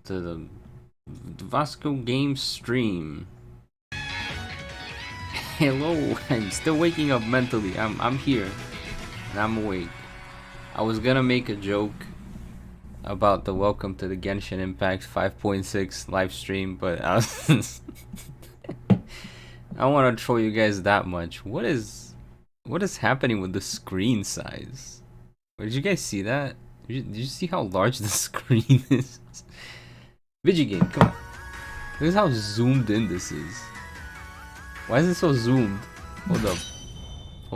to the Vasko game stream. Hello, I'm still waking up mentally. I'm here, and I'm awake. I was gonna make a joke about the Welcome to the Genshin Impact 5.6 live stream, but I was I don't want to troll you guys that much. What is happening with the screen size? Did you guys see that? Did you see how large the screen is? Vigigame, come on. Look at how zoomed in this is. Why is it so zoomed? Hold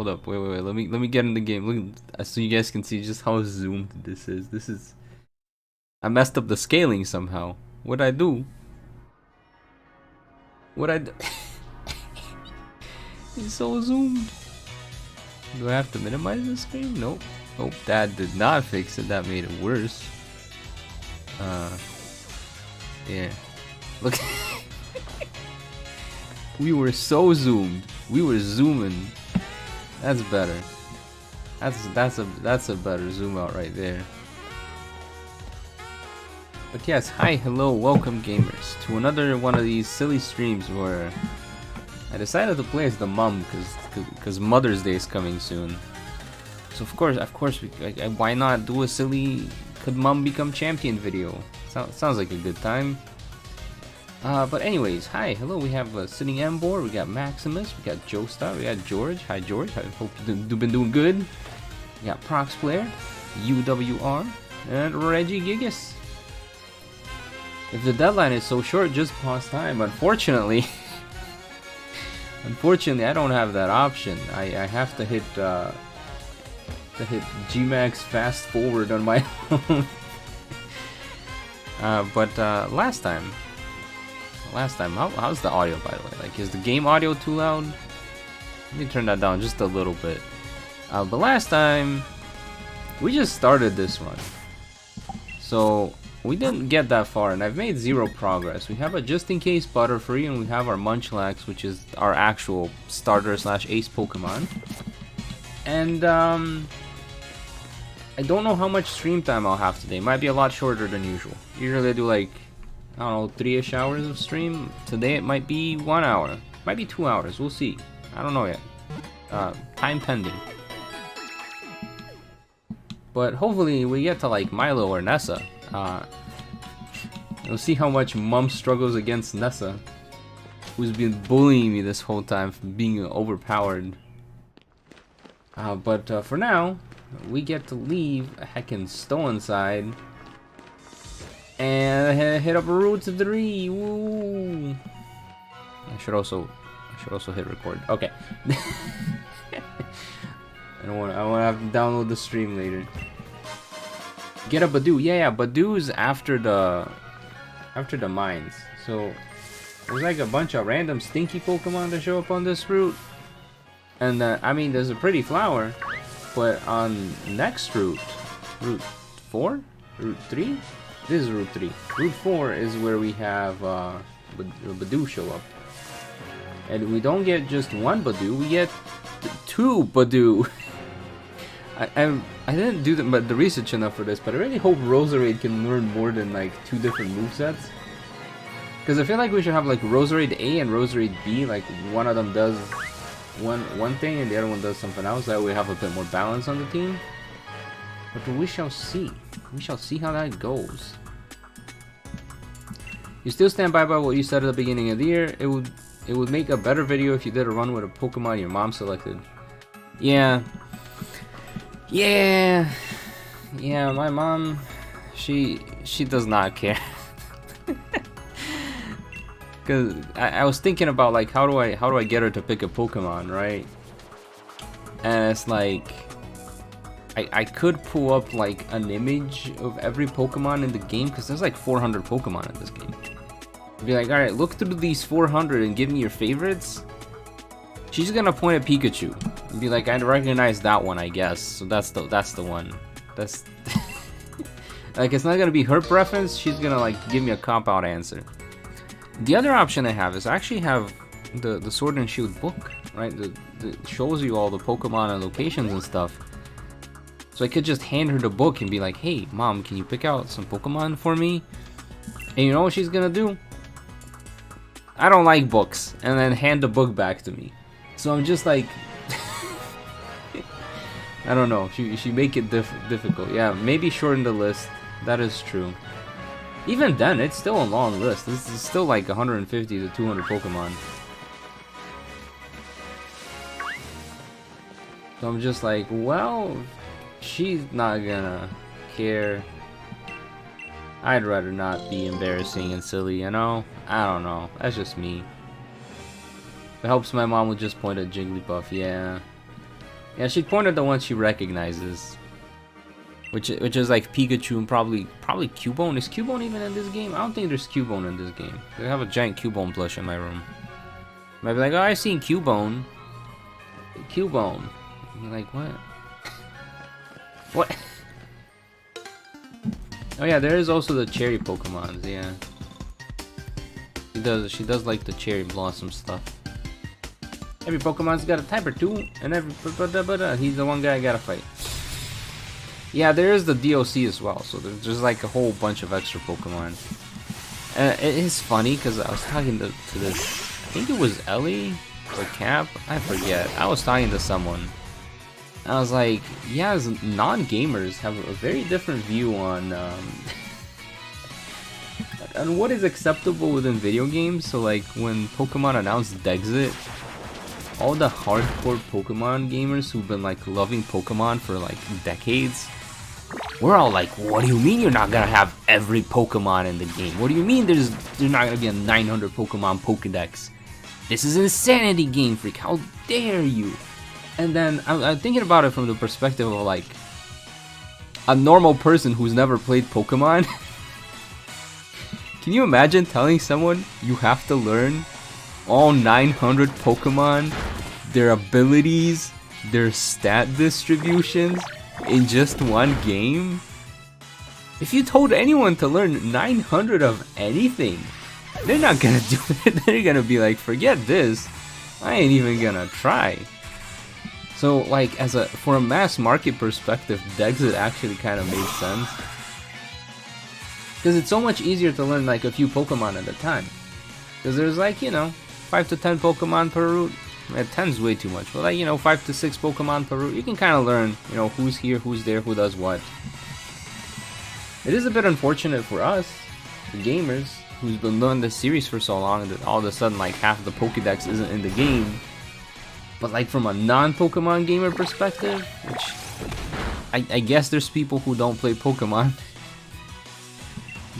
up. Wait. Let me get in the game. Look, so you guys can see just how zoomed this is. I messed up the scaling somehow. What'd I do? It's so zoomed. Do I have to minimize the screen? Nope. Nope, that did not fix it. That made it worse. Yeah. Look. We were so zoomed. We were zooming. That's better. That's a better zoom out right there. But yes, hi, hello, welcome gamers to another one of these silly streams where I decided to play as the mom because Mother's Day is coming soon. So of course, why not do a silly "Could Mom Become Champion" video? Sounds like a good time. But anyways, hi, hello. We have Sitting Embor, we got Maximus, we got Joestar, we got George. Hi George, I hope you've been doing good. We got Prox Player, UWR, and Reggie Gigas. If the deadline is so short, just pause time. Unfortunately, I don't have that option. I have to hit Gmax fast forward on my own. But last time, how's the audio, by the way? Like, is the game audio too loud? Let me turn that down just a little bit. But last time, we just started this one, so we didn't get that far, and I've made zero progress. We have a just in case Butterfree, and we have our Munchlax, which is our actual starter / ace Pokemon. And I don't know how much stream time I'll have today. It might be a lot shorter than usual. Usually I do like, I don't know, 3-ish hours of stream. Today it might be 1 hour. Might be 2 hours. We'll see. I don't know yet. Time pending. But hopefully we get to like Milo or Nessa. We'll see how much Mom struggles against Nessa, who's been bullying me this whole time for being overpowered. But for now, we get to leave a heckin' Stolen Side and hit up Roots of the Tree. Woo! I should also hit record. Okay. I want to have to download the stream later. Get a Badoo. Yeah, Badoo's after the mines. So there's like a bunch of random stinky Pokemon that show up on this route. And I mean, there's a pretty flower, but on next route, Route 4? Route 3? This is Route 3. Route 4 is where we have Badoo show up. And we don't get just one Badoo, we get 2 Badoo. I didn't do the research enough for this, but I really hope Roserade can learn more than like 2 different movesets. Because I feel like we should have like Roserade A and Roserade B, like one of them does one thing and the other one does something else. That way we have a bit more balance on the team. But we shall see. We shall see how that goes. You still stand by what you said at the beginning of the year. It would make a better video if you did a run with a Pokemon your mom selected. Yeah, my mom, she does not care. Cause I was thinking about like how do I get her to pick a Pokemon, right? And it's like I could pull up like an image of every Pokemon in the game, because there's like 400 Pokemon in this game. I'd be like, alright, look through these 400 and give me your favorites. She's gonna point at Pikachu and be like, I recognize that one, I guess. So that's the one. That's like, it's not gonna be her preference. She's gonna like give me a cop-out answer. The other option I have is I actually have the Sword and Shield book, right? That shows you all the Pokemon and locations and stuff. So I could just hand her the book and be like, hey, Mom, can you pick out some Pokemon for me? And you know what she's gonna do? I don't like books, and then hand the book back to me. So I'm just like, I don't know. She make it difficult. Yeah, maybe shorten the list. That is true. Even then, it's still a long list. This is still like 150 to 200 Pokemon. So I'm just like, well, she's not gonna care. I'd rather not be embarrassing and silly, you know? I don't know. That's just me. If it helps, my mom would just point at Jigglypuff, yeah. Yeah, she'd point at the one she recognizes. Which is like Pikachu and probably Cubone. Is Cubone even in this game? I don't think there's Cubone in this game. I have a giant Cubone plush in my room. Might be like, oh, I've seen Cubone. Cubone. And you're like, what? What? Oh yeah, there is also the cherry Pokemons, yeah. She does like the cherry blossom stuff. Every Pokemon's got a type or two, and he's the one guy I gotta fight. Yeah, there is the DOC as well, so there's like a whole bunch of extra Pokemon. It is funny because I was talking to this, I think it was Ellie or Cap, I forget. I was talking to someone. I was like, yeah, as non-gamers have a very different view on on what is acceptable within video games. So like when Pokemon announced Dexit, all the hardcore Pokemon gamers who've been like loving Pokemon for like decades, we're all like, what do you mean you're not gonna have every Pokemon in the game? What do you mean there's not gonna be a 900 Pokemon Pokedex? This is insanity, Game Freak, how dare you? And then I'm thinking about it from the perspective of like a normal person who's never played Pokemon. Can you imagine telling someone you have to learn all 900 Pokemon, their abilities, their stat distributions in just one game? If you told anyone to learn 900 of anything, they're not gonna do it. They're gonna be like, forget this, I ain't even gonna try. So like for a mass market perspective, Dexit actually kind of made sense. Because it's so much easier to learn like a few Pokemon at a time. Because there's like, you know, 5 to 10 Pokemon per route. 10's way too much, but like, you know, 5 to 6 Pokemon per route. You can kind of learn, you know, who's here, who's there, who does what. It is a bit unfortunate for us, the gamers, who's been doing this series for so long that all of a sudden like half the Pokedex isn't in the game. But like from a non-Pokemon gamer perspective, which I guess there's people who don't play Pokemon,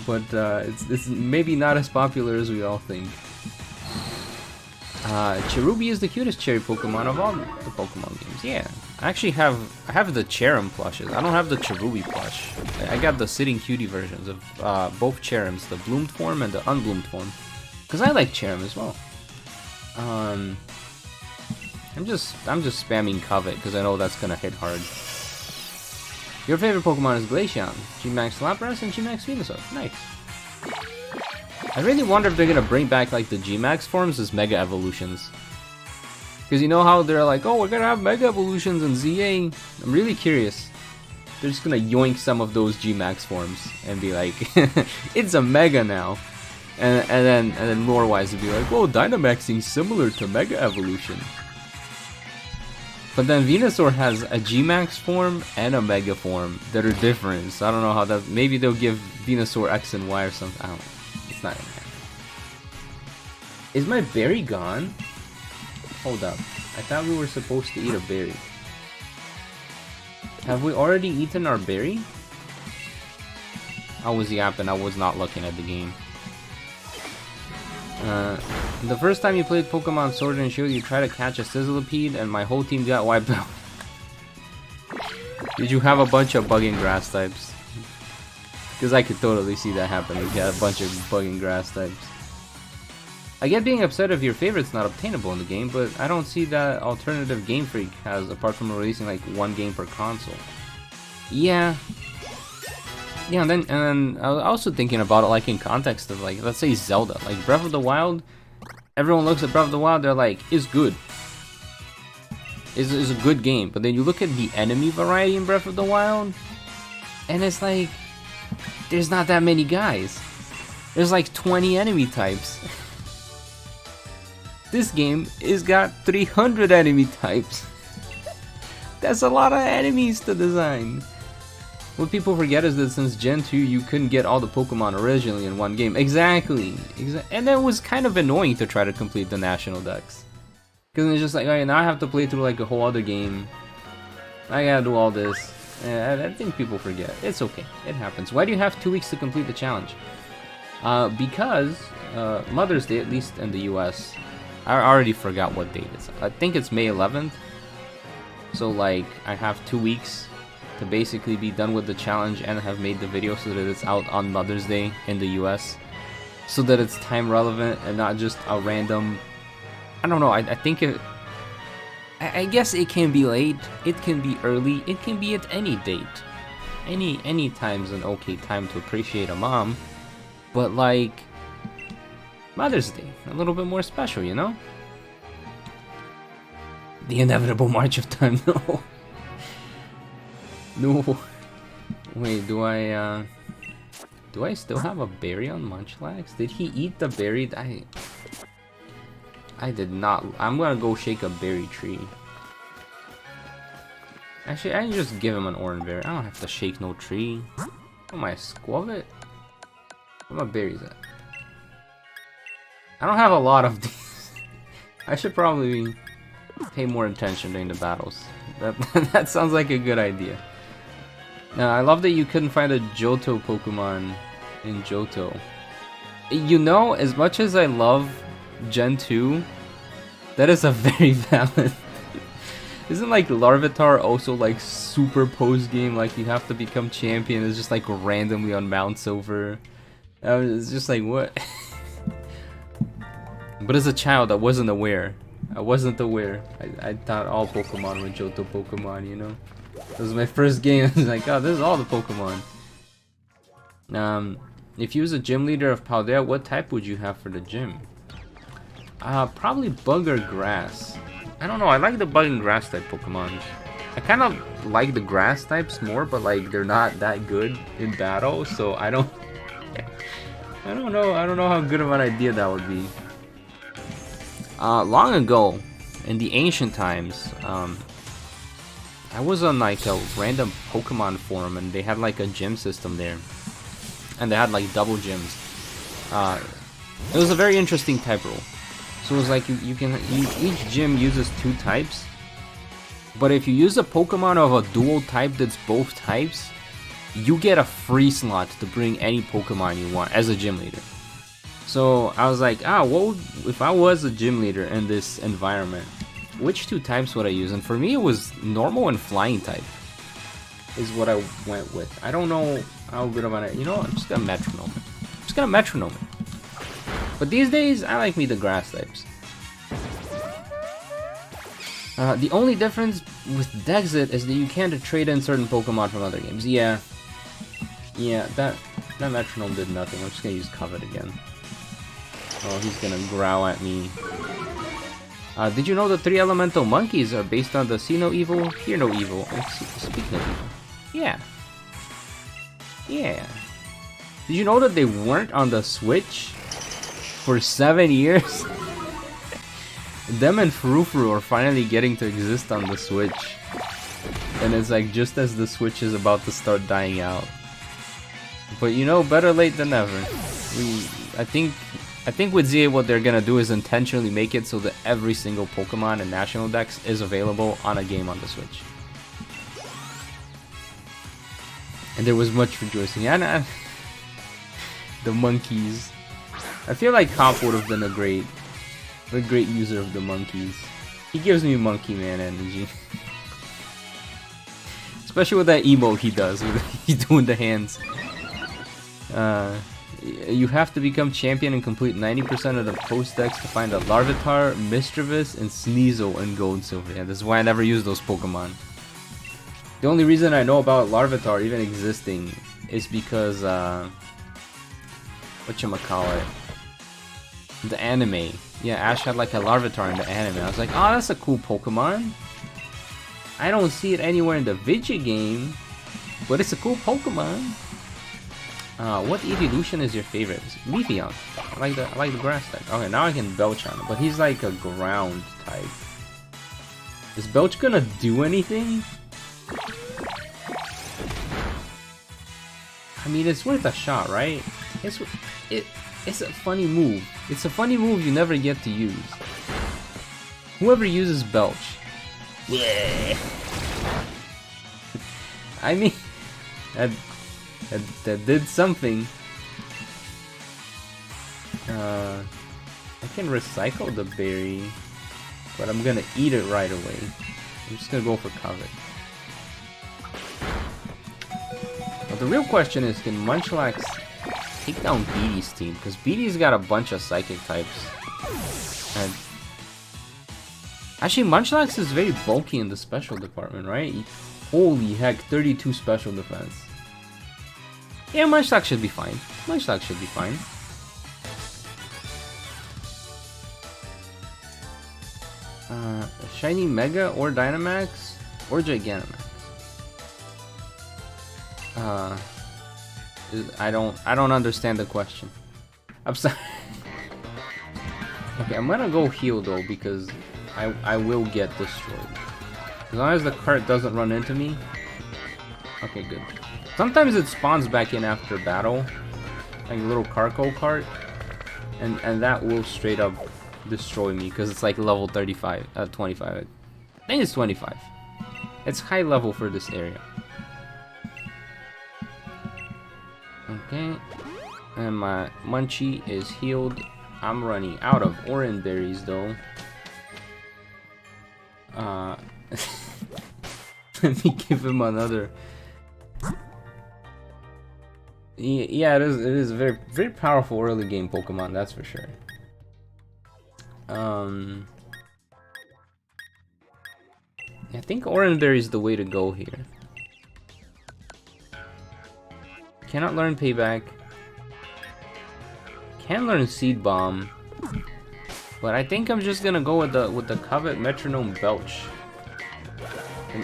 but it's maybe not as popular as we all think. Cherubi is the cutest cherry Pokemon of all the Pokemon games. Yeah, I actually have the Cherim plushes. I don't have the Cherubi plush. I got the Sitting Cutie versions of both Cherims, the bloomed form and the unbloomed form, because I like Cherim as well. I'm just spamming Covet because I know that's gonna hit hard. Your favorite Pokemon is Glaceon, G-Max Lapras, and G-Max Venusaur. Nice. I really wonder if they're gonna bring back like the G-Max forms as Mega Evolutions. Because you know how they're like, oh, we're gonna have Mega Evolutions in ZA. I'm really curious. They're just gonna yoink some of those G-Max forms and be like, it's a Mega now. And then lore-wise it'd be like, whoa, Dynamaxing's similar to Mega Evolution. But then Venusaur has a G-Max form and a Mega form that are different. So I don't know how that... Maybe they'll give Venusaur X and Y or something. I don't know. It's not gonna happen. Is my berry gone? Hold up. I thought we were supposed to eat a berry. Have we already eaten our berry? I was yapping. I was not looking at the game. The first time you played Pokemon Sword and Shield, you tried to catch a Sizzlipede and my whole team got wiped out. Did you have a bunch of bugging grass types? Because I could totally see that happening. You got a bunch of bugging grass types. I get being upset if your favorite's not obtainable in the game, but I don't see that alternative Game Freak has, apart from releasing like one game per console. Yeah. Yeah, and then I was also thinking about it like in context of like, let's say Zelda, like Breath of the Wild. Everyone looks at Breath of the Wild, they're like, it's good. It's a good game. But then you look at the enemy variety in Breath of the Wild, and it's like, there's not that many guys. There's like 20 enemy types. This game is got 300 enemy types. That's a lot of enemies to design. What people forget is that since Gen 2, you couldn't get all the Pokemon originally in one game. Exactly. And it was kind of annoying to try to complete the national decks. Because it's just like, alright, now I have to play through like a whole other game. I gotta do all this. I think people forget. It's okay. It happens. Why do you have 2 weeks to complete the challenge? Because Mother's Day, at least in the US, I already forgot what date it's. I think it's May 11th. So like, I have 2 weeks to basically be done with the challenge and have made the video so that it's out on Mother's Day in the US. So that it's time relevant and not just a random... I don't know, I think it... I guess it can be late, it can be early, it can be at any date. Any time's an okay time to appreciate a mom. But like... Mother's Day, a little bit more special, you know? The inevitable march of time, no. No. Wait, do I still have a berry on Munchlax? Did he eat the berry? I did not. I'm gonna go shake a berry tree. Actually, I can just give him an orange berry. I don't have to shake no tree. Oh my squabbit? Where my berries at? I don't have a lot of these. I should probably pay more attention during the battles. That sounds like a good idea. Now, I love that you couldn't find a Johto Pokemon in Johto. You know, as much as I love Gen 2, that is a very valid... Isn't like Larvitar also like super post-game, like you have to become champion, it's just like randomly on Mount Silver? It's just like, what? But as a child, I wasn't aware. I thought all Pokemon were Johto Pokemon, you know? This was my first game. I was like, oh, this is all the Pokemon. If you was a gym leader of Paldea, what type would you have for the gym? Probably bug or grass. I don't know, I like the bug and grass type Pokemon. I kind of like the grass types more, but like they're not that good in battle, so I don't know how good of an idea that would be. Long ago, in the ancient times, I was on like a random Pokemon forum and they had like a gym system there. And they had like double gyms. It was a very interesting type rule. So it was like each gym uses 2 types. But if you use a Pokemon of a dual type that's both types, you get a free slot to bring any Pokemon you want as a gym leader. So I was like, if I was a gym leader in this environment, which 2 types would I use? And for me, it was normal and flying type is what I went with. I don't know how good of an... You know what? I'm just gonna metronome it. But these days, I like me the grass types. The only difference with Dexit is that you can't trade in certain Pokemon from other games. Yeah, that metronome did nothing. I'm just gonna use Covet again. Oh, he's gonna growl at me. Did you know the 3 elemental monkeys are based on the See No Evil, Hear No Evil, and Speak No Evil? Yeah. Did you know that they weren't on the Switch for 7 years? Them and Furufuru are finally getting to exist on the Switch. And it's like just as the Switch is about to start dying out. But you know, better late than never. I think with ZA what they're gonna do is intentionally make it so that every single Pokemon in National Dex is available on a game on the Switch. And there was much rejoicing. And the monkeys. I feel like Hop would have been a great user of the monkeys. He gives me Monkey Man energy. Especially with that emote he does. He's doing the hands. You have to become champion and complete 90% of the post-decks to find a Larvitar, Mischievous, and Sneasel in Gold and Silver. Yeah, this is why I never use those Pokemon. The only reason I know about Larvitar even existing is because, whatchamacallit, the anime. Yeah, Ash had like a Larvitar in the anime. I was like, oh, that's a cool Pokemon. I don't see it anywhere in the video game, but it's a cool Pokemon. What evolution is your favorite? Leafeon. I like the grass type. Okay, now I can Belch on him, but he's like a ground type. Is Belch gonna do anything? I mean, it's worth a shot, right? It's a funny move. It's a funny move you never get to use. Whoever uses Belch. Yeah. I mean, that did something. I can recycle the berry, but I'm gonna eat it right away. I'm just gonna go for cover. But the real question is, can Munchlax take down Beatty's team? Because Beatty's got a bunch of psychic types. And actually, Munchlax is very bulky in the special department, right? Holy heck, 32 special defense. Yeah, Munchlax should be fine. Munchlax should be fine. Shiny Mega or Dynamax or Gigantamax? I don't understand the question. I'm sorry. Okay, I'm gonna go heal though because I will get destroyed. As long as the cart doesn't run into me. Okay, good. Sometimes it spawns back in after battle, like a little Carco cart, and that will straight up destroy me because it's like level 35, 25. I think it's 25. It's high level for this area. Okay, and my Munchie is healed. I'm running out of orange berries though. Let me give him another. Yeah, it is a very, very powerful early game Pokemon, that's for sure. I think Orange Berry is the way to go here. Cannot learn Payback. Can learn Seed Bomb. But I think I'm just gonna go with the Covet Metronome Belch.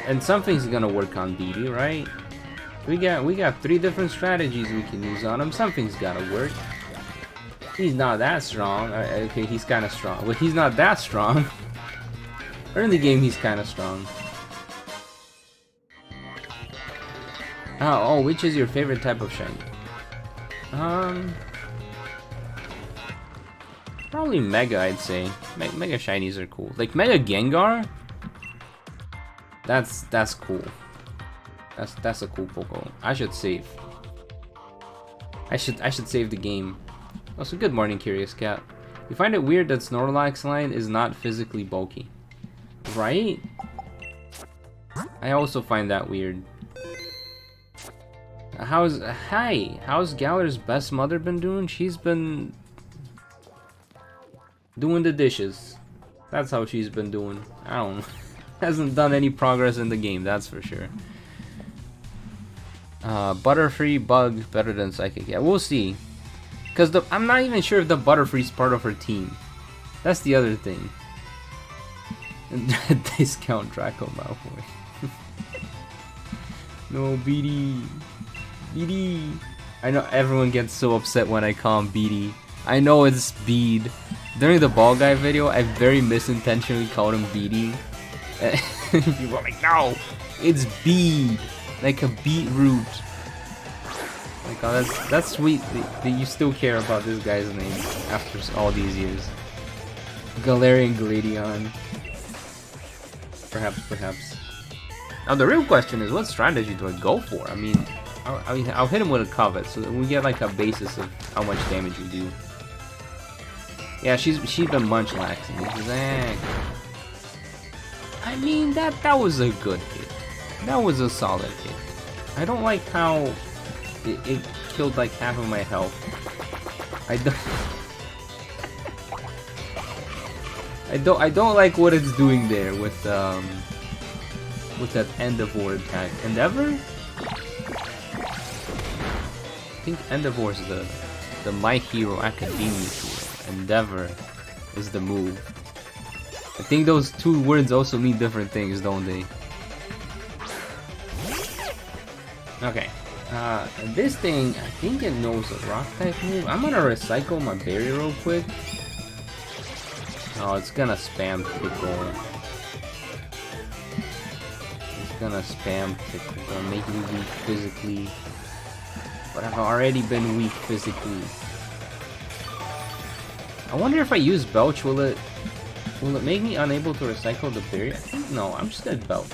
And something's gonna work on BD, right? We got 3 different strategies we can use on him. Something's gotta work. He's not that strong. Okay, he's kind of strong, but he's not that strong. Early game, he's kind of strong. Oh, which is your favorite type of shiny? Probably Mega, I'd say. Mega shinies are cool. Like Mega Gengar. That's cool. That's a cool Pokemon. I should save. I should save the game. Also, good morning, Curious Cat. You find it weird that Snorlax line is not physically bulky, right? I also find that weird. How's Galar's best mother been doing? She's been doing the dishes. That's how she's been doing. I don't know. Hasn't done any progress in the game, that's for sure. Butterfree Bug better than Psychic. Yeah, we'll see. Because I'm not even sure if the Butterfree's part of her team. That's the other thing. Discount Draco Malfoy. No, BD. BD. I know everyone gets so upset when I call him BD. I know it's Bead. During the Ball Guy video, I very misintentionally called him BD. People were like, no, it's Bead. Like a beetroot. Like, oh, that's sweet that you still care about this guy's name after all these years. Galarian Gladion. Perhaps. Now the real question is, what strategy do I go for? I mean, I'll hit him with a Covet so that we get like a basis of how much damage we do. Yeah, she's been Munchlaxing. Exactly. I mean, that was a good hit. That was a solid hit. I don't like how it killed like half of my health. I don't like what it's doing there with that Endeavor attack. Endeavor? I think Endeavor is the My Hero Academia hero. Endeavor is the move. I think those 2 words also mean different things, don't they? Okay. This thing, I think it knows a rock type move. I'm gonna recycle my berry real quick. Oh, it's gonna spam tickle. It's gonna spam tickle. Gonna make me weak physically. But I've already been weak physically. I wonder if I use Belch, will it make me unable to recycle the berry? I think no, I'm just gonna Belch.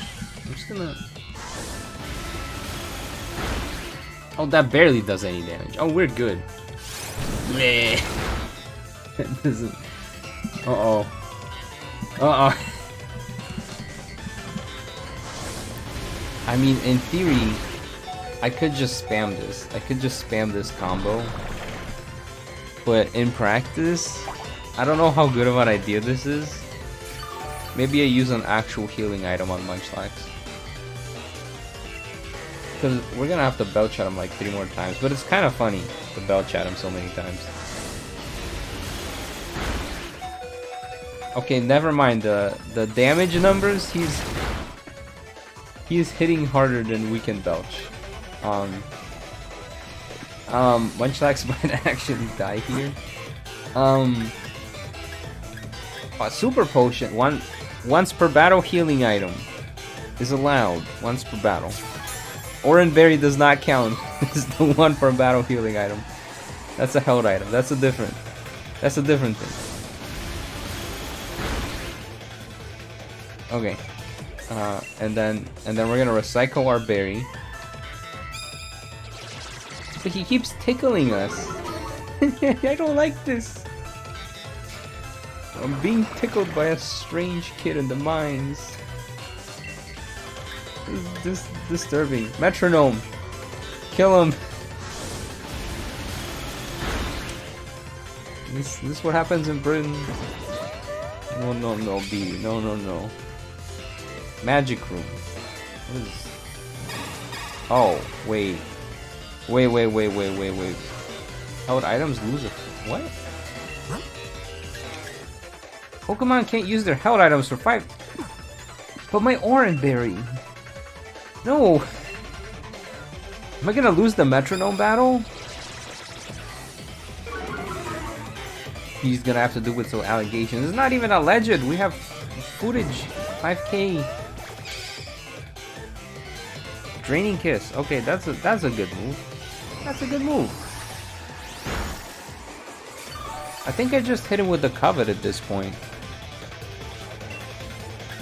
I'm just gonna... Oh, that barely does any damage. Oh, we're good. Meh. It doesn't... Uh-oh. Uh-oh. I mean, in theory, I could just spam this. I could just spam this combo. But in practice, I don't know how good of an idea this is. Maybe I use an actual healing item on Munchlax. Because we're gonna have to belch at him like 3 more times. But it's kind of funny to belch at him so many times. Okay, never mind. The damage numbers, he's hitting harder than we can belch. Munchlax might actually die here. A super potion, once per battle healing item is allowed once per battle. Oran Berry does not count. It's the 1 per battle healing item. That's a held item. That's a different thing. Okay. And then we're gonna recycle our berry. But he keeps tickling us. I don't like this. I'm being tickled by a strange kid in the mines. This is disturbing. Metronome! Kill him! This is what happens in Britain. No, B. No. Magic room. What is... Oh, wait. Wait. How would items lose a... What? Pokemon can't use their held items for 5... But my Oran Berry... No! Am I gonna lose the Metronome battle? He's gonna have to do with some allegations. It's not even a legend. We have footage. 5K. Draining Kiss. Okay, that's a good move. That's a good move. I think I just hit him with the Covet at this point.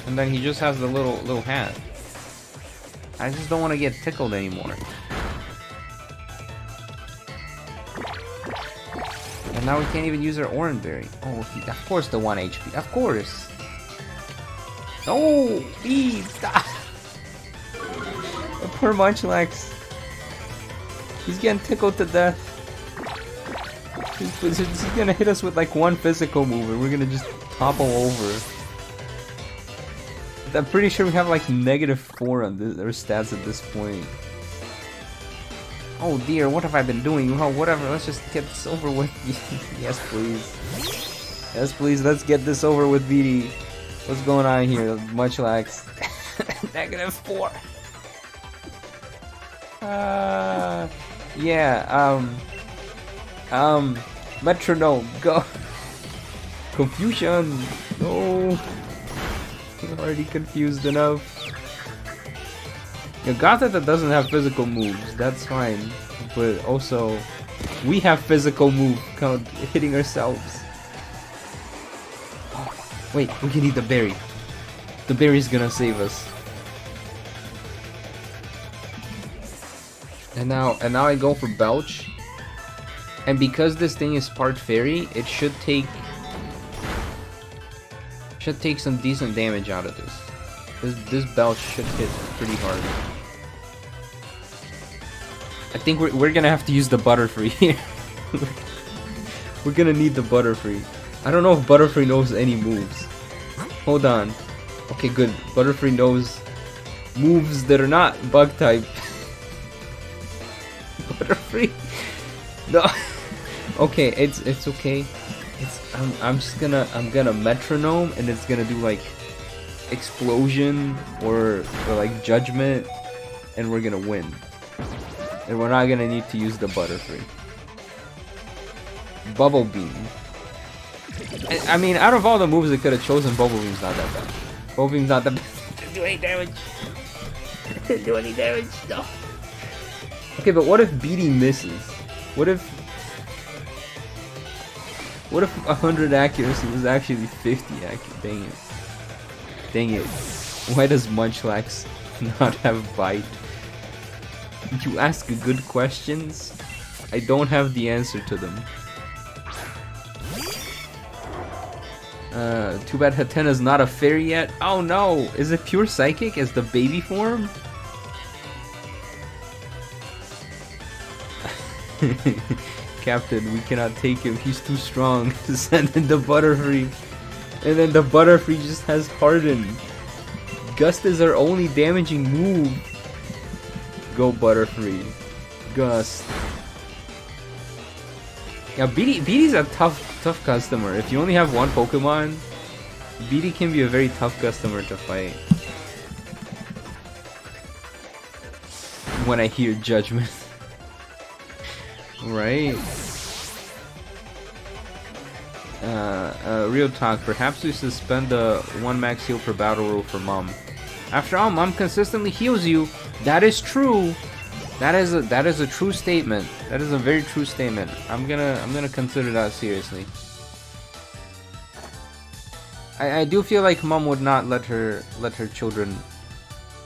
And then he just has the little hat. I just don't want to get tickled anymore. And now we can't even use our Oran Berry. Oh, of course the 1 HP. Of course. No! B! Stop! The poor Munchlax. He's getting tickled to death. He's gonna hit us with like 1 physical move and we're gonna just topple over. I'm pretty sure we have like -4 on our stats at this point. Oh dear, what have I been doing? Oh, whatever, let's just get this over with. Yes, please. Yes, please, let's get this over with, BD. What's going on here, Munchlax? -4. Yeah, Metronome, go. Confusion, no. I'm already confused enough. Gothita doesn't have physical moves, that's fine. But also, we have physical move count hitting ourselves. Oh, wait, we can eat the berry. The berry's gonna save us. And now I go for Belch. And because this thing is part fairy, it should take some decent damage out of this. This Belch should hit pretty hard. I think we're gonna have to use the Butterfree here. We're gonna need the Butterfree. I don't know if Butterfree knows any moves. Hold on. Okay, good. Butterfree knows moves that are not bug type. Butterfree. No. Okay, it's okay. I'm gonna Metronome and it's gonna do like Explosion or like Judgment and we're gonna win. And we're not gonna need to use the Butterfree. Bubble Beam. I mean, out of all the moves they could have chosen, Bubble Beam's not that bad. Bubble Beam's not that bad. Didn't do any damage. Didn't do any damage. No. Okay, but what if BD misses? What if 100 accuracy was actually 50 accuracy? Dang it. Dang it. Why does Munchlax not have Bite? You ask good questions? I don't have the answer to them. Too bad Hatena's not a fairy yet. Oh no! Is it pure psychic as the baby form? Captain, we cannot take him. He's too strong. Send in the Butterfree. And then the Butterfree just has Harden. Gust is our only damaging move. Go Butterfree. Gust. Yeah, BD's a tough customer. If you only have one Pokemon, BD can be a very tough customer to fight. When I hear Judgment. Right? Real talk, perhaps we suspend the 1 max heal per battle rule for Mom. After all, Mom consistently heals you. That is true. That is a true statement. That is a very true statement. I'm gonna consider that seriously. I do feel like Mom would not let her children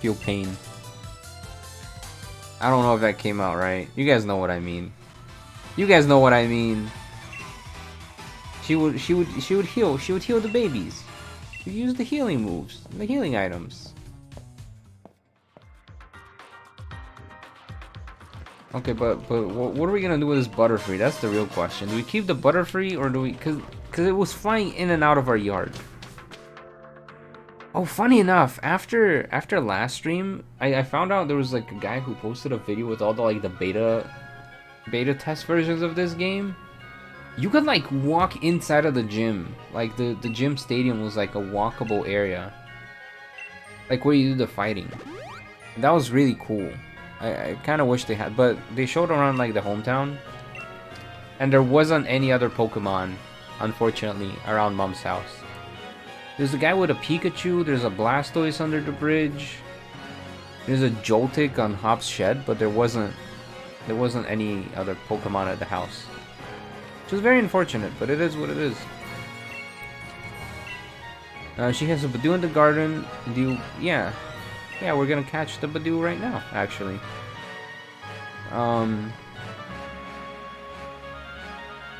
feel pain. I don't know if that came out right. You guys know what I mean. You guys know what I mean. She would heal the babies. She'd use the healing moves, the healing items. Okay, but what are we gonna do with this Butterfree? That's the real question. Do we keep the Butterfree or do we? Cause it was flying in and out of our yard. Oh, funny enough, after last stream, I found out there was like a guy who posted a video with all the like the beta test versions of this game. You could like walk inside of the gym. Like the gym stadium was like a walkable area. Like where you do the fighting. That was really cool. I kind of wish they had, but they showed around like the hometown. And there wasn't any other Pokemon, unfortunately, around Mom's house. There's a guy with a Pikachu, there's a Blastoise under the bridge. There's a Joltik on Hop's shed, but there wasn't any other Pokemon at the house. Which is very unfortunate, but it is what it is. She has a Badoo in the garden. Yeah, we're gonna catch the Badoo right now, actually.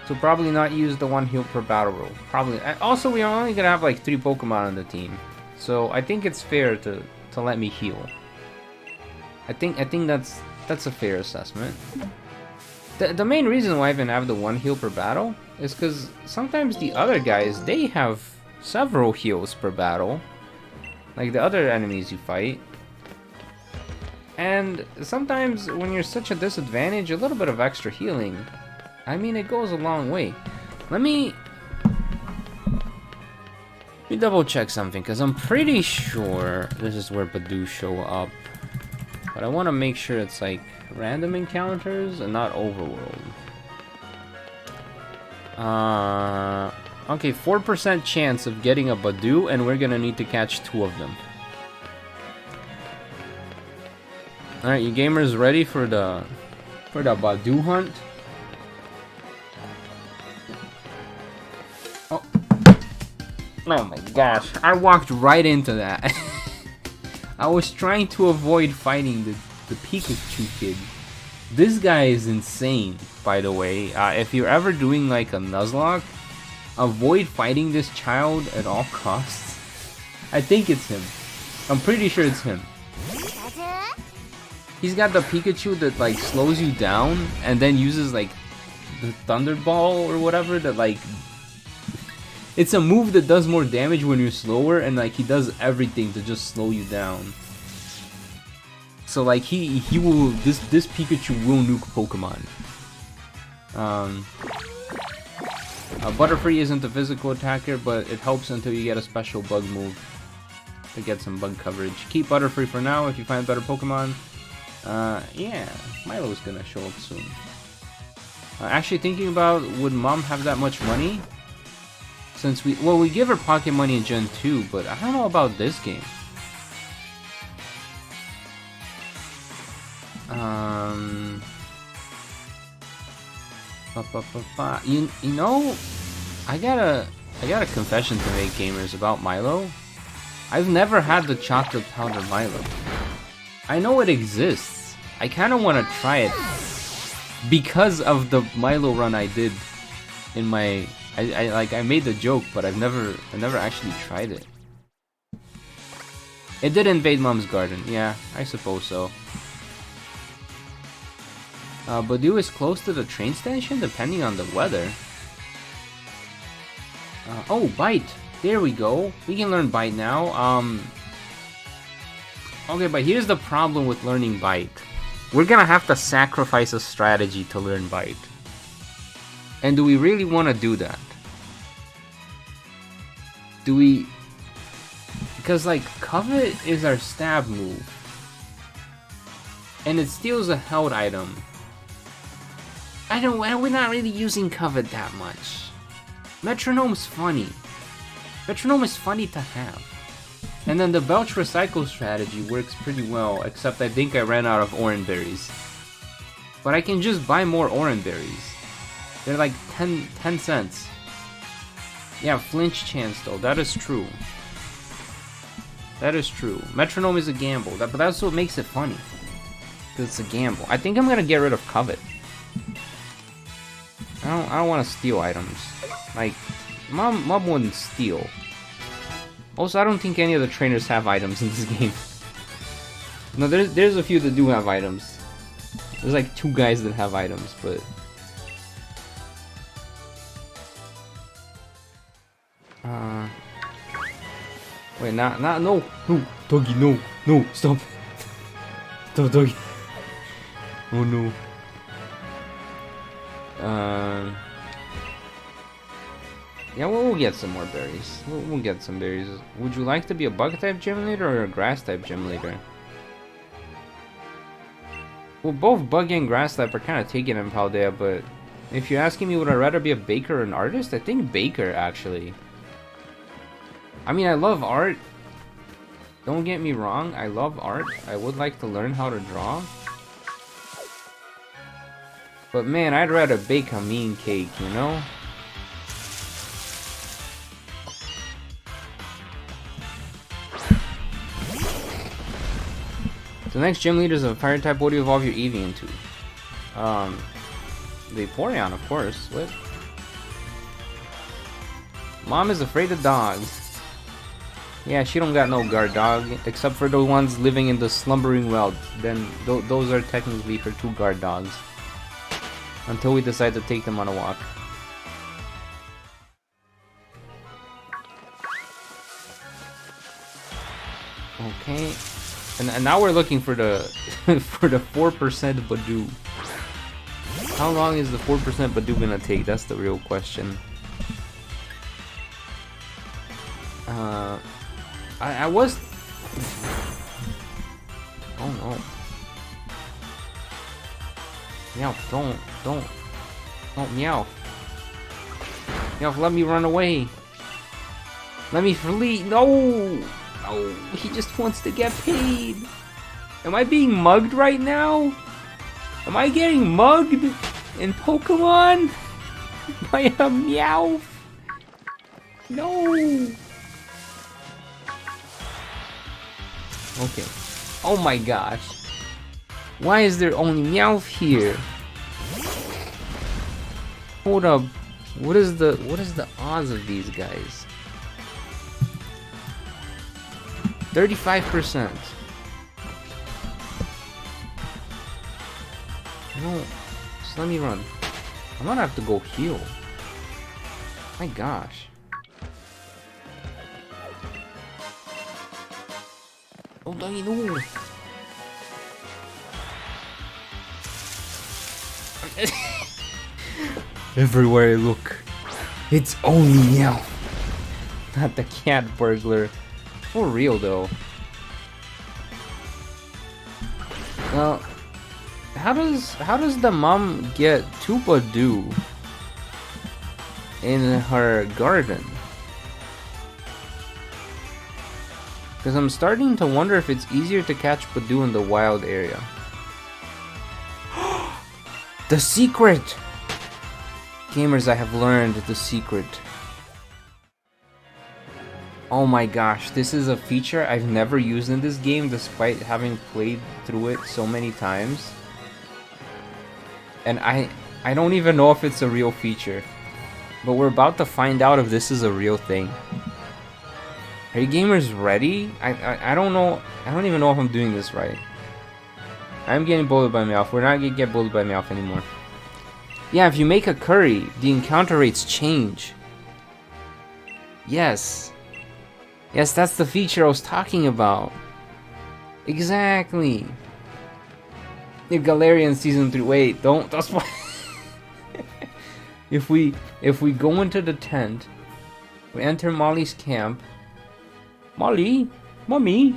So probably not use the 1 heal per battle rule. Probably. Also, we are only gonna have like 3 Pokemon on the team, so I think it's fair to let me heal. I think that's a fair assessment. The main reason why I even have the 1 heal per battle is because sometimes the other guys, they have several heals per battle, like the other enemies you fight. And sometimes when you're such a disadvantage, a little bit of extra healing, I mean, it goes a long way. Let me double check something, because I'm pretty sure this is where Badoo show up. But I want to make sure it's like random encounters and not overworld. Okay, 4% chance of getting a Badoo, and we're gonna need to catch 2 of them. Alright, you gamers ready for the Badoo hunt? Oh my gosh, I walked right into that. I was trying to avoid fighting the Pikachu kid. This guy is insane, by the way. If you're ever doing like a Nuzlocke, avoid fighting this child at all costs. I think it's him. I'm pretty sure it's him. He's got the Pikachu that like slows you down and then uses like the Thunderball or whatever that like... It's a move that does more damage when you're slower, and like he does everything to just slow you down. So like he will, this Pikachu will nuke Pokemon. Butterfree isn't a physical attacker, but it helps until you get a special bug move to get some bug coverage. Keep Butterfree for now. If you find better Pokemon, Yeah, Milo's gonna show up soon. Actually thinking about, would Mom have that much money? Since we give her pocket money in Gen 2, but I don't know about this game. You know, I got a confession to make, gamers, about Milo. I've never had the chocolate powder Milo. I know it exists. I kind of want to try it because of the Milo run I did in my. I made the joke, but I've never actually tried it. It did invade Mom's garden. Yeah, I suppose so. Badu is close to the train station, depending on the weather. Oh, Bite! There we go. We can learn Bite now. Okay, but here's the problem with learning Bite. We're gonna have to sacrifice a strategy to learn Bite. And do we really want to do that? Do we... Because, like, Covet is our stab move. And it steals a held item. We're not really using Covet that much. Metronome's funny. Metronome is funny to have. And then the Belch Recycle strategy works pretty well, except I think I ran out of orange berries. But I can just buy more orange berries. They're like 10 cents. Yeah, flinch chance though, that is true. That is true. Metronome is a gamble, but that's what makes it funny. Because it's a gamble. I think I'm gonna get rid of Covet. I don't want to steal items. Like, Mom wouldn't steal. Also, I don't think any of the trainers have items in this game. No, there's a few that do have items. There's like 2 guys that have items, but... Wait, no! No! Doggy, no! No! Stop! Stop, Doggy! Oh no. Yeah, we'll get some more berries. We'll get some berries. Would you like to be a bug-type gym leader or a grass-type gym leader? Well, both bug and grass-type are kind of taken in Paldea, but if you're asking me would I rather be a baker or an artist, I think baker, actually. I mean, I love art. Don't get me wrong, I love art. I would like to learn how to draw. But man, I'd rather bake a mean cake, you know? The next gym leader is a fire type. What do you evolve your Eevee into? The Vaporeon, of course. What? Mom is afraid of dogs. Yeah, she don't got no guard dog, except for the ones living in the slumbering world. Then those are technically her 2 guard dogs. Until we decide to take them on a walk. Okay. And now we're looking for the for the 4% Badoo. How long is the 4% Badoo gonna take? That's the real question. I was... Oh no. Meowth, don't Meowth. Meowth, let me run away. Let me flee. No! No, he just wants to get paid. Am I being mugged right now? Am I getting mugged in Pokemon? By a Meowth? No. Okay. Oh my gosh. Why is there only Meowth here? Hold up. What is the odds of these guys? 35%. No, just let me run. I'm gonna have to go heal. My gosh. Oh, doggy, no. Everywhere I look, it's only Meowth. Not the cat burglar. For real though. Well, How does the mom get tuba do in her garden? Because I'm starting to wonder if it's easier to catch Badoo in the wild area. The secret! Gamers, I have learned the secret. Oh my gosh, this is a feature I've never used in this game despite having played through it so many times. And I don't even know if it's a real feature. But we're about to find out if this is a real thing. Are you gamers ready? I don't know. I don't even know if I'm doing this right. I'm getting bullied by Meowth. We're not gonna get bullied by Meowth anymore. Yeah, if you make a curry, the encounter rates change. Yes. Yes, that's the feature I was talking about. Exactly. If Galarian Season 3... Wait, don't spoil... If we go into the tent, we enter Molly's camp. Molly? Mommy?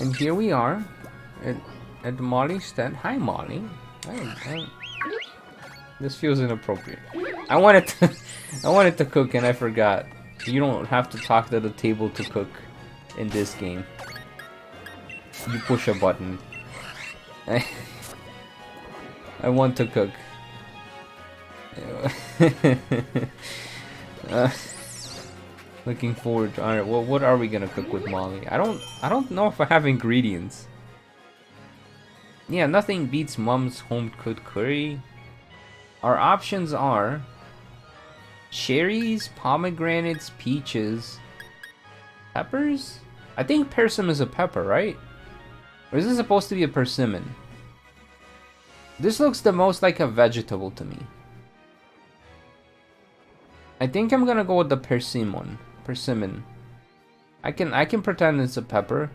And here we are at Molly's tent. Hi, Molly. This feels inappropriate. I wanted to cook and I forgot. You don't have to talk to the table to cook in this game. You push a button. I want to cook. Looking forward to. Alright, well, what are we gonna cook with Molly? I don't know if I have ingredients. Yeah, nothing beats Mom's home cooked curry. Our options are cherries, pomegranates, peaches, peppers. I think persimmon is a pepper, right? Or is this supposed to be a persimmon? This looks the most like a vegetable to me. I think I'm gonna go with the persimmon. Persimmon. I can pretend it's a pepper.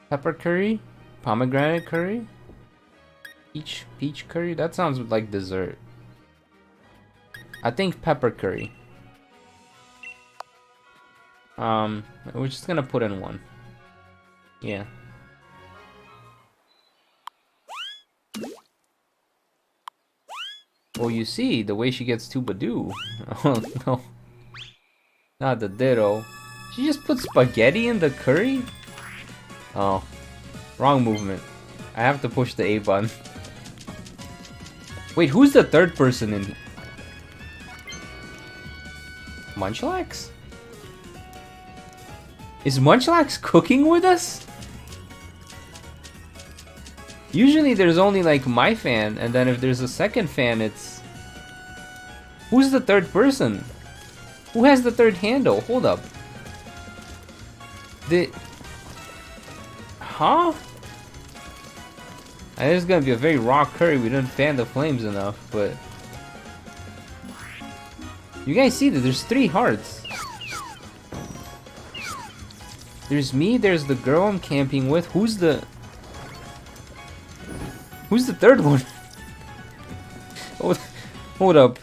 Pepper curry, pomegranate curry, peach curry. That sounds like dessert. I think pepper curry. We're just gonna put in one. Yeah. Well, you see, the way she gets to Badoo. Oh, no. Not the ditto. She just put spaghetti in the curry? Oh. Wrong movement. I have to push the A button. Wait, who's the third person in here? Munchlax? Is Munchlax cooking with us? Usually there's only like my fan, and then if there's a second fan, it's... Who's the third person? Who has the third handle? Hold up. Huh? This is gonna be a very raw curry. We didn't fan the flames enough, but... You guys see that there's 3 hearts. There's me, there's the girl I'm camping with. Who's the third one? Hold up.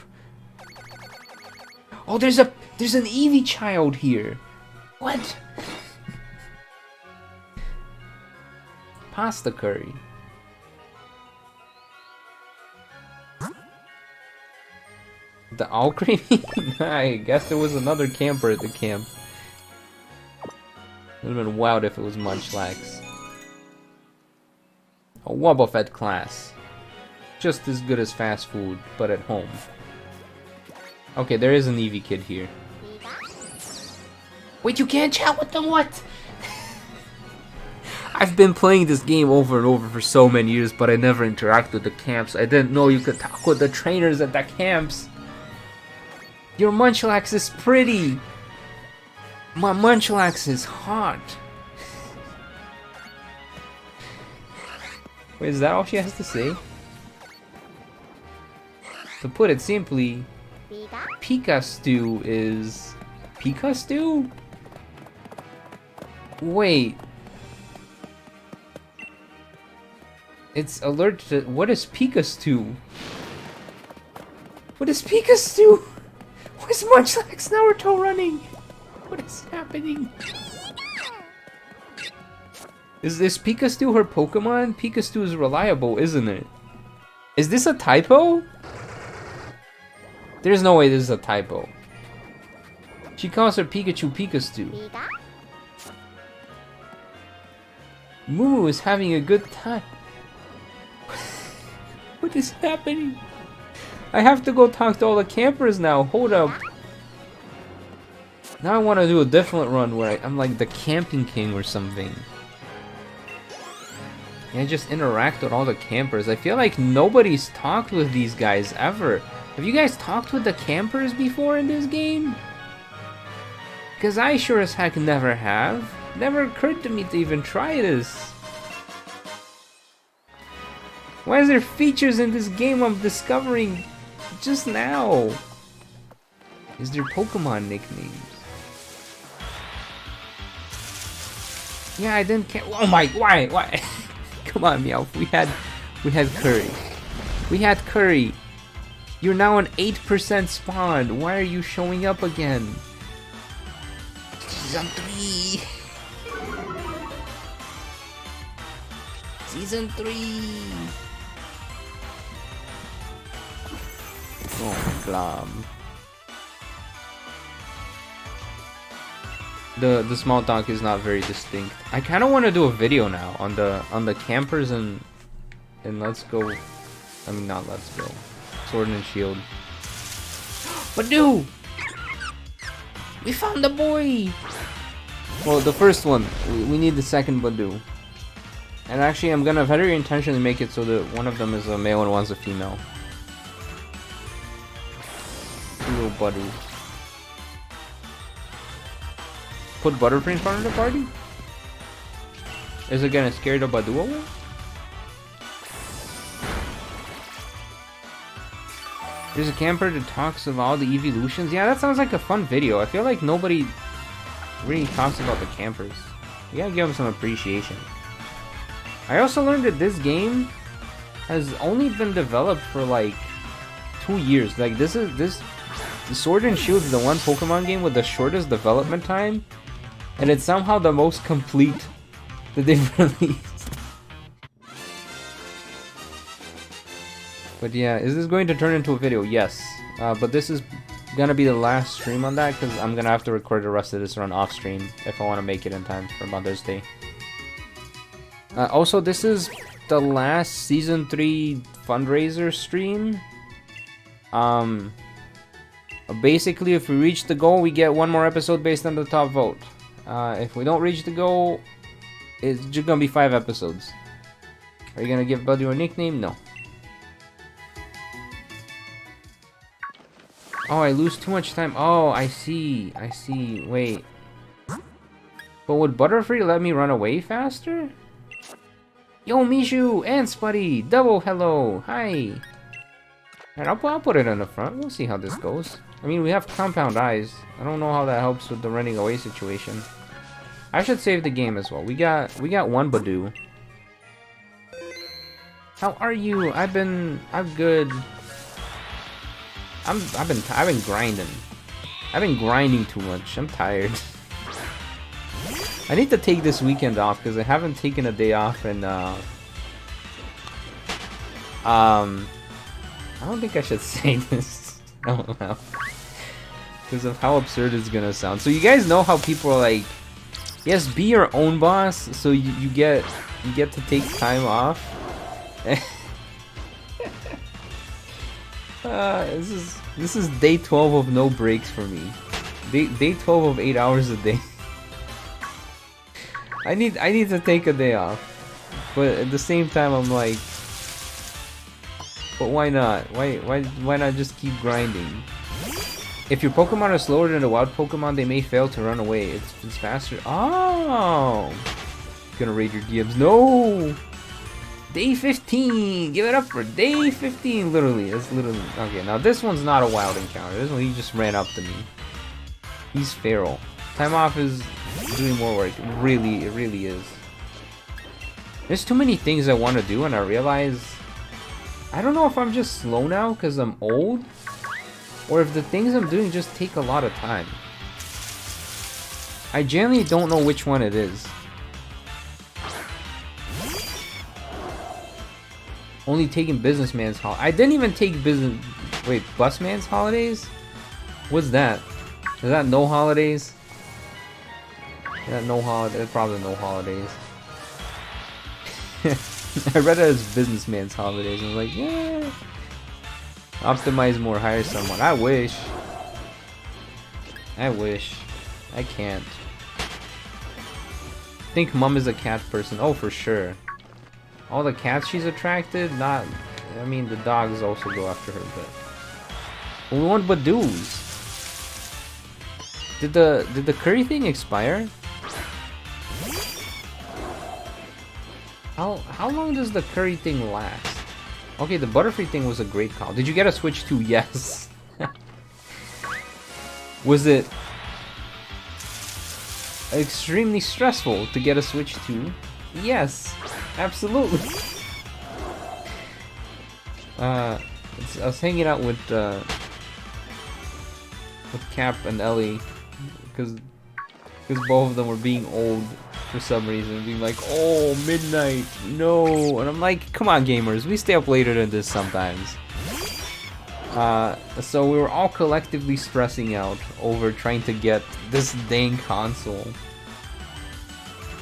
Oh, there's an Eevee child here. What? Pasta curry. The all creamy? I guess there was another camper at the camp. It would have been wild if it was Munchlax. A Wobbuffet class. Just as good as fast food, but at home. Okay, there is an Eevee kid here. Wait, you can't chat with them? What? I've been playing this game over and over for so many years, but I never interact with the camps. I didn't know you could talk with the trainers at the camps. Your Munchlax is pretty. My Munchlax is hot. Wait, is that all she has to say? To put it simply, Pika Stew is... Pika Stew? Wait. It's alert to... What is Pika Stew? What is Pika Stew? Why is Munchlax Naruto running? What is happening? Is Pikachu her Pokemon? Pikachu is reliable, isn't it? Is this a typo? There's no way this is a typo. She calls her Pikachu Pikachu. Moo is having a good time. What is happening? I have to go talk to all the campers now. Hold up. Now I want to do a different run where I'm like the camping king or something. And I just interact with all the campers. I feel like nobody's talked with these guys ever. Have you guys talked with the campers before in this game? Because I sure as heck never have. Never occurred to me to even try this. Why is there features in this game I'm discovering just now? Is there Pokemon nicknames? Yeah, I didn't care. Oh my, why? Come on, Meowth. We had Curry. We had Curry. You're now an 8% spawn. Why are you showing up again? Season 3. Season 3. Oh, glom. The small talk is not very distinct. I kind of want to do a video now on the campers and Let's Go. I mean, not Let's Go. Sword and Shield. Badoo! We found the boy! Well, the first one. We need the second Badoo. And actually, I'm gonna very intentionally make it so that one of them is a male and one's a female. Little Badoo. Put Butterfree in front of the party? Is it gonna scare the Badoo away? There's a camper that talks of all the evolutions. Yeah, that sounds like a fun video. I feel like nobody really talks about the campers. You gotta give them some appreciation. I also learned that this game has only been developed for like 2 years. Like the Sword and Shield is the one Pokemon game with the shortest development time, and it's somehow the most complete that they've released. But yeah, is this going to turn into a video? Yes. But this is gonna be the last stream on that because I'm gonna have to record the rest of this run off stream if I want to make it in time for Mother's Day. Also, this is the last Season 3 fundraiser stream. Basically, if we reach the goal, we get one more episode based on the top vote. If we don't reach the goal, it's just gonna be 5 episodes. Are you gonna give Buddy a nickname? No. Oh, I lose too much time. Oh, I see. Wait. But would Butterfree let me run away faster? Yo, Mishu and Spuddy, double hello, hi. And I'll put it in the front. We'll see how this goes. I mean, we have compound eyes. I don't know how that helps with the running away situation. I should save the game as well. We got one Badoo. How are you? I'm good. I've been grinding. I've been grinding too much. I'm tired. I need to take this weekend off because I haven't taken a day off and I don't think I should say this. I don't know. Because of how absurd it's gonna sound. So you guys know how people are like, yes, be your own boss, so you get to take time off. This is day 12 of no breaks for me. Day 12 of 8 hours a day. I need to take a day off, but at the same time I'm like, but why not? Why not just keep grinding? If your Pokemon are slower than the wild Pokemon, they may fail to run away. It's faster. Oh, gonna raid your DMs. No. Day 15. Give it up for day 15. Literally, it's literally okay. Now this one's not a wild encounter. This one he just ran up to me. He's feral. Time off is doing more work. It really is. There's too many things I want to do, and I realize I don't know if I'm just slow now because I'm old, or if the things I'm doing just take a lot of time. I genuinely don't know which one it is. Only taking businessman's holiday. I didn't even take business. Wait, busman's holidays? What's that? Is that no holidays? Is that no holiday? Probably no holidays. I read it as businessman's holidays. And I was like, yeah. Optimize more, hire someone. I wish. I wish. I can't. I think mom is a cat person. Oh, for sure. All the cats she's attracted, not. I mean, the dogs also go after her, but we want Badoos. Did the curry thing expire? How long does the curry thing last? Okay, the Butterfree thing was a great call. Did you get a Switch 2? Yes. Was it extremely stressful to get a Switch 2? Yes, absolutely. I was hanging out with Cap and Ellie because both of them were being old for some reason, being like, "Oh, midnight, no!" And I'm like, "Come on, gamers, we stay up later than this sometimes." So we were all collectively stressing out over trying to get this dang console,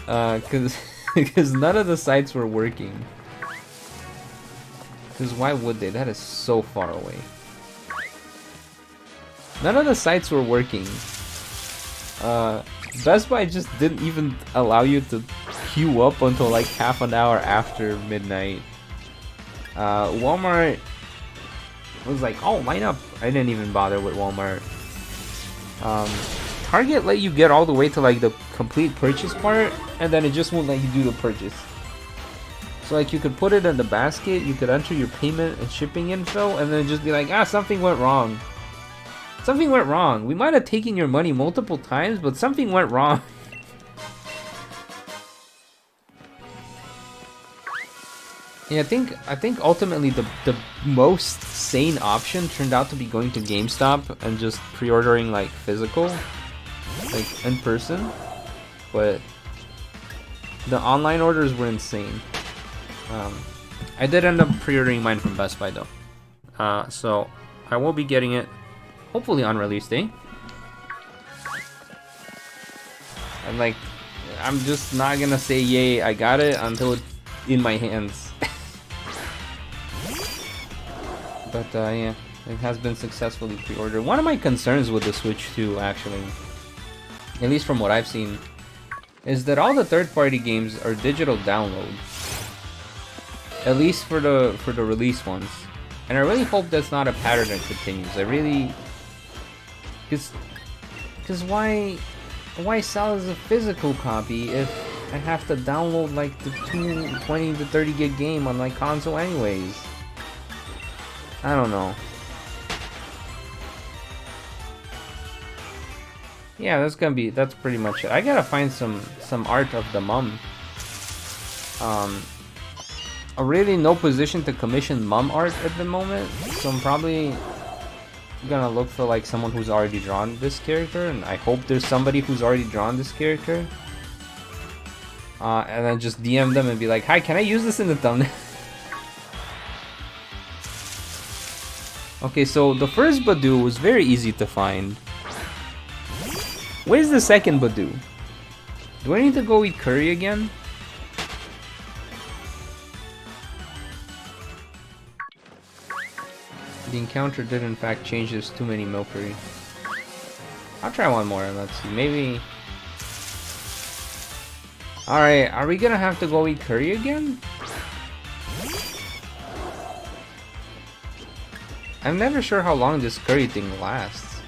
because none of the sites were working. Because why would they? That is so far away. None of the sites were working. Best Buy just didn't even allow you to queue up until like half an hour after midnight. Walmart was like, "Oh, line up." I didn't even bother with Walmart. Target let you get all the way to like the complete purchase part, and then it just won't let you do the purchase. So like you could put it in the basket, you could enter your payment and shipping info, and then just be like, "Ah, something went wrong. Something went wrong. We might have taken your money multiple times, but something went wrong." Yeah, I think ultimately the most sane option turned out to be going to GameStop and just pre-ordering like physical, like in person. But the online orders were insane. I did end up pre-ordering mine from Best Buy though. So I will be getting it hopefully on release day. I'm just not gonna say yay, I got it until it's in my hands. But yeah, it has been successfully pre-ordered. One of my concerns with the Switch 2, actually, at least from what I've seen, is that all the third-party games are digital download. At least for the release ones. And I really hope that's not a pattern that continues. I really... Because why sell as a physical copy if I have to download like the 20 to 30 gig game on my console anyways? I don't know. Yeah, that's pretty much it. I gotta find some art of the mum. I'm really in no position to commission mum art at the moment, so I'm probably gonna look for like someone who's already drawn this character, and I hope there's somebody who's already drawn this character. And then just DM them and be like, "Hi, can I use this in the thumbnail?" Okay, so the first Badoo was very easy to find. Where's the second Badoo? Do I need to go eat curry again? The encounter did in fact change this too many milkery. I'll try one more and let's see, maybe... Alright, are we gonna have to go eat curry again? I'm never sure how long this curry thing lasts.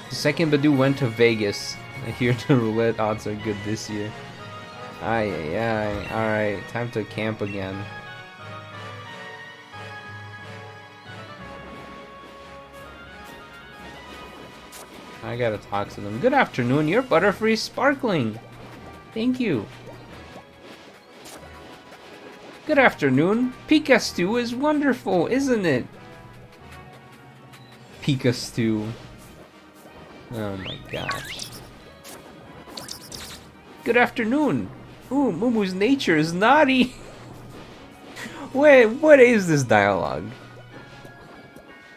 The second Badoo went to Vegas. I hear the roulette odds are good this year. Aye, alright, time to camp again. I gotta talk to them. Good afternoon, your Butterfree sparkling. Thank you. Good afternoon. Pika Stew is wonderful, isn't it? Pika Stew. Oh my gosh. Good afternoon. Ooh, Mumu's nature is naughty. Wait, what is this dialogue?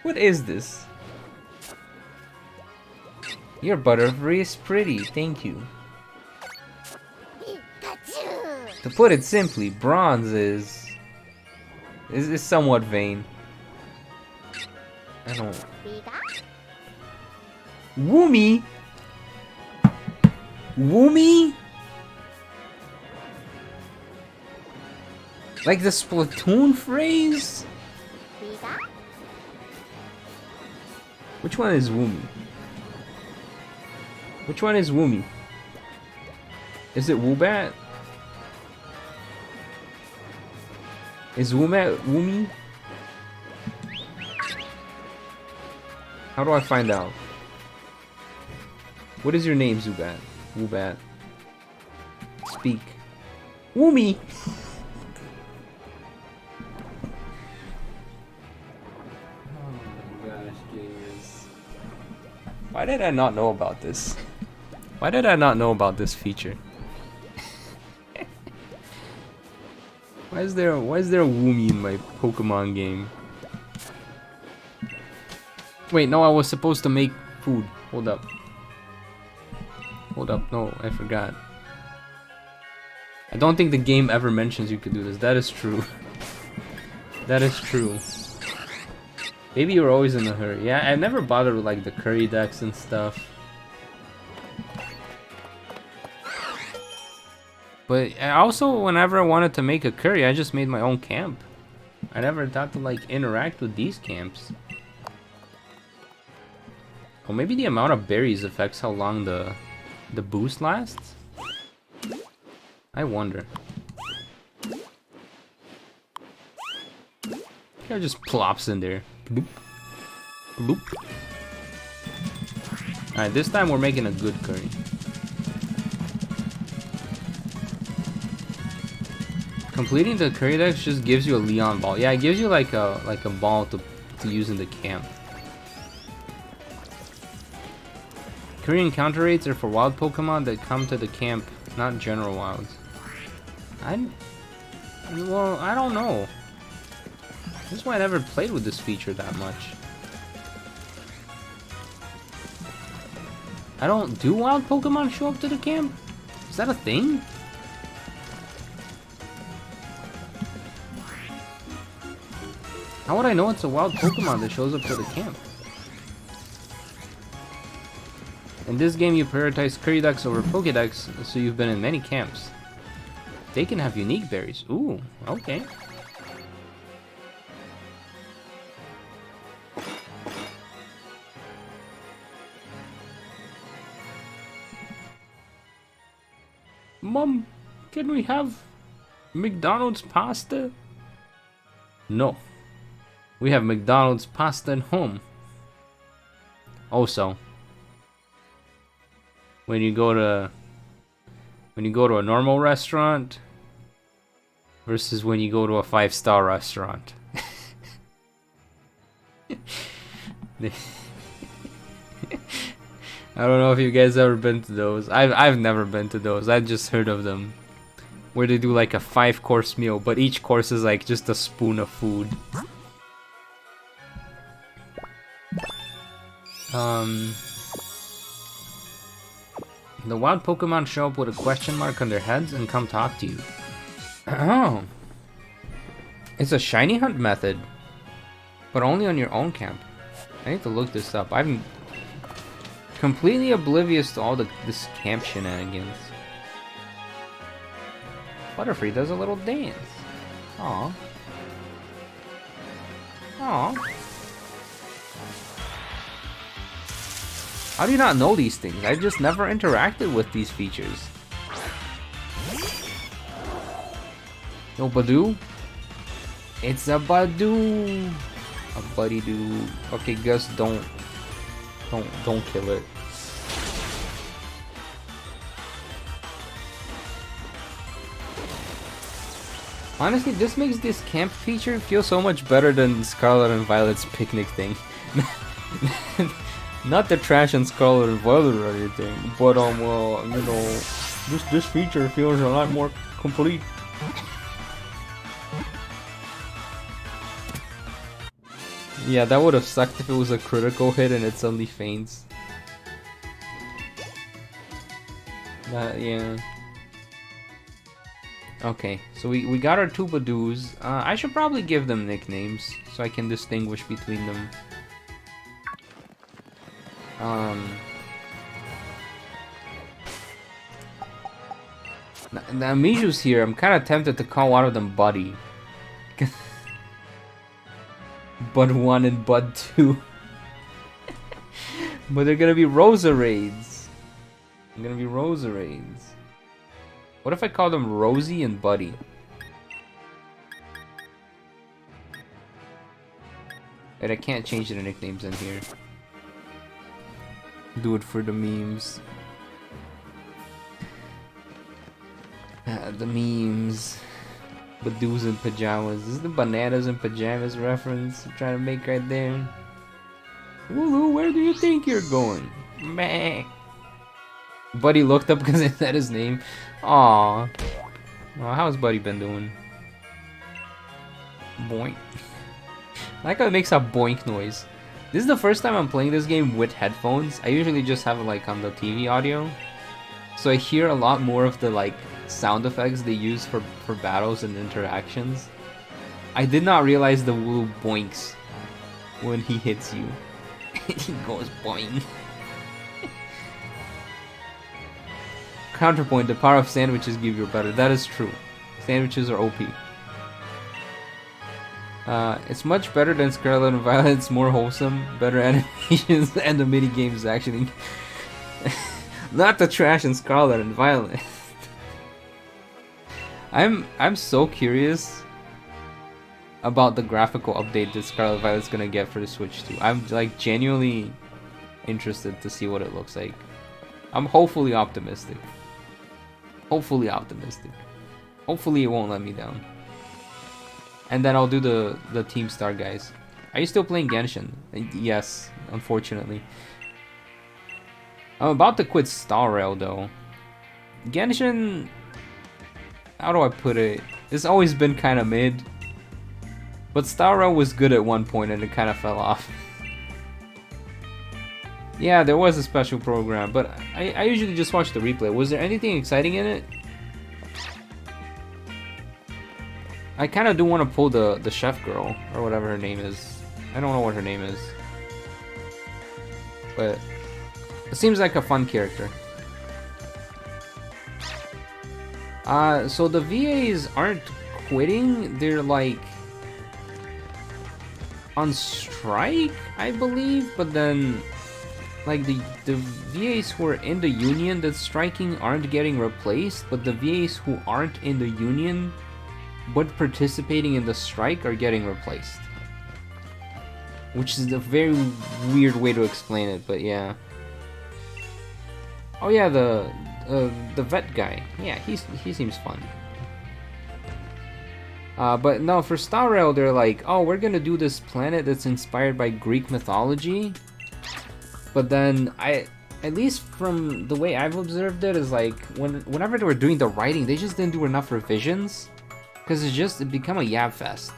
What is this? Your butterfree is pretty, thank you. To put it simply, bronze is somewhat vain. I don't... Woomy? Woomy? Like the Splatoon phrase? Which one is Woomy? Which one is Woomy? Is it Woobat? Is Woomat Woomy? How do I find out? What is your name, Zubat? Woobat. Speak. Woomy! Why did I not know about this? Why did I not know about this feature? Why is there a Woomy in my Pokemon game? Wait, no, I was supposed to make food. Hold up. Hold up, no, I forgot. I don't think the game ever mentions you could do this. That is true. That is true. Maybe you were always in a hurry. Yeah, I never bothered with like the curry decks and stuff. But I also, whenever I wanted to make a curry, I just made my own camp. I never thought to like interact with these camps. Or maybe the amount of berries affects how long the boost lasts? I wonder. It just plops in there. Bloop. Bloop. Alright, this time we're making a good curry. Completing the curry dex just gives you a Leon ball. Yeah, it gives you like a ball to use in the camp. Curry encounter rates are for wild Pokemon that come to the camp, not general wilds. Well, I don't know. This is why I never played with this feature that much. I don't... Do wild Pokemon show up to the camp? Is that a thing? How would I know it's a wild Pokemon that shows up to the camp? In this game you prioritize Curry Dex over Pokédex, so you've been in many camps. They can have unique berries. Ooh, okay. Mom, can we have McDonald's pasta? No. We have McDonald's pasta at home. Also, when you go to a normal restaurant versus when you go to a 5-star restaurant. I don't know if you guys ever been to those. I've never been to those. I've just heard of them. Where they do like a 5-course meal, but each course is like just a spoon of food. The wild Pokemon show up with a question mark on their heads and come talk to you. Oh. It's a shiny hunt method, but only on your own camp. I need to look this up. I'm completely oblivious to all this camp shenanigans. Butterfree does a little dance. Aww. Aww. How do you not know these things? I've just never interacted with these features. Yo, Badoo? It's a Badoo! A buddy doo. Okay, Gus, don't kill it. Honestly, this makes this camp feature feel so much better than Scarlet and Violet's picnic thing. Not the trash and Scarlet and Violet or anything, but well, you know, This feature feels a lot more complete. Yeah, that would have sucked if it was a critical hit and it suddenly faints. Yeah. Okay, so we got our two Badoos. I should probably give them nicknames so I can distinguish between them. Now Miju's here. I'm kind of tempted to call one of them Buddy. Bud 1 and Bud 2. But they're gonna be Roserades. They're gonna be Roserades. What if I call them Rosie and Buddy? And I can't change the nicknames in here. Do it for the memes. The memes. Badoos in pajamas. This is the bananas in pajamas reference I'm trying to make right there. Wooloo, where do you think you're going? Meh. Buddy looked up because I said his name. Aww. Oh, how's Buddy been doing? Boink. I like how it makes a boink noise. This is the first time I'm playing this game with headphones. I usually just have it like on the TV audio. So I hear a lot more of the like sound effects they use for battles and interactions. I did not realize the Wooloo boinks when he hits you. He goes boing. Counterpoint, the power of sandwiches give you better. That is true. Sandwiches are OP. It's much better than Scarlet and Violet. It's more wholesome, better animations, and the mini games actually. Not the trash in Scarlet and Violet. I'm so curious about the graphical update that Scarlet and Violet's gonna get for the Switch 2. I'm like genuinely interested to see what it looks like. I'm hopefully optimistic. Hopefully optimistic. Hopefully it won't let me down. And then I'll do the Team Star guys. Are you still playing Genshin? Yes, unfortunately. I'm about to quit Star Rail though. Genshin, how do I put it? It's always been kind of mid. But Star Rail was good at one point and it kind of fell off. Yeah, there was a special program, but I usually just watch the replay. Was there anything exciting in it? I kind of do want to pull the chef girl, or whatever her name is. I don't know what her name is. But it seems like a fun character. So the VAs aren't quitting, they're like on strike, I believe, but then like the VAs who are in the union that's striking aren't getting replaced, but the VAs who aren't in the union but participating in the strike are getting replaced. Which is a very weird way to explain it, but yeah. Oh yeah, the vet guy. Yeah, he seems fun. But no, for Star Rail, they're like, oh, we're gonna do this planet that's inspired by Greek mythology. But then at least from the way I've observed it, is like whenever they were doing the writing, they just didn't do enough revisions, because it become a yab fest.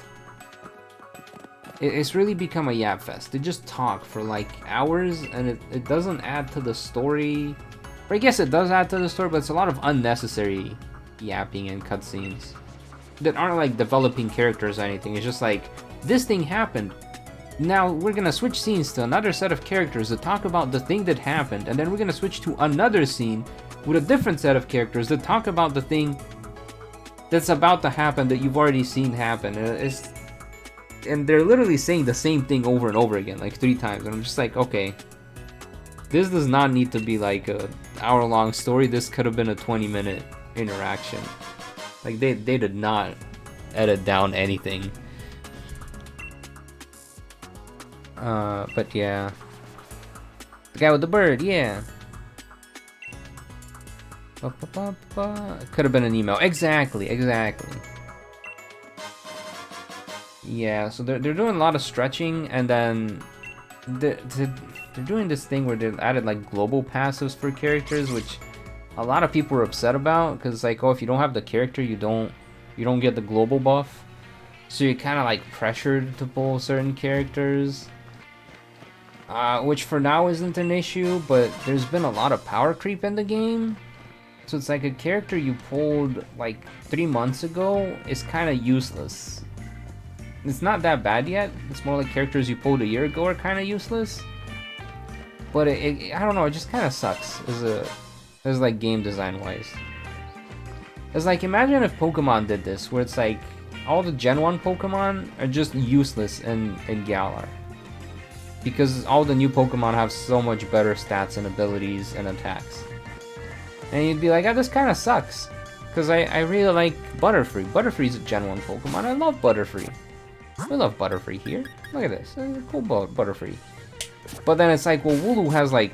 It's really become a yab fest. They just talk for like hours, and it doesn't add to the story. Or I guess it does add to the story, but it's a lot of unnecessary yapping and cutscenes that aren't like developing characters or anything. It's just like, this thing happened. Now we're gonna switch scenes to another set of characters that talk about the thing that happened, and then we're gonna switch to another scene with a different set of characters that talk about the thing that's about to happen that you've already seen happen. And they're literally saying the same thing over and over again, like 3 times. And I'm just like, okay, this does not need to be like a hour-long story. This could have been a 20-minute interaction. Like they did not edit down anything. But yeah, the guy with the bird, yeah. Could have been an email. Exactly. Yeah, so they're doing a lot of stretching, and then they're doing this thing where they've added like global passives for characters, which a lot of people were upset about, because like, oh, if you don't have the character, you don't get the global buff. So you're kind of like pressured to pull certain characters. Which for now isn't an issue, but there's been a lot of power creep in the game. So it's like a character you pulled like 3 months ago is kind of useless. It's not that bad yet. It's more like characters you pulled a year ago are kind of useless. But I don't know, it just kind of sucks as like game design wise. It's like, imagine if Pokemon did this, where it's like all the Gen 1 Pokemon are just useless in Galar. Because all the new Pokemon have so much better stats and abilities and attacks. And you'd be like, oh, this kind of sucks. Because I really like Butterfree. Butterfree's a Gen 1 Pokemon. I love Butterfree. We love Butterfree here. Look at this. Cool Butterfree. But then it's like, well, Wooloo has like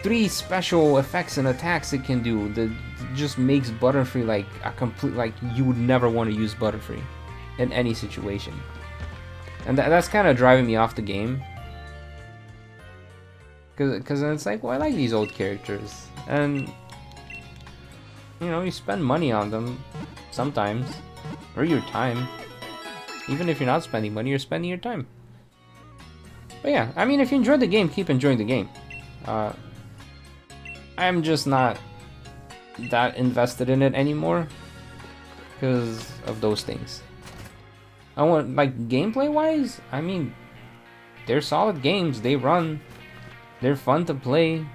3 special effects and attacks it can do that just makes Butterfree like a complete, like, you would never want to use Butterfree in any situation. And that's kind of driving me off the game. Because then it's like, well, I like these old characters. And, you know, you spend money on them sometimes. Or your time. Even if you're not spending money, you're spending your time. But yeah, I mean, if you enjoyed the game, keep enjoying the game. I'm just not that invested in it anymore. Because of those things. I want, like, gameplay-wise, I mean, they're solid games. They run. They're fun to play.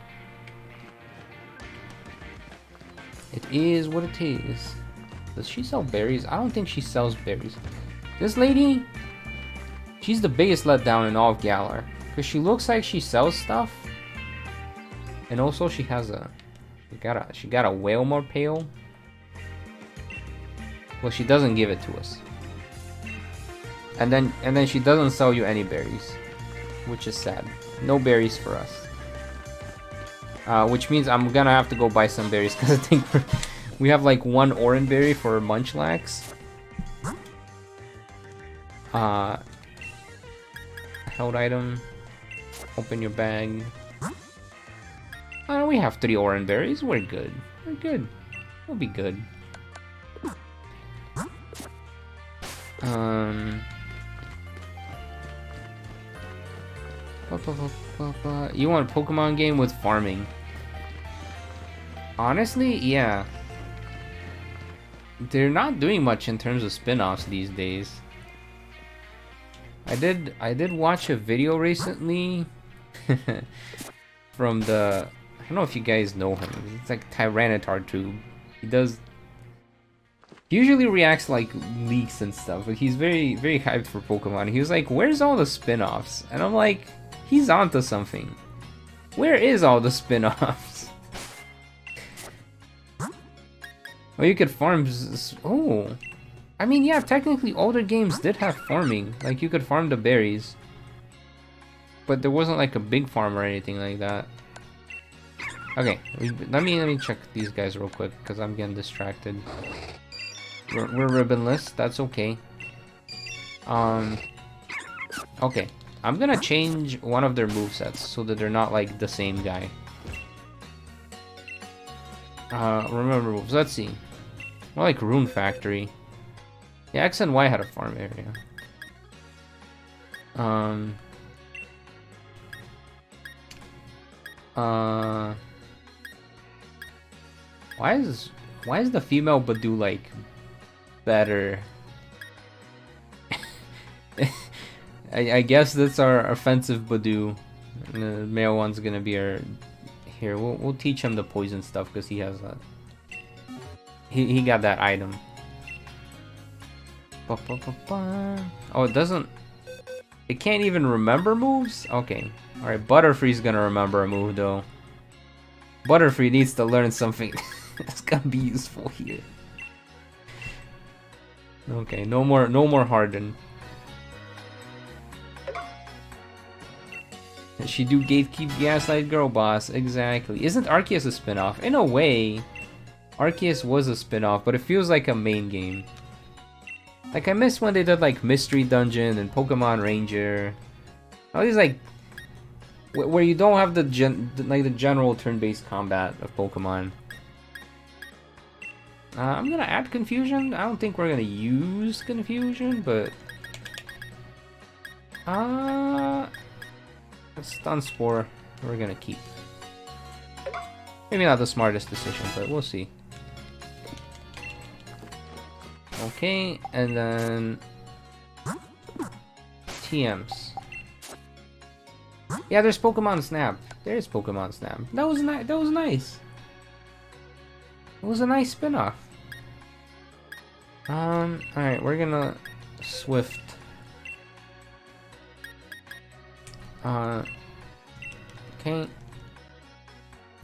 It is what it is. Does she sell berries? I don't think she sells berries. This lady, she's the biggest letdown in all of Galar. Because she looks like she sells stuff. And also she has a... She got a Whalmer pail. Well, she doesn't give it to us. And then she doesn't sell you any berries. Which is sad. No berries for us. Which means I'm gonna have to go buy some berries because I think we have like 1 orange berry for Munchlax. Held item. Open your bag. We have 3 orange berries. We're good. We're good. We'll be good. You want a Pokemon game with farming? Honestly, yeah. They're not doing much in terms of spin-offs these days. I did watch a video recently from the, I don't know if you guys know him. It's like Tyranitar Tube. He usually reacts like leaks and stuff, but he's very hyped for Pokemon. He was like, "Where's all the spin-offs?" And I'm like, he's onto something. Where is all the spin-offs? Oh, you could farm. Oh, I mean, yeah, technically older games did have farming. Like, you could farm the berries, but there wasn't like a big farm or anything like that. Okay, let me check these guys real quick because I'm getting distracted. We're ribbonless. That's okay. Okay. I'm gonna change one of their movesets so that they're not like the same guy. Remember moves. Let's see. More like Rune Factory. Yeah, X and Y had a farm area. Why is the female Badoo like better? I guess that's our offensive Badoo. And the male one's gonna be our... Here, we'll teach him the poison stuff because he has that. He got that item. Oh, it doesn't... It can't even remember moves? Okay. Alright, Butterfree's gonna remember a move though. Butterfree needs to learn something that's gonna be useful here. Okay, no more Harden. She do gatekeep Gaslight Girl Boss, exactly. Isn't Arceus a spin-off? In a way, Arceus was a spin-off, but it feels like a main game. Like, I miss when they did like Mystery Dungeon and Pokemon Ranger. All these like where you don't have the general turn-based combat of Pokemon. I'm gonna add confusion. I don't think we're gonna use confusion, but stun spore we're gonna keep. Maybe not the smartest decision, but we'll see. Okay, and then TMs. Yeah, there's Pokemon Snap. There's Pokemon Snap. That was nice. That was nice. It was a nice spin-off. Alright, we're gonna Swift. Okay.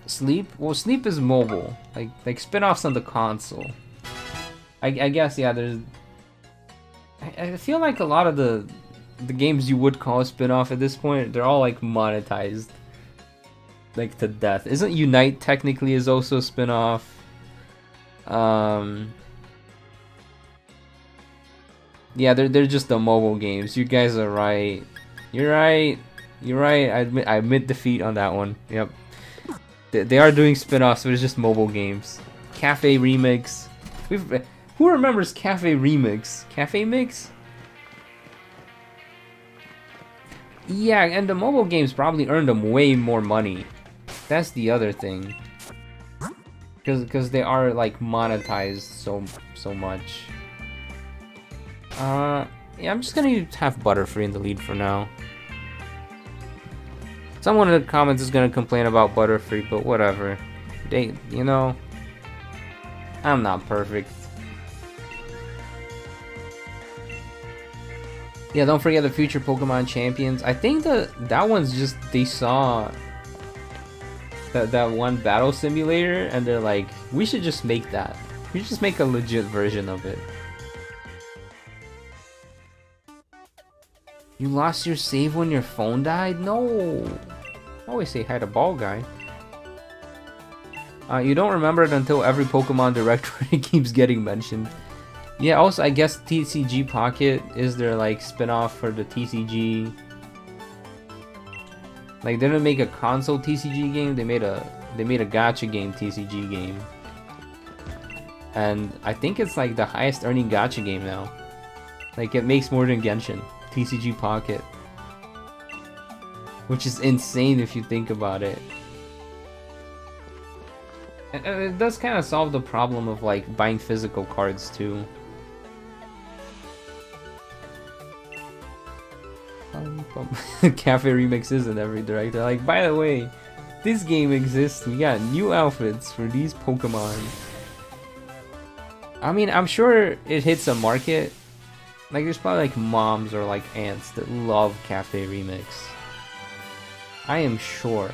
Sleep? Well, Sleep is mobile. Like spin-offs on the console. I guess, yeah, there's... I feel like a lot of the games you would call a spin-off at this point, they're all, like, monetized. Like, to death. Isn't Unite technically is also a spin-off? Yeah, they're just the mobile games. You guys are right. You're right. You're right. I admit defeat on that one. Yep. They are doing spin-offs, but it's just mobile games. Cafe Remix. Who remembers Cafe Remix? Cafe Mix? Yeah, and the mobile games probably earned them way more money. That's the other thing. Because they are like monetized so much. Yeah, I'm just gonna have Butterfree in the lead for now. Someone in the comments is gonna complain about Butterfree, but whatever. You know, I'm not perfect. Yeah, don't forget the future Pokemon champions. I think that one's just they saw that one battle simulator and they're like, we should just make that. We should just make a legit version of it. You lost your save when your phone died? No. I always say hi to Ball Guy. You don't remember it until every Pokemon Direct where it keeps getting mentioned. Yeah, also I guess TCG Pocket is their like spin-off for the TCG. Like they didn't make a console TCG game, they made a gacha game TCG game. And I think it's like the highest earning gacha game now. Like it makes more than Genshin, TCG Pocket. Which is insane if you think about it. And it does kind of solve the problem of like buying physical cards too. Cafe Remix is in every direct. They're like, by the way, this game exists. We got new outfits for these Pokemon. I mean, I'm sure it hits a market. Like, there's probably like moms or like aunts that love Cafe Remix. I am sure.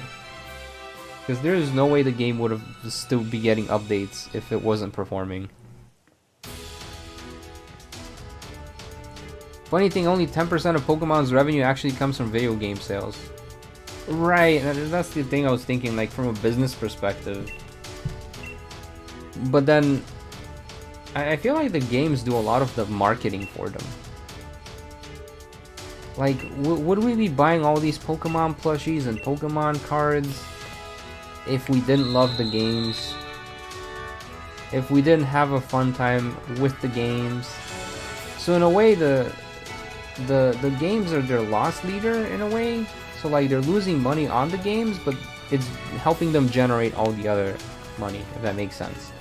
Because there is no way the game would have still be getting updates if it wasn't performing. Funny thing, only 10% of Pokemon's revenue actually comes from video game sales. Right, that's the thing I was thinking, like from a business perspective. But then, I feel like the games do a lot of the marketing for them. Like, would we be buying all these Pokemon plushies and Pokemon cards if we didn't love the games? If we didn't have a fun time with the games? So in a way, the games are their loss leader in a way. So like they're losing money on the games, but it's helping them generate all the other money, if that makes sense.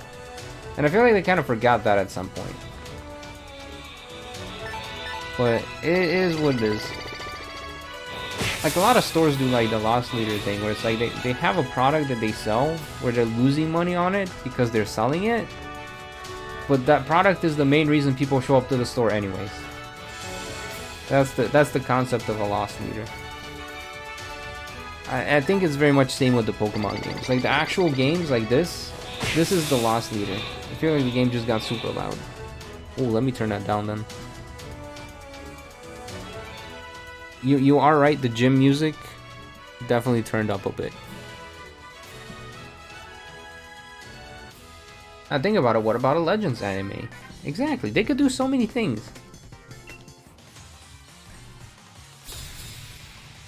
And I feel like they kind of forgot that at some point. But it is what it is. Like a lot of stores do like the loss leader thing, where it's like they have a product that they sell where they're losing money on it because they're selling it. But that product is the main reason people show up to the store anyways. That's the concept of a loss leader. I think it's very much same with the Pokemon games. Like the actual games like this is the loss leader. I feel like the game just got super loud. Oh, let me turn that down then. You are right, the gym music definitely turned up a bit. Now think about it, what about a Legends anime? Exactly, they could do so many things.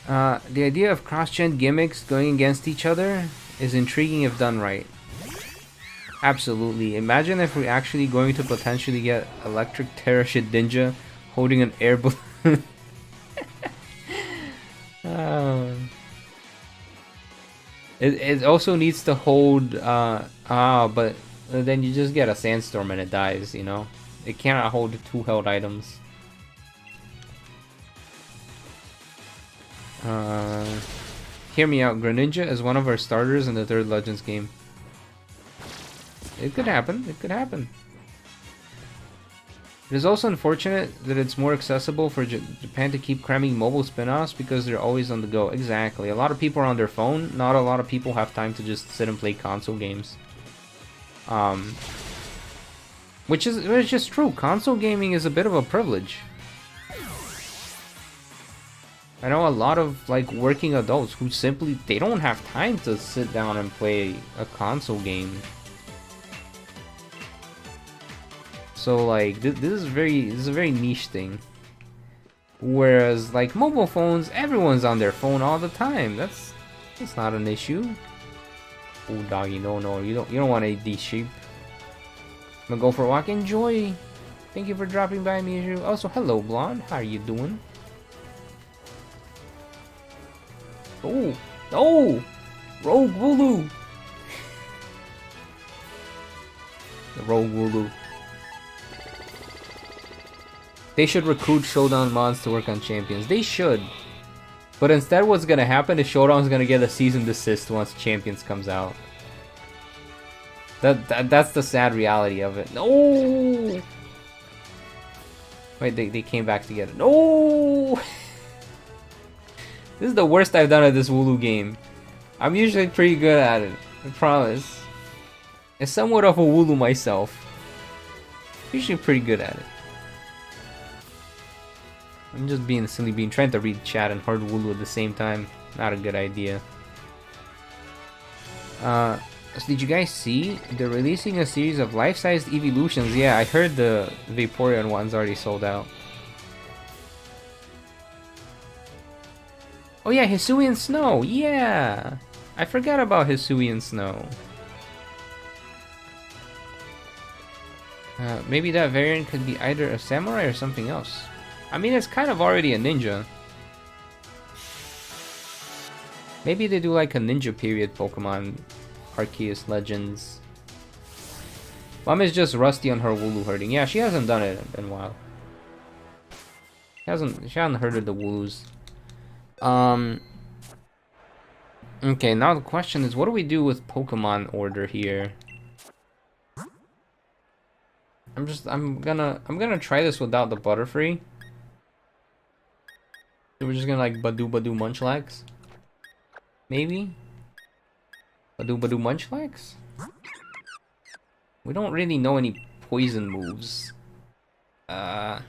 The idea of cross-gen gimmicks going against each other is intriguing if done right. Absolutely. Imagine if we're actually going to potentially get Electric Terrashit Ninja holding an air balloon. Um, it also needs to hold but then you just get a sandstorm and it dies, you know? It cannot hold two held items. Hear me out. Greninja is one of our starters in the third Legends game. It could happen. It could happen. It is also unfortunate that it's more accessible for Japan to keep cramming mobile spin-offs because they're always on the go. Exactly. A lot of people are on their phone. Not a lot of people have time to just sit and play console games. Which is just true. Console gaming is a bit of a privilege. I know a lot of like working adults who simply they don't have time to sit down and play a console game. So like this is a very niche thing. Whereas like mobile phones, everyone's on their phone all the time. That's not an issue. Oh doggy, no, you don't want to eat these sheep. I'm gonna go for a walk. Enjoy. Thank you for dropping by, Miju. Also, hello, Blonde. How are you doing? Oh, no! Rogue Wooloo! The Rogue Wooloo. They should recruit Showdown mods to work on champions. They should. But instead what's gonna happen is Showdown's gonna get a cease and desist once Champions comes out. That's the sad reality of it. No! Wait, they came back together. No! This is the worst I've done at this Wooloo game. I'm usually pretty good at it, I promise. I'm somewhat of a Wooloo myself. Usually pretty good at it. I'm just being a silly bean, trying to read chat and hard Wooloo at the same time. Not a good idea. So did you guys see? They're releasing a series of life-sized evolutions. Yeah, I heard the Vaporeon one's already sold out. Oh yeah, Hisuian Snow! Yeah! I forgot about Hisuian Snow. Maybe that variant could be either a samurai or something else. I mean, it's kind of already a ninja. Maybe they do like a ninja period Pokemon. Arceus Legends. Mom is just rusty on her Wooloo herding. Yeah, she hasn't done it in a while. She hasn't herded the Wooloos. Okay, now the question is, what do we do with Pokemon order here? I'm gonna try this without the Butterfree. So we're just gonna like Badoo Munchlax? Maybe? Badoo Munchlax? We don't really know any poison moves. I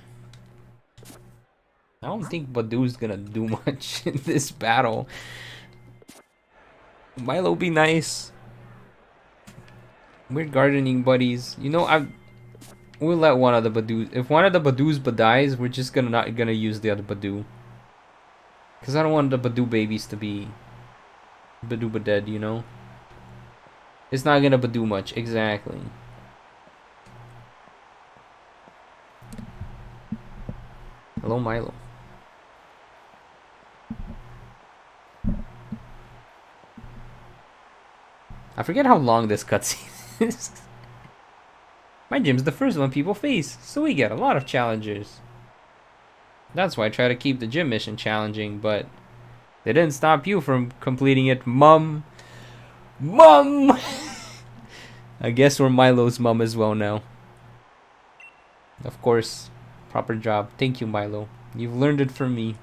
don't think Badoo's gonna do much in this battle. Milo be nice. We're gardening buddies. You know, we'll let one of the Badoos. If one of the Badoos dies, we're just not gonna use the other Badoo. Cause I don't want the Badoo babies to be Badoo dead, you know? It's not gonna do much, exactly. Hello, Milo. I forget how long this cutscene is. My gym's the first one people face, so we get a lot of challengers. That's why I try to keep the gym mission challenging, but they didn't stop you from completing it, Mum. Mum! I guess we're Milo's mum as well now. Of course. Proper job. Thank you, Milo. You've learned it from me.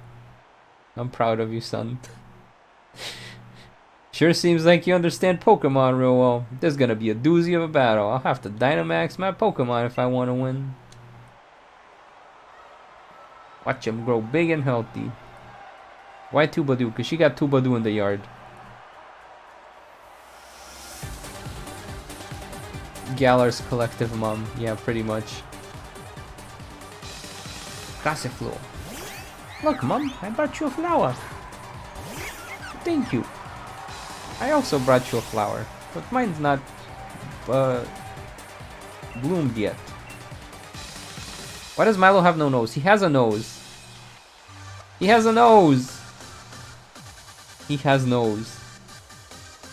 I'm proud of you, son. Sure seems like you understand Pokemon real well. There's gonna be a doozy of a battle. I'll have to Dynamax my Pokemon if I want to win. Watch him grow big and healthy. Why 2 Badoo? Because she got 2 Badoo in the yard. Galar's collective mom. Yeah, pretty much. Cassiflo. Look, Mom, I brought you a flower. Thank you. I also brought you a flower, but mine's not bloomed yet. Why does Milo have no nose? He has a nose. He has a nose. He has nose.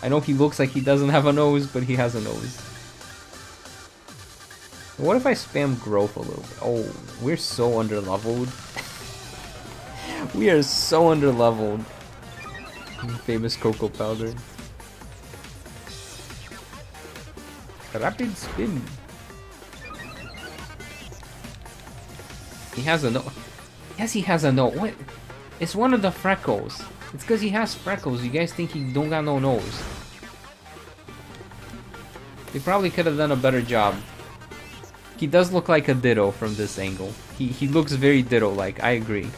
I know he looks like he doesn't have a nose, but he has a nose. What if I spam growth a little bit? Oh, we're so underleveled. We are so underleveled. Famous cocoa powder. Rapid spin. He has a no. Yes, he has a no. What? It's one of the freckles. It's because he has freckles. You guys think he don't got no nose? They probably could have done a better job. He does look like a Ditto from this angle. He looks very Ditto-like. I agree.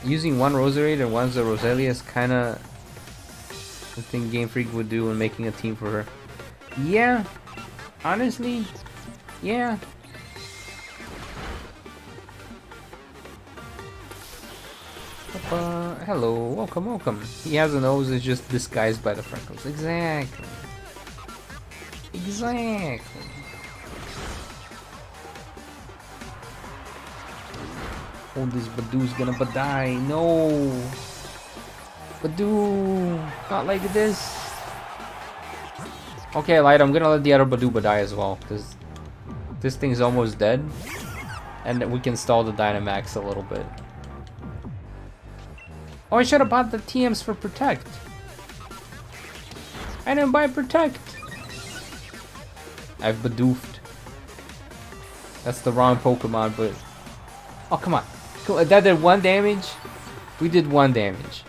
Using one Roserade and one's a Roselia is kind of something Game Freak would do when making a team for her. Yeah, honestly, yeah. Hello, welcome, welcome. He has a nose, it's just disguised by the freckles. Exactly. Exactly. Oh, this Badoo's gonna die. No. Badoo. Not like this. Okay, Light, I'm gonna let the other Badoo die as well, because this thing's almost dead. And we can stall the Dynamax a little bit. Oh, I should have bought the TMs for Protect. I didn't buy Protect. I've Badoofed. That's the wrong Pokemon, but... Oh, come on. That did 1 damage? We did 1 damage.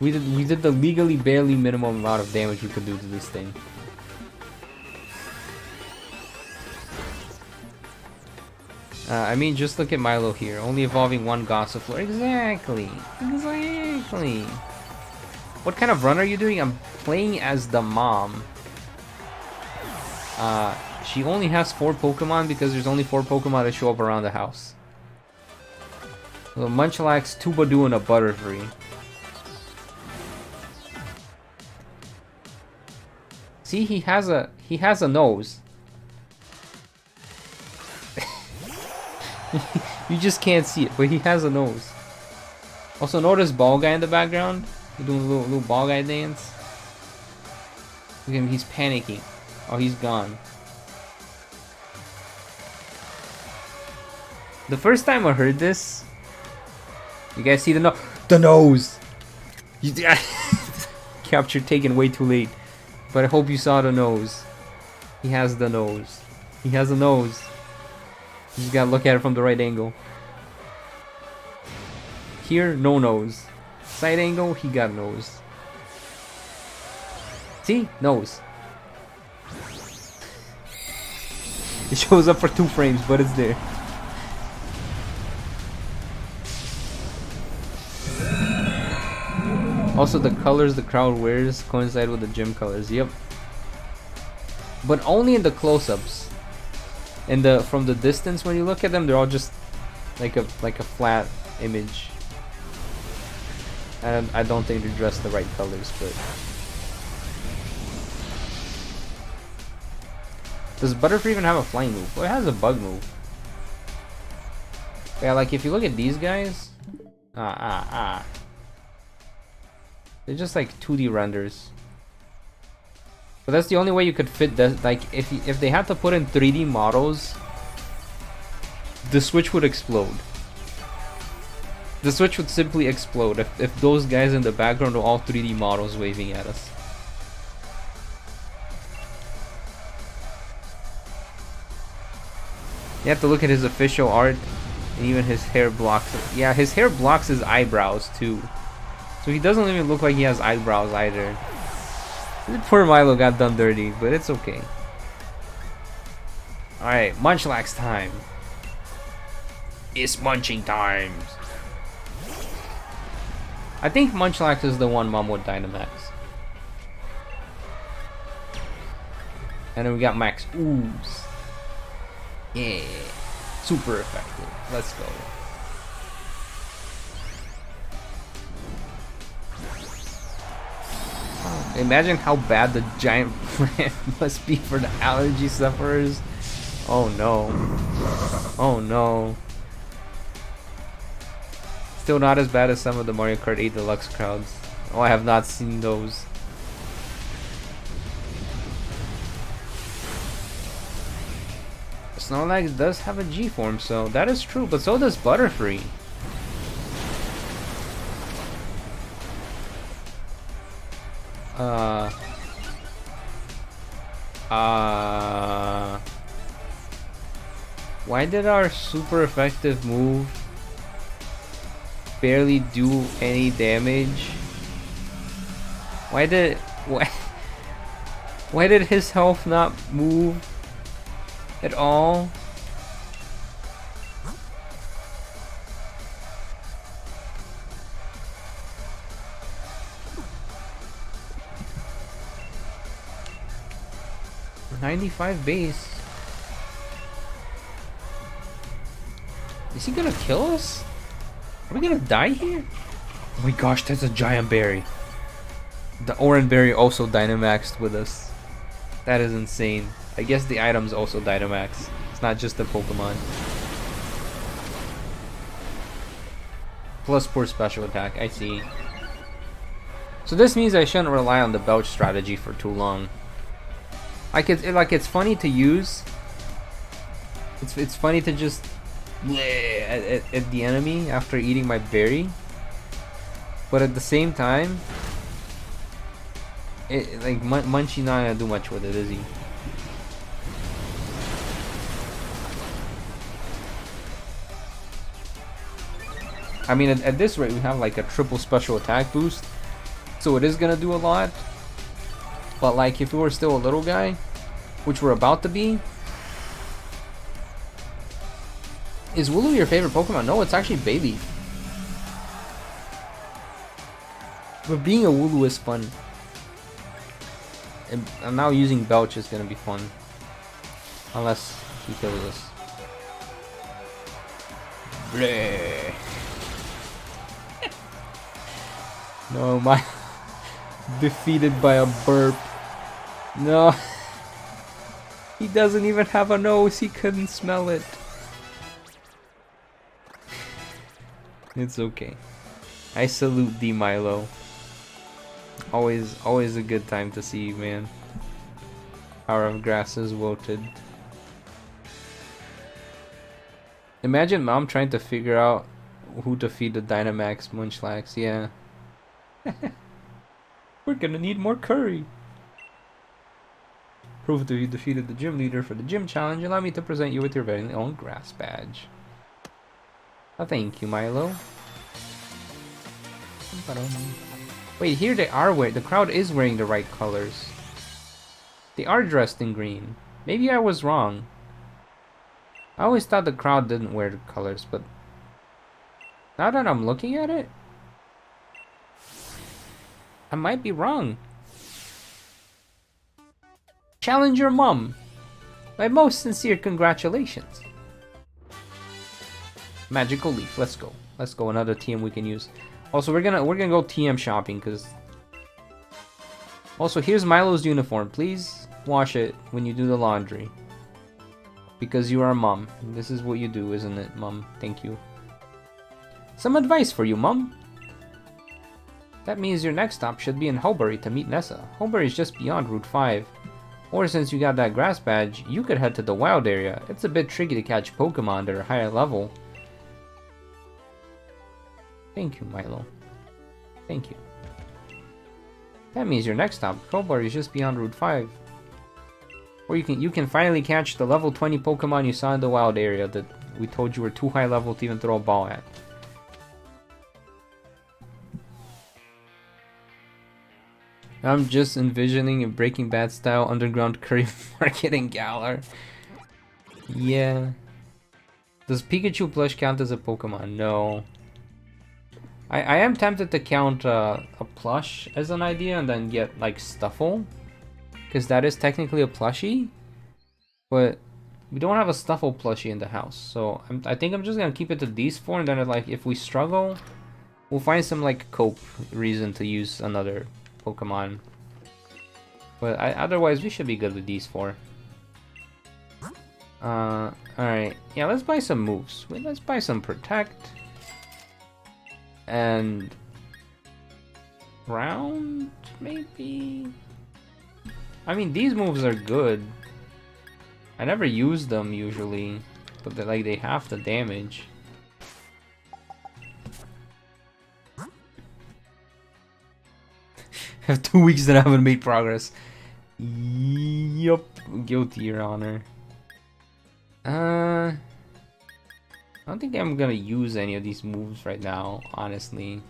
We did the legally barely minimum amount of damage we could do to this thing. I mean, just look at Milo here. Only evolving 1 Gossifleur. Exactly. Exactly. What kind of run are you doing? I'm playing as the mom. She only has 4 Pokemon because there's only 4 Pokemon that show up around the house. So Munchlax, 2 Badoo, and a Butterfree. See, he has a nose. You just can't see it, but he has a nose. Also, notice ball guy in the background. He's doing a little ball guy dance. Look at him, he's panicking. Oh, he's gone. The first time I heard this, you guys see the nose. Capture taken way too late, but I hope you saw the nose. He has the nose. He has a nose. You just gotta look at it from the right angle. Here, no nose. Side angle, he got nose. See? Nose. It shows up for 2 frames, but it's there. Also, the colors the crowd wears coincide with the gym colors. Yep. But only in the close-ups. From the distance, when you look at them, they're all just like a flat image. And I don't think they're dressed the right colors, but... Does Butterfree even have a flying move? Well, it has a bug move. Yeah, like if you look at these guys... They're just like 2D renders. But that's the only way you could fit that. Like if they had to put in 3D models, the Switch would explode. The Switch would simply explode if those guys in the background are all 3D models waving at us. You have to look at his official art, and even his hair blocks it. Yeah, his hair blocks his eyebrows too. So he doesn't even look like he has eyebrows either. Poor Milo got done dirty, but it's okay. Alright, Munchlax time. It's munching times. I think Munchlax is the one Mom would Dynamax. And then we got Max Ooze. Yeah. Super effective. Let's go. Imagine how bad the giant plant must be for the allergy sufferers. Oh no. Oh no. Still not as bad as some of the Mario Kart 8 Deluxe crowds. Oh, I have not seen those. Snorlax does have a G form, so that is true, but so does Butterfree. Why did our super effective move barely do any damage? Why did his health not move at all? .95 base. Is he gonna kill us? Are we gonna die here? Oh my gosh, that's a giant berry. The Oran berry also Dynamaxed with us. That is insane. I guess the items also Dynamax. It's not just the Pokemon. Plus poor special attack, I see. So this means I shouldn't rely on the Belch strategy for too long. It's funny to use. It's funny to just at the enemy after eating my berry, but at the same time, Munchie not gonna do much with it, is he? I mean, at this rate, we have like a triple special attack boost, so it is gonna do a lot. But like, if we were still a little guy, which we're about to be. Is Wooloo your favorite Pokemon? No, it's actually Baby. But being a Wooloo is fun. And now using Belch is gonna be fun. Unless he kills us. Bleh. No, my... defeated by a burp. No. He doesn't even have a nose. He couldn't smell it. It's okay. I salute D Milo. Always a good time to see you, man. Power of Grass is wilted. Imagine Mom trying to figure out who to feed the Dynamax Munchlax. Yeah. We're gonna need more curry. Prove that you defeated the gym leader for the gym challenge. Allow me to present you with your very own grass badge. Oh, thank you, Milo. Wait, here they are wearing. The crowd is wearing the right colors. They are dressed in green. Maybe I was wrong. I always thought the crowd didn't wear the colors, but now that I'm looking at it, I might be wrong. Challenge your mom. My most sincere congratulations. Magical Leaf. Let's go. Let's go. Another TM we can use. Also, we're gonna go TM shopping because. Also, here's Milo's uniform. Please wash it when you do the laundry. Because you are Mom. This is what you do, isn't it, Mom? Thank you. Some advice for you, Mom. That means your next stop should be in Hulbury to meet Nessa. Hulbury is just beyond Route 5. Or since you got that grass badge, you could head to the wild area. It's a bit tricky to catch Pokemon that are higher level. Thank you, Milo. Thank you. That means your next stop, Hulbury, is just beyond Route 5. Or you can finally catch the level 20 Pokemon you saw in the wild area that we told you were too high level to even throw a ball at. I'm just envisioning a Breaking Bad style underground curry market in Galar. Yeah. Does Pikachu plush count as a Pokemon? No. I am tempted to count a plush as an idea and then get like Stuffle. Because that is technically a plushie. But we don't have a Stuffle plushie in the house. So I think I'm just going to keep it to these four. And then like if we struggle, we'll find some like cope reason to use another Pokemon. But otherwise, we should be good with these 4. Alright. Yeah, let's buy some moves. Wait, let's buy some Protect. And... Ground, maybe? I mean, these moves are good. I never use them, usually. But they're like, they have the damage. I have 2 weeks that I haven't made progress. Yup. Guilty, Your Honor. I don't think I'm gonna use any of these moves right now, honestly.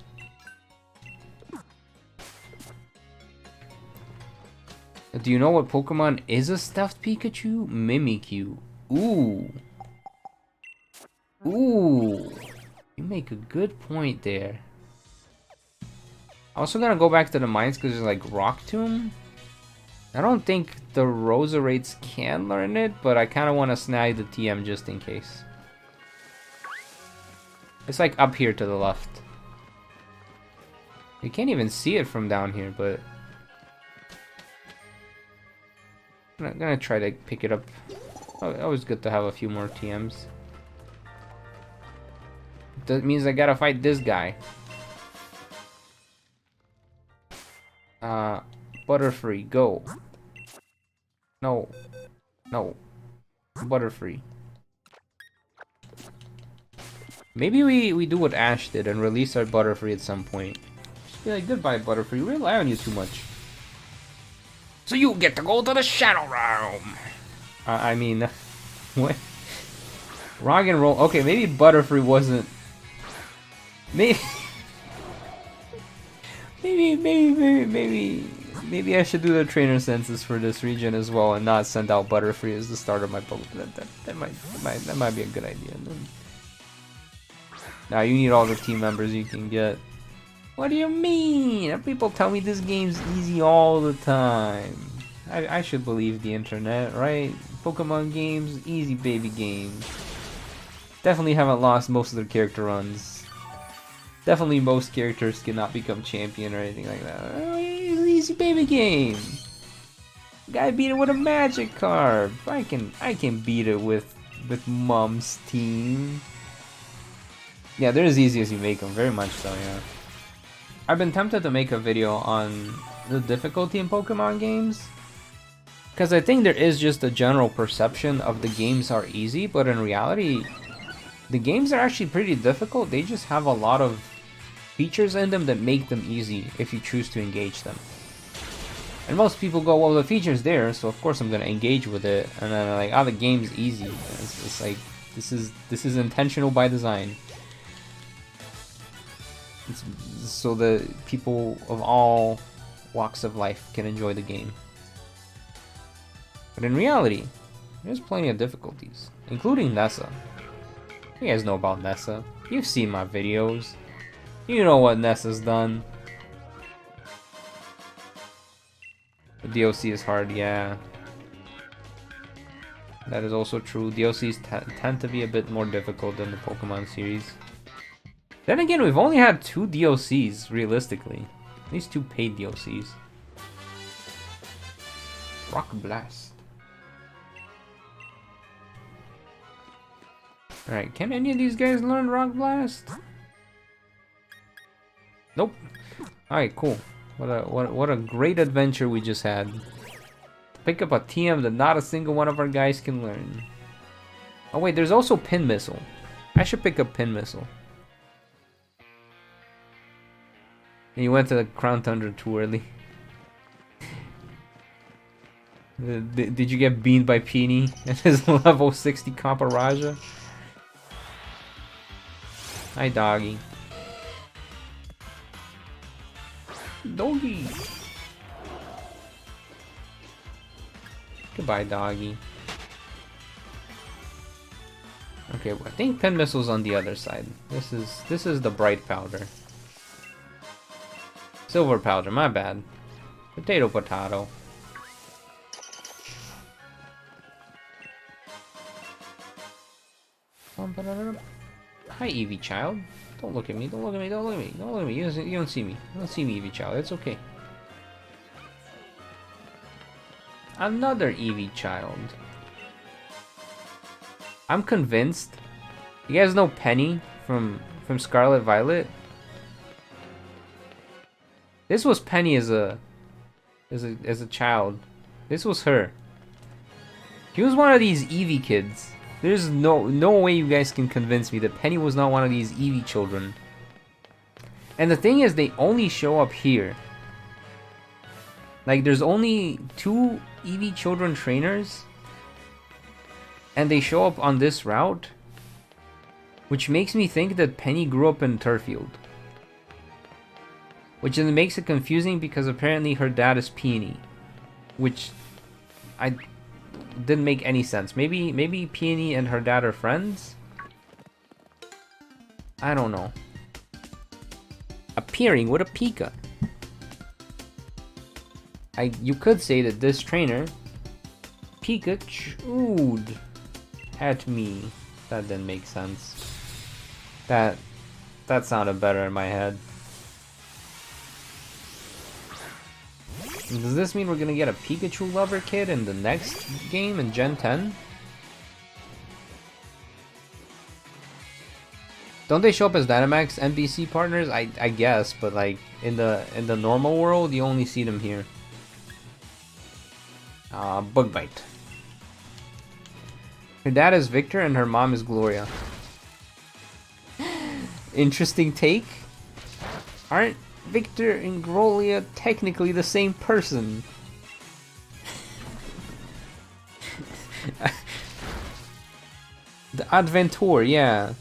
Do you know what Pokemon is a stuffed Pikachu? Mimikyu. Ooh. Ooh. You make a good point there. Also gonna go back to the mines because there's like Rock Tomb. I don't think the Roseraids can learn it, but I kind of want to snag the TM just in case. It's like up here to the left. You can't even see it from down here, but... I'm gonna try to pick it up. Oh, always good to have a few more TMs. That means I gotta fight this guy. Butterfree, go. No. No. Butterfree. Maybe we do what Ash did and release our Butterfree at some point. Just be like, goodbye Butterfree, we rely on you too much. So you get to go to the Shadow Realm! I mean, what? Rock and roll. Okay, maybe Butterfree wasn't... Maybe I should do the trainer census for this region as well and not send out Butterfree as the start of my Pokemon. That might be a good idea. Now you need all the team members you can get. What do you mean? People tell me this game's easy all the time. I should believe the internet, right? Pokemon games, easy baby games. Definitely haven't lost most of their character runs. Definitely most characters cannot become champion or anything like that. Oh, easy baby game. Gotta beat it with a magic card. I can beat it with Mom's team. Yeah, they're as easy as you make them. Very much so, yeah. I've been tempted to make a video on the difficulty in Pokemon games. Because I think there is just a general perception of the games are easy, but in reality, the games are actually pretty difficult. They just have a lot of features in them that make them easy if you choose to engage them. And most people go, well, the feature's there, so of course I'm gonna engage with it. And then they're like, oh, the game's easy. It's like, this is intentional by design. It's so that people of all walks of life can enjoy the game. But in reality, there's plenty of difficulties, including Nessa. You guys know about Nessa. You've seen my videos. You know what Nessa's done. The DLC is hard, yeah. That is also true. DLCs tend to be a bit more difficult than the Pokemon series. Then again, we've only had 2 DLCs, realistically. At least 2 paid DLCs. Rock Blast. Alright, can any of these guys learn Rock Blast? Nope. Alright, cool. What a great adventure we just had. Pick up a TM that not a single one of our guys can learn. Oh wait, there's also Pin Missile. I should pick up Pin Missile. And you went to the Crown Tundra too early. Did you get beamed by Peony at his level 60 Camparaja? Hi, doggy. Doggy. Goodbye, doggy. Okay, well, I think Pen Missile's on the other side. This is the bright powder. Silver powder, my bad. Potato. Hi, Eevee child. Don't look at me. Don't look at me. Don't look at me. Don't look at me. You don't see me. You don't see me, Eevee child. It's okay. Another Eevee child. I'm convinced. You guys know Penny from Scarlet Violet? This was Penny as a child. This was her. She was one of these Eevee kids. There's no way you guys can convince me that Penny was not one of these Eevee children. And the thing is, they only show up here. Like, there's only 2 Eevee children trainers. And they show up on this route. Which makes me think that Penny grew up in Turfield. Which then makes it confusing because apparently her dad is Peony. Which I didn't make any sense. Maybe Peony and her dad are friends? I don't know. Appearing with a Pika. You could say that this trainer Pikachu'd at me. That didn't make sense. That sounded better in my head. Does this mean we're gonna get a Pikachu lover kid in the next game in Gen 10? Don't they show up as Dynamax NPC partners? I guess, but like in the normal world, you only see them here. Bug bite. Her dad is Victor and her mom is Gloria. Interesting take. Aren't Victor and Gloria technically the same person? The Adventure, yeah.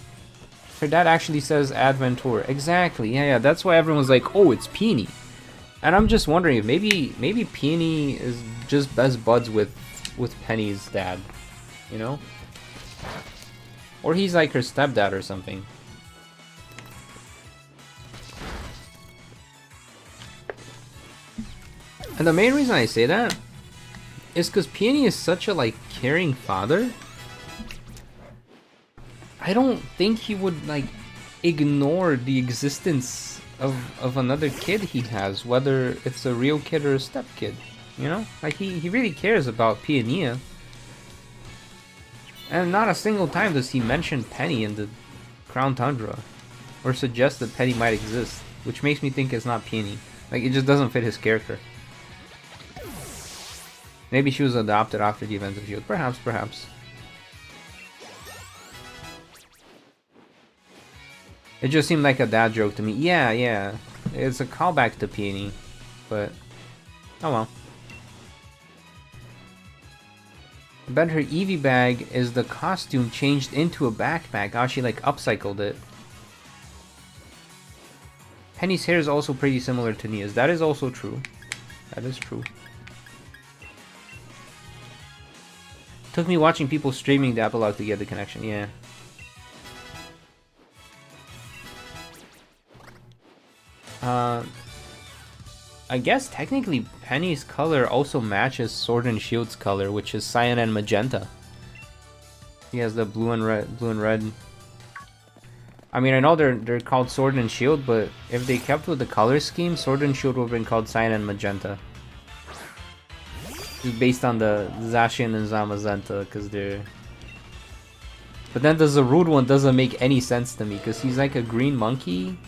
Her dad actually says Adventure. Exactly, yeah, that's why everyone's like, oh, it's Peony. And I'm just wondering if maybe Peony is just best buds with Penny's dad, you know? Or he's like her stepdad or something. And the main reason I say that is because Peony is such a like caring father. I don't think he would like ignore the existence of another kid he has, whether it's a real kid or a step kid. You know? Like he really cares about Peonia. And not a single time does he mention Penny in the Crown Tundra. Or suggest that Penny might exist. Which makes me think it's not Peony. Like, it just doesn't fit his character. Maybe she was adopted after the events of S.H.I.E.L.D. Perhaps, perhaps. It just seemed like a dad joke to me. Yeah. It's a callback to Peony. But, oh well. I bet her Eevee bag is the costume changed into a backpack. How she like upcycled it. Penny's hair is also pretty similar to Nia's. That is also true. That is true. Took me watching people streaming the epilogue to get the connection. Yeah. I guess technically Penny's color also matches Sword and Shield's color, which is cyan and magenta. He has the blue and red. I mean, I know they're called Sword and Shield, but if they kept with the color scheme, Sword and Shield would have been called cyan and magenta. It's based on the Zacian and Zamazenta, because they're... But then the Zarude one doesn't make any sense to me, because he's like a green monkey.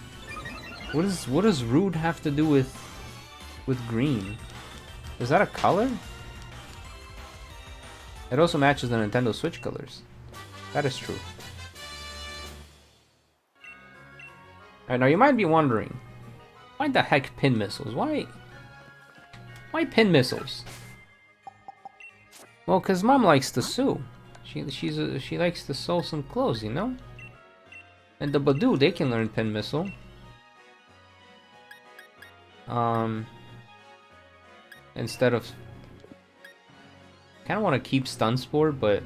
What does Rude have to do with green? Is that a color? It also matches the Nintendo Switch colors. That is true. Alright, now you might be wondering, why the heck pin missiles? Why pin missiles? Well, cause Mom likes to sew. She likes to sew some clothes, you know. And the Badoo, they can learn pin missile. Instead of... Kinda want to keep Stun Spore, but...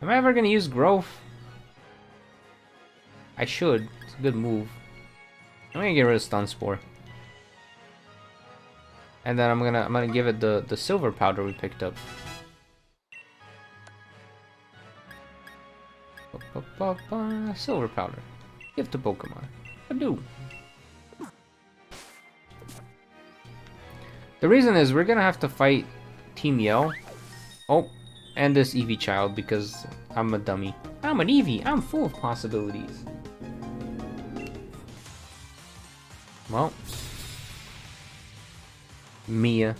Am I ever gonna use Growth? I should. It's a good move. I'm gonna get rid of Stun Spore. And then I'm gonna give it the silver powder we picked up. Silver powder. Give to Pokemon. I do. The reason is we're gonna have to fight Team Yell. Oh, and this Eevee child because I'm a dummy. I'm an Eevee. I'm full of possibilities. Well, Mia,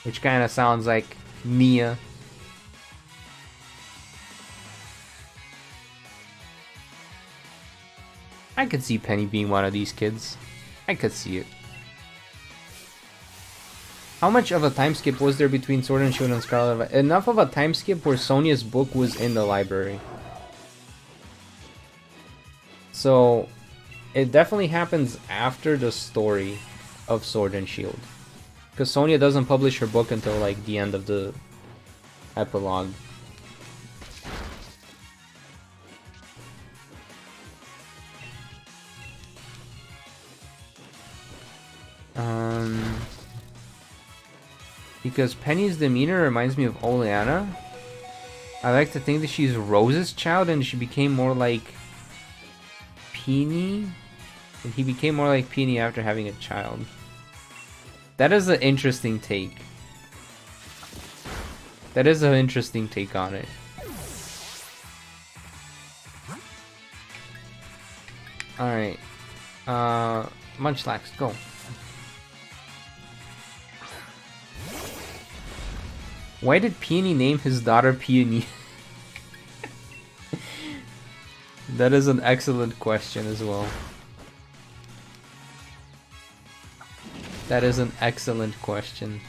which kind of sounds like Mia. I could see Penny being one of these kids. I could see it. How much of a time skip was there between Sword and Shield and Scarlet? Enough of a time skip where Sonia's book was in the library. So, it definitely happens after the story of Sword and Shield. Because Sonia doesn't publish her book until like the end of the epilogue. Because Penny's demeanor reminds me of Oleana. I like to think that she's Rose's child and she became more like Peony. And he became more like Peony after having a child. That is an interesting take. That is an interesting take on it. Alright. Munchlax, go. Why did Peony name his daughter Peony? That is an excellent question as well. That is an excellent question.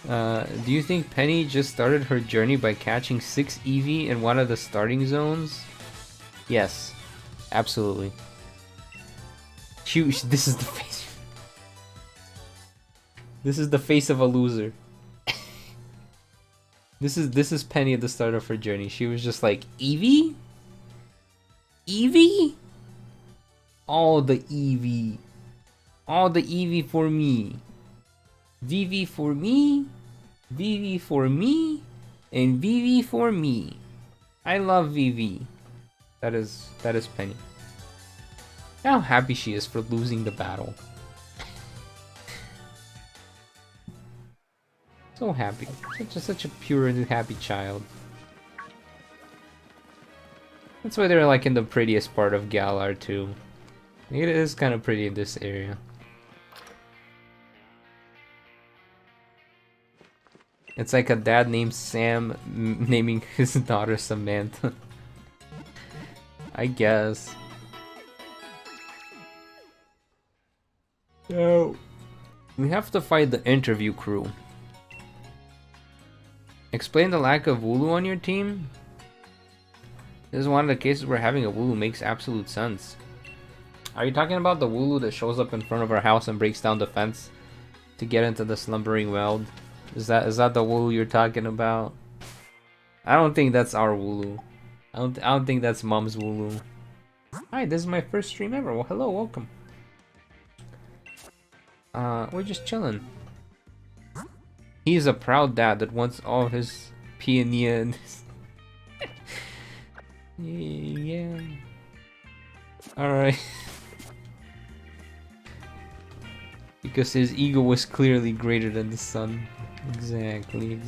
Do you think Penny just started her journey by catching 6 Eevee in one of the starting zones? Yes, absolutely. This is the face. This is the face of a loser. This is Penny at the start of her journey. She was just like, Eevee? Eevee? All the Eevee. All the Eevee for me. VV for me. VV for me. And VV for me. I love VV. That is Penny. How happy she is for losing the battle. So happy. Such a pure and happy child. That's why they're like in the prettiest part of Galar too. It is kind of pretty in this area. It's like a dad named Sam naming his daughter Samantha. I guess. No. We have to fight the interview crew. Explain the lack of Wooloo on your team? This is one of the cases where having a Wooloo makes absolute sense. Are you talking about the Wooloo that shows up in front of our house and breaks down the fence to get into the slumbering weld? Is that the Wooloo you're talking about? I don't think that's our Wooloo. I don't think that's Mom's Wooloo. Hi, this is my first stream ever. Well, hello, welcome. We're just chilling. He's a proud dad that wants all his Peonia and his... Yeah. Alright. Because his ego was clearly greater than the sun. Exactly.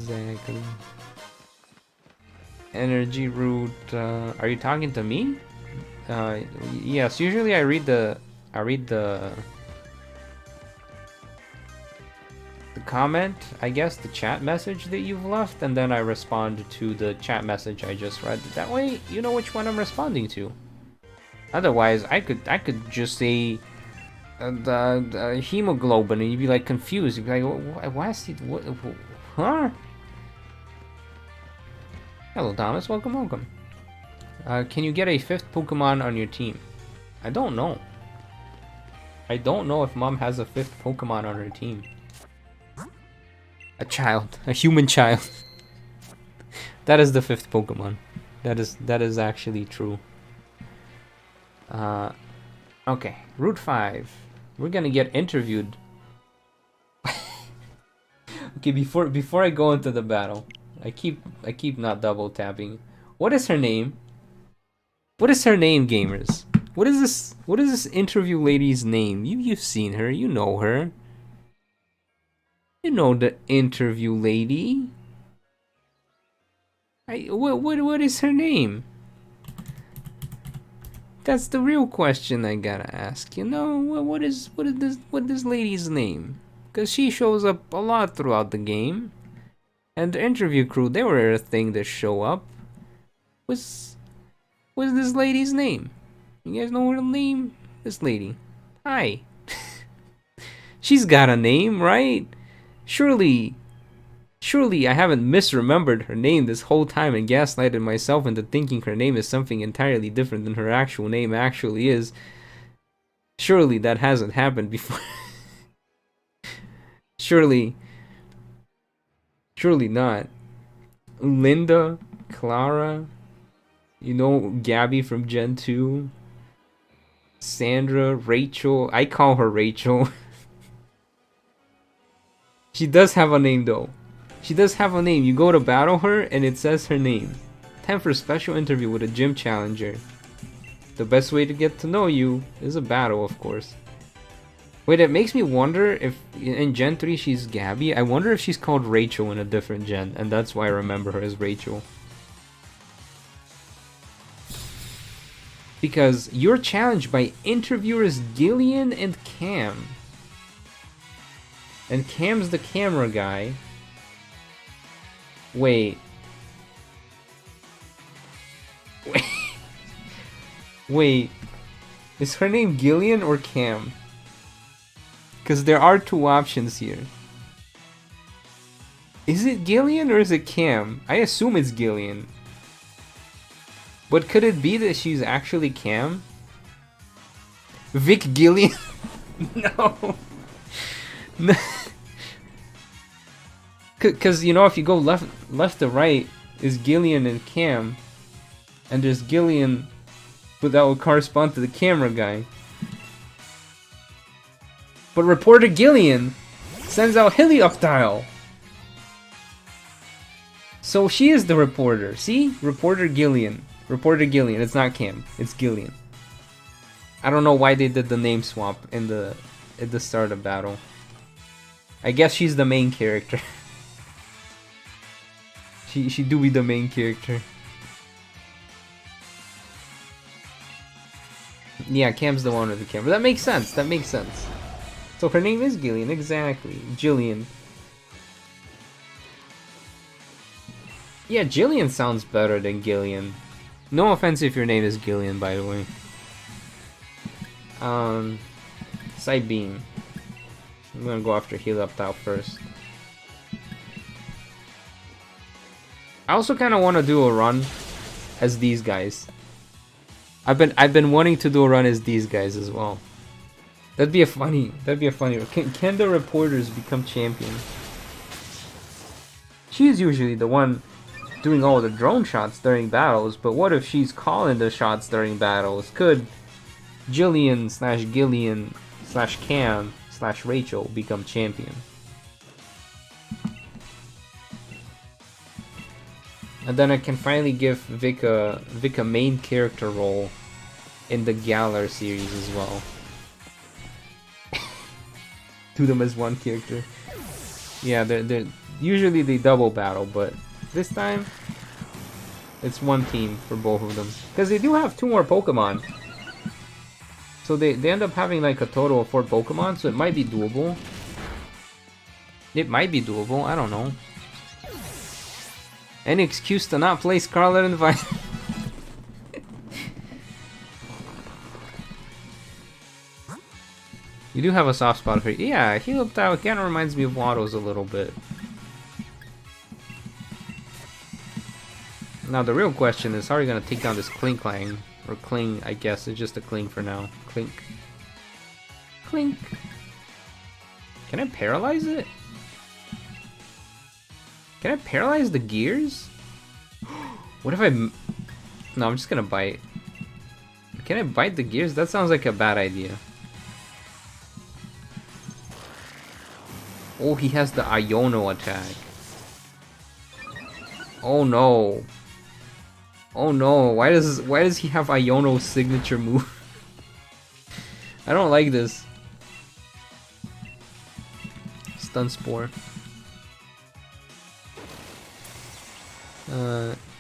Energy root. Are you talking to me? Yes. Usually I read the comment, I guess, the chat message that you've left, and then I respond to the chat message I just read. That way, you know which one I'm responding to. Otherwise, I could just say the hemoglobin, and you'd be like confused. You'd be like, why is he? What? Huh? Hello, Thomas. Welcome. Can you get a 5th Pokemon on your team? I don't know. I don't know if Mom has a 5th Pokemon on her team. A child, a human child. That is the 5th Pokemon. That is actually true. Okay, Route 5. We're gonna get interviewed. Okay, before I go into the battle, I keep not double tapping. What is her name? What is her name, gamers? What is this? What is this interview lady's name? You've seen her. You know her. You know the interview lady. What is her name? That's the real question I gotta ask. You know, what is this lady's name? Cause she shows up a lot throughout the game, and the interview crew, they were a thing that show up. What's this lady's name? You guys know her name? This lady. Hi. She's got a name, right? Surely I haven't misremembered her name this whole time and gaslighted myself into thinking her name is something entirely different than her actual name actually is. Surely that hasn't happened before. Surely not. Linda, Clara, you know, Gabby from Gen 2, Sandra, Rachel. I call her Rachel. She does have a name though. She does have a name. You go to battle her and it says her name. Time for a special interview with a gym challenger. The best way to get to know you is a battle, of course. Wait, it makes me wonder if in Gen 3 she's Gabby. I wonder if she's called Rachel in a different gen, and that's why I remember her as Rachel. Because you're challenged by interviewers Gillian and Cam. And Cam's the camera guy. Wait. Wait. Is her name Gillian or Cam? Because there are two options here. Is it Gillian or is it Cam? I assume it's Gillian. But could it be that she's actually Cam? Vic Gillian? No. No. Because, you know, if you go left to right, is Gillian and Cam. And there's Gillian, but that would correspond to the camera guy. But reporter Gillian sends out Helioptile. So she is the reporter. See? Reporter Gillian. Reporter Gillian. It's not Cam. It's Gillian. I don't know why they did the name swap at the start of battle. I guess she's the main character. She do be the main character. Yeah, Cam's the one with the camera. That makes sense. That makes sense. So her name is Gillian, exactly. Jillian. Yeah, Jillian sounds better than Gillian. No offense if your name is Gillian, by the way. Side beam. I'm gonna go after Helioptile first. I also kind of want to do a run as these guys. I've been wanting to do a run as these guys as well. That'd be a funny. Can the reporters become champion? She's usually the one doing all the drone shots during battles, but what if she's calling the shots during battles? Could Jillian / Gillian / Cam / Rachel become champion? And then I can finally give Vic a main character role in the Galar series as well. Do them as one character. Yeah, they're usually they double battle, but this time it's one team for both of them. Because they do have 2 more Pokemon. So they end up having like a total of 4 Pokemon, so it might be doable. It might be doable, I don't know. Any excuse to not play Scarlet and Violet. You do have a soft spot for it. Yeah, Helioptile kind of reminds me of Watto's a little bit. Now the real question is, how are you going to take down this Klinklang? Or Kling, I guess. It's just a Kling for now. Klink. Klink. Can I paralyze it? Can I paralyze the gears? What if I... No, I'm just gonna bite. Can I bite the gears? That sounds like a bad idea. Oh, he has the Iono attack. Oh no. Oh no, why does he have Iono's signature move? I don't like this. Stun Spore.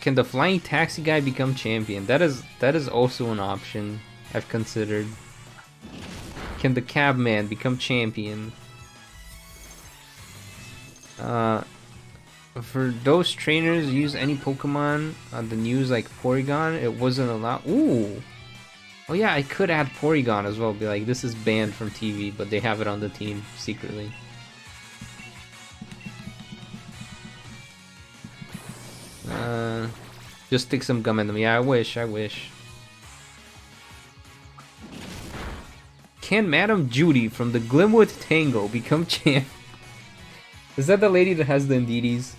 Can the flying taxi guy become champion? That is also an option I've considered. Can the cab man become champion? For those trainers use any Pokemon on the news like Porygon, it wasn't allowed. Ooh. Oh yeah, I could add Porygon as well. Be like, this is banned from TV, but they have it on the team secretly. Just stick some gum in them. Yeah, I wish. Can Madame Judy from the Glimwood Tango become champ? Is that the lady that has the Indeedis?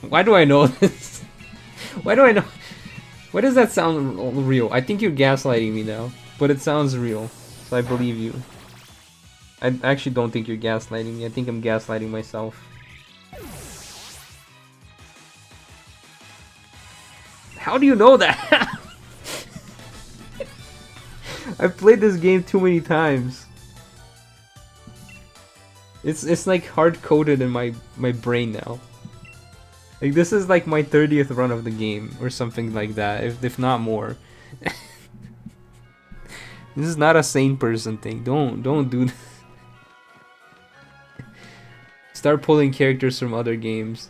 Why do I know this? Why do I know? Why does that sound real? I think you're gaslighting me now, but it sounds real, so I believe you. I actually don't think you're gaslighting me. I think I'm gaslighting myself. How do you know that? I've played this game too many times. It's like hard-coded in my brain now. Like, this is like my 30th run of the game, or something like that, if not more. This is not a sane person thing. Don't do this. Start pulling characters from other games.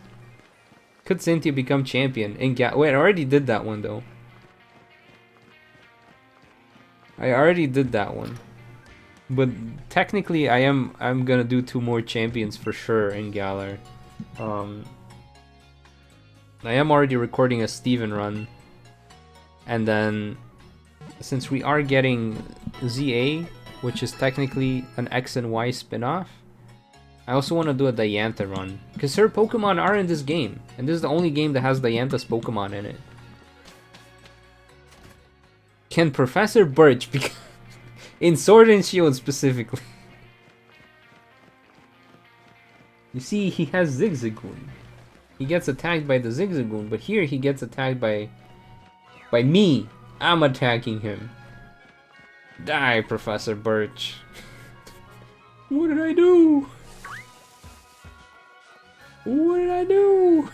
Could Cynthia become champion? Wait, I already did that one though. I already did that one. But technically I'm gonna do 2 more champions for sure in Galar. I am already recording a Steven run. And then since we are getting ZA, which is technically an X and Y spin-off, I also want to do a Diantha run, because her Pokemon are in this game, and this is the only game that has Diantha's Pokemon in it. Can Professor Birch become in Sword and Shield specifically? You see, he has Zigzagoon. He gets attacked by the Zigzagoon, but here he gets attacked by me. I'm attacking him. Die, Professor Birch. What did I do? What did I do?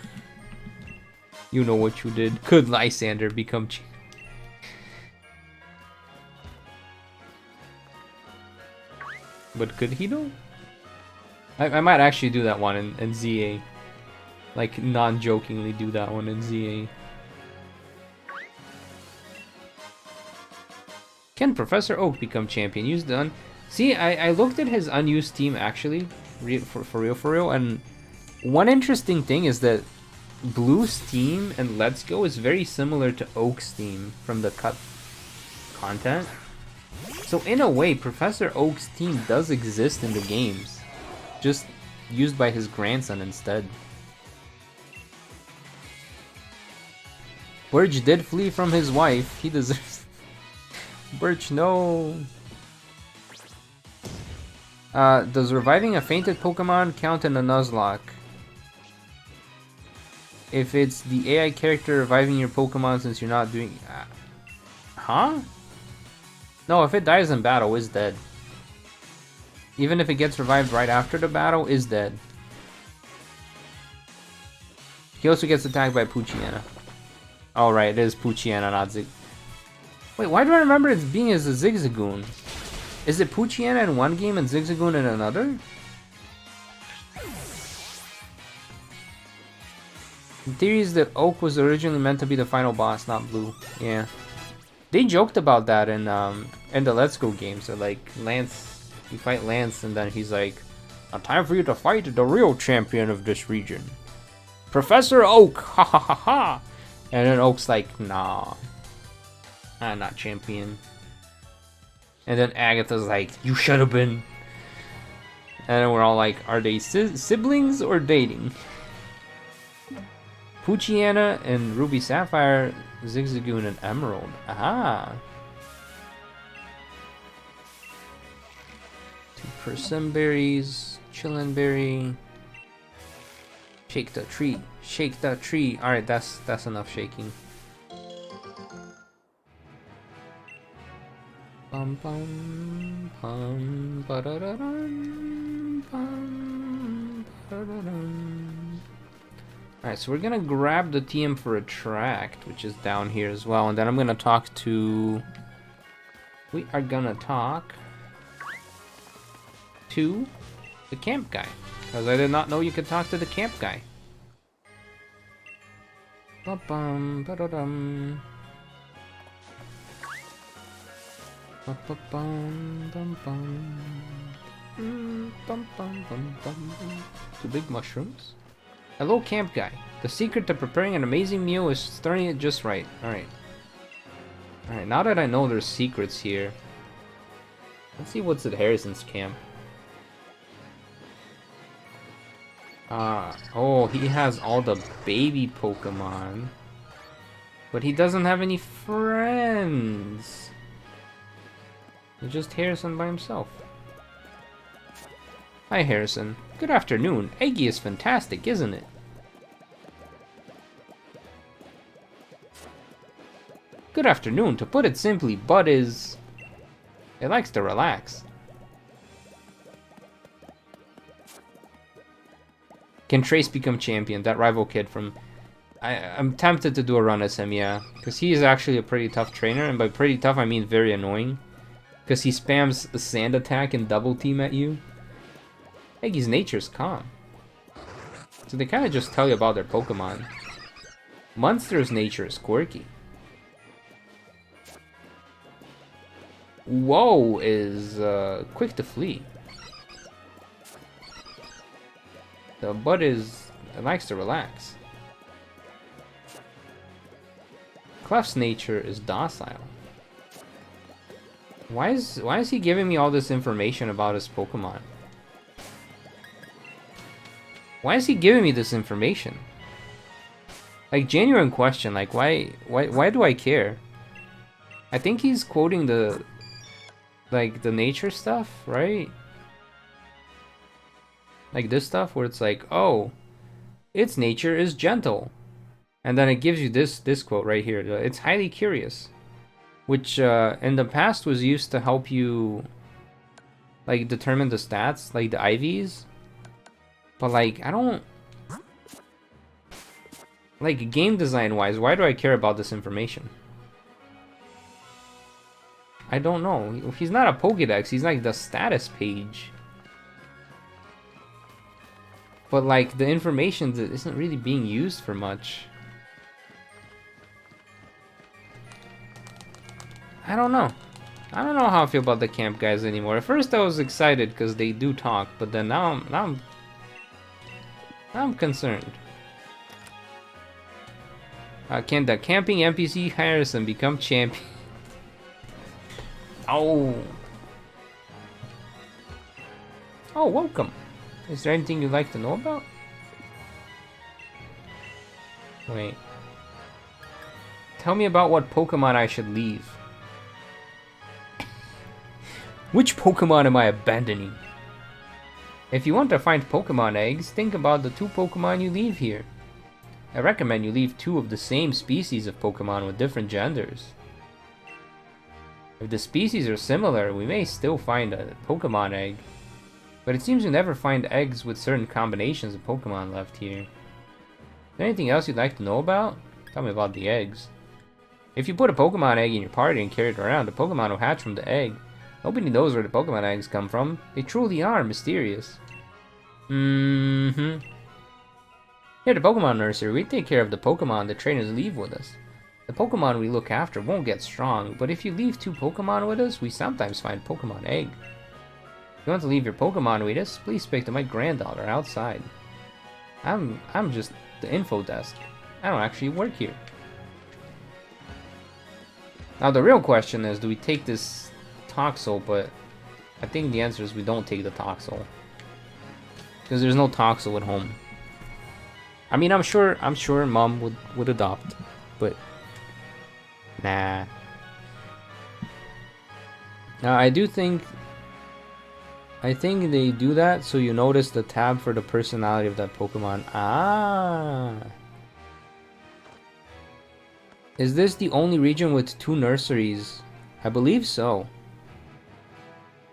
You know what you did. Could Lysander become But could he though? I might actually do that one in ZA. Like, non-jokingly do that one in ZA. Can Professor Oak become champion? Use done. See, I looked at his unused team actually, for real, and one interesting thing is that Blue's team and Let's Go is very similar to Oak's team from the cut content. So in a way, Professor Oak's team does exist in the games, just used by his grandson instead. Birch did flee from his wife. He deserves... Birch, no. Does reviving a fainted Pokemon count in a Nuzlocke? If it's the AI character reviving your Pokemon since you're not doing... huh? No, if it dies in battle, it's dead. Even if it gets revived right after the battle, it's dead. He also gets attacked by Poochyena. Oh right, it is Poochyena, not Zig... Wait, why do I remember it being as a Zigzagoon? Is it Poochyena in one game and Zigzagoon in another? The theory is that Oak was originally meant to be the final boss, not Blue. Yeah. They joked about that in the Let's Go game. So like, Lance, you fight Lance and then he's like, "Now time for you to fight the real champion of this region, Professor Oak, ha ha ha ha." And then Oak's like, "Nah, I'm not champion." And then Agatha's like, "You should have been." And then we're all like, are they siblings or dating? Poochyena and Ruby Sapphire, Zigzagoon and Emerald. Aha! 2 persimmon berries, chillin berry. Shake the tree, shake the tree. All right, that's enough shaking. Bum bum bum ba-da-da-dum, bum ba-da-da-dum. Alright, so we're gonna grab the TM for Attract, which is down here as well, and then I'm gonna talk to... We are gonna talk to the camp guy, because I did not know you could talk to the camp guy. Ba-bum, ba-da-dum. Ba-ba-bum, bum-bum. Bum-bum-bum-bum-bum. Two big mushrooms. Hello, camp guy. The secret to preparing an amazing meal is stirring it just right. Alright. Alright, now that I know there's secrets here, let's see what's at Harrison's camp. Oh, he has all the baby Pokemon, but he doesn't have any friends. It's just Harrison by himself. Hi, Harrison. Good afternoon. Eggy is fantastic, isn't it? Good afternoon. To put it simply, Bud is... It likes to relax. Can Trace become champion? That rival kid from... I'm tempted to do a run as him, yeah. Because he is actually a pretty tough trainer, and by pretty tough I mean very annoying. Because he spams a sand attack and double team at you. Eggy's nature is calm. So they kind of just tell you about their Pokemon. Monster's nature is quirky. Whoa is quick to flee. The Bud is... It likes to relax. Clef's nature is docile. Why is he giving me all this information about his Pokemon? Why is he giving me this information? Like, genuine question, like, why do I care? I think he's quoting the... Like, the nature stuff, right? Like this stuff where it's like, oh, its nature is gentle. And then it gives you this quote right here. It's highly curious. Which in the past was used to help you like determine the stats, like the IVs. But like, I don't... Like, game design wise, why do I care about this information? I don't know. He's not a Pokédex, he's like the status page. But like, the information that isn't really being used for much. I don't know. I don't know how I feel about the camp guys anymore. At first I was excited because they do talk, but then now I'm concerned. Can the camping NPC Harrison become champion? Oh. Oh, welcome. Is there anything you'd like to know about? Wait. Tell me about what Pokemon I should leave. Which Pokemon am I abandoning? If you want to find Pokemon eggs, think about the 2 Pokemon you leave here. I recommend you leave 2 of the same species of Pokemon with different genders. If the species are similar, we may still find a Pokemon egg. But it seems you never find eggs with certain combinations of Pokemon left here. Is there anything else you'd like to know about? Tell me about the eggs. If you put a Pokemon egg in your party and carry it around, the Pokemon will hatch from the egg. Nobody knows where the Pokemon eggs come from. They truly are mysterious. Here at the Pokemon Nursery, we take care of the Pokemon the trainers leave with us. The Pokemon we look after won't get strong, but if you leave 2 Pokemon with us, we sometimes find Pokemon egg. If you want to leave your Pokemon with us, please speak to my granddaughter outside. I'm just the info desk. I don't actually work here. Now the real question is, do we take this Toxel? But I think the answer is we don't take the Toxel. Because there's no Toxel at home. I mean, I'm sure Mom would adopt, but nah. Now I think they do that so you notice the tab for the personality of that Pokemon. Ah. Is this the only region with 2 nurseries? I believe so.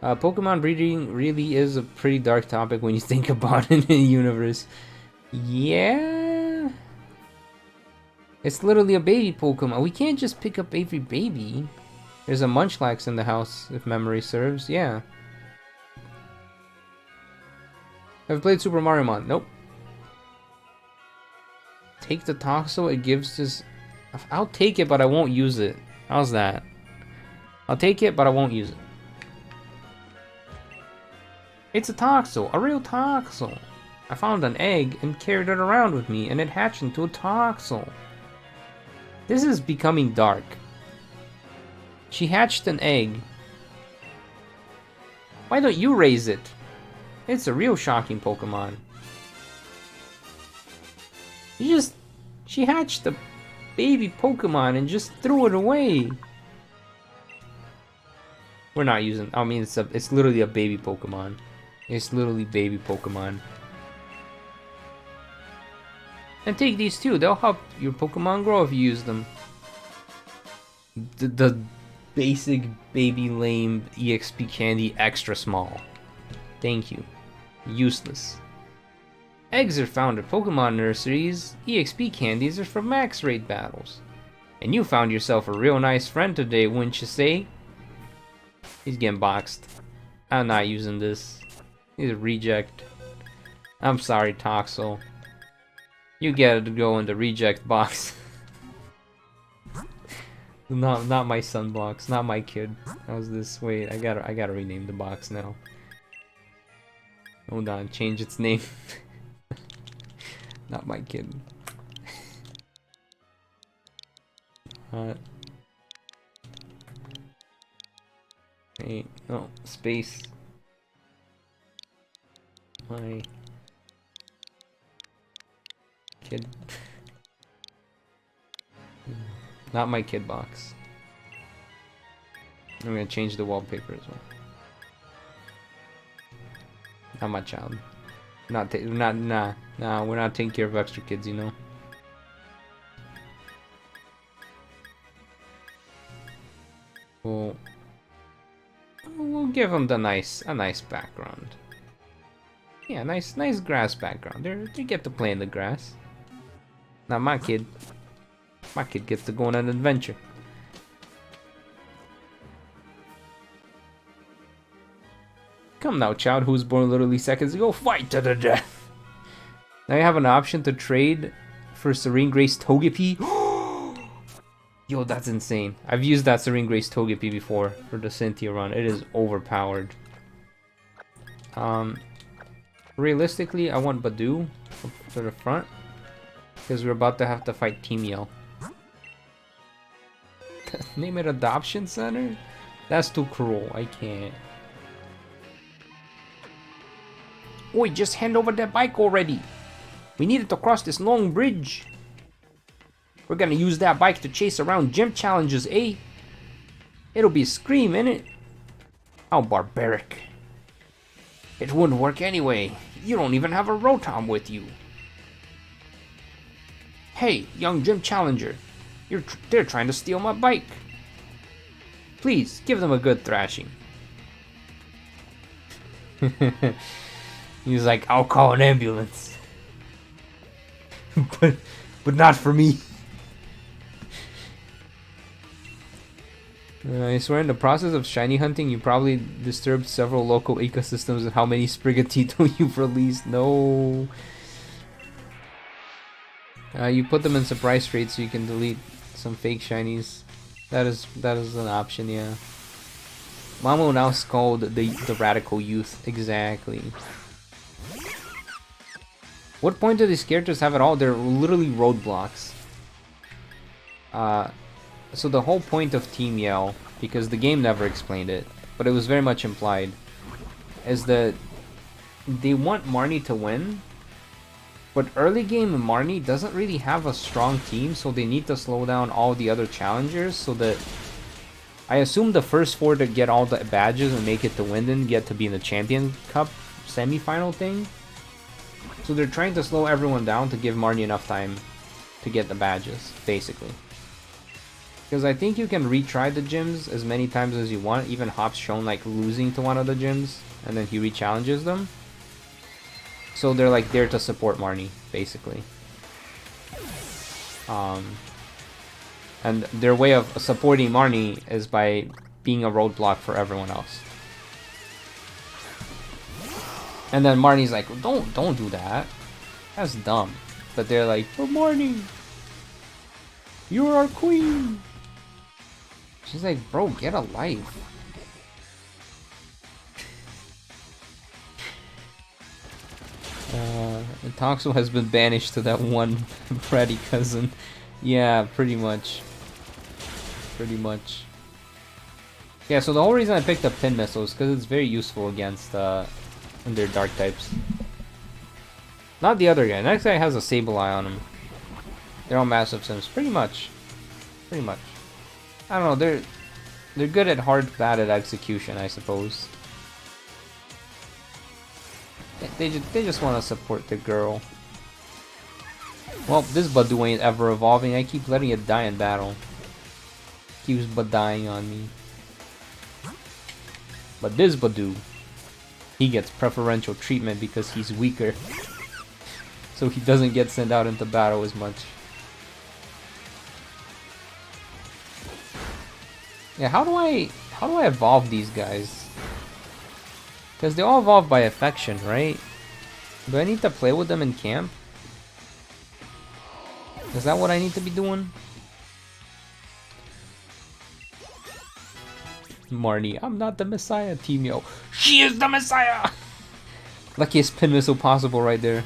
Pokemon breeding really is a pretty dark topic when you think about it in the universe. Yeah. It's literally a baby Pokemon. We can't just pick up every baby. There's a Munchlax in the house, if memory serves. Yeah. Have played Super Mario Mon? Nope. Take the Toxel, it gives this... I'll take it, but I won't use it. How's that? I'll take it, but I won't use it. It's a Toxel, a real Toxel. I found an egg and carried it around with me, and it hatched into a Toxel. This is becoming dark. She hatched an egg. Why don't you raise it? It's a real shocking Pokemon. She hatched a baby Pokemon and just threw it away. We're not using, I mean, it's literally a baby Pokemon. It's literally baby Pokemon. And take these too, they'll help your Pokemon grow if you use them. The basic baby lame EXP candy extra small. Thank you. Useless. Eggs are found at Pokemon nurseries. EXP candies are for max raid battles. And you found yourself a real nice friend today, wouldn't you say? He's getting boxed. I'm not using this. He's a reject. I'm sorry, Toxel. You get to go in the reject box. Not my son box, not my kid. How's this? Wait, I gotta rename the box now. Hold on, change its name. Not my kid. Wait, no, space. My kid. Not my kid box. I'm gonna change the wallpaper as well. Not my child. Nah, we're not taking care of extra kids, you know. We'll give them a nice background. Yeah, nice grass background. They get to play in the grass. Not my kid. My kid gets to go on an adventure. Come now, child who was born literally seconds ago, fight to the death! Now you have an option to trade for Serene Grace Togepi. Yo, that's insane. I've used that Serene Grace Togepi before for the Cynthia run. It is overpowered. Realistically, I want Badoo for the front. Because we're about to have to fight Team Yell. Name it Adoption Center? That's too cruel. I can't. Oi, just hand over that bike already. We needed to cross this long bridge. We're gonna use that bike to chase around gym challenges, eh? It'll be a scream, innit? How barbaric. It wouldn't work anyway. You don't even have a Rotom with you. Hey, young gym challenger. They're trying to steal my bike. Please, give them a good thrashing. He's like, I'll call an ambulance. but not for me. I swear in the process of shiny hunting, you probably disturbed several local ecosystems and how many Sprigatito you've released. No. You put them in surprise rates so you can delete some fake shinies. That is an option, yeah. Mamo now is called the radical youth. Exactly. What point do these characters have at all? They're literally roadblocks. So the whole point of Team Yell, because the game never explained it, but it was very much implied, is that they want Marnie to win, but early game Marnie doesn't really have a strong team, so they need to slow down all the other challengers so that I assume the first four to get all the badges and make it to Winden get to be in the Champion Cup semi-final thing. So they're trying to slow everyone down to give Marnie enough time to get the badges, basically. Because I think you can retry the gyms as many times as you want. Even Hop's shown like losing to one of the gyms, and then he re-challenges them. So they're like there to support Marnie, basically. And their way of supporting Marnie is by being a roadblock for everyone else. And then Marnie's like, don't do that. That's dumb. But they're like, oh, Marnie, you're our queen. She's like, bro, get a life. Toxo has been banished to that one bratty cousin. Yeah, pretty much. Pretty much. Yeah, so the whole reason I picked up Pin Missile is because it's very useful against their dark types. Not the other guy. The next guy has a Sableye on him. They're all massive sims. Pretty much. Pretty much. I don't know, they're good at bad at execution, I suppose. They just want to support the girl. Well, this Badoo ain't ever evolving. I keep letting it die in battle. Keeps dying on me. But this Badoo, he gets preferential treatment because he's weaker. So he doesn't get sent out into battle as much. Yeah, how do I evolve these guys? Because they all evolve by affection, right? Do I need to play with them in camp? Is that what I need to be doing? Marnie, I'm not the Messiah, Team Yo. She is the Messiah! Luckiest pin missile possible right there.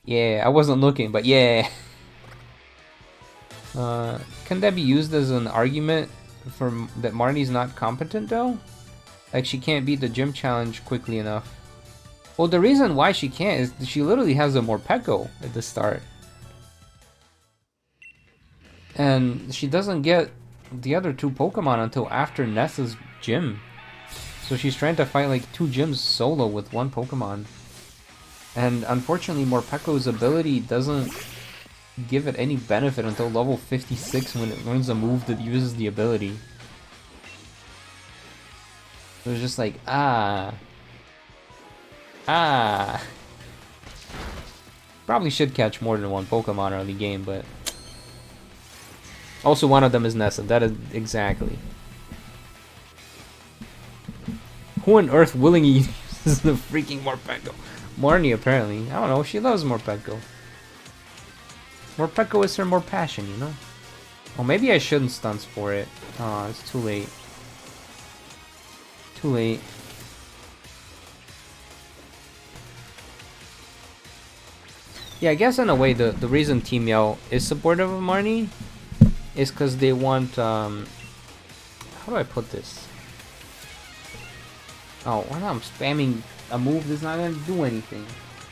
Yeah, I wasn't looking, but yeah. Can that be used as an argument for that Marnie's not competent though? Like she can't beat the gym challenge quickly enough. Well, the reason why she can't is she literally has a Morpeko at the start. And she doesn't get the other two Pokemon until after Nessa's gym. So she's trying to fight like 2 gyms solo with 1 Pokemon. And unfortunately Morpeko's ability doesn't give it any benefit until level 56 when it learns a move that uses the ability. It was just like, Probably should catch more than 1 Pokemon early game, but... Also one of them is Nessa, that is exactly. Who on earth willingly uses the freaking Morpeko? Marnie apparently. I don't know, she loves Morpeko. Morpeko is her more passion, you know? Oh, maybe I shouldn't stun Spore it. Oh, it's too late. Too late. Yeah, I guess in a way the reason Team Yell is supportive of Marnie is because they want, how do I put this? Oh, why not? I'm spamming a move that's not going to do anything.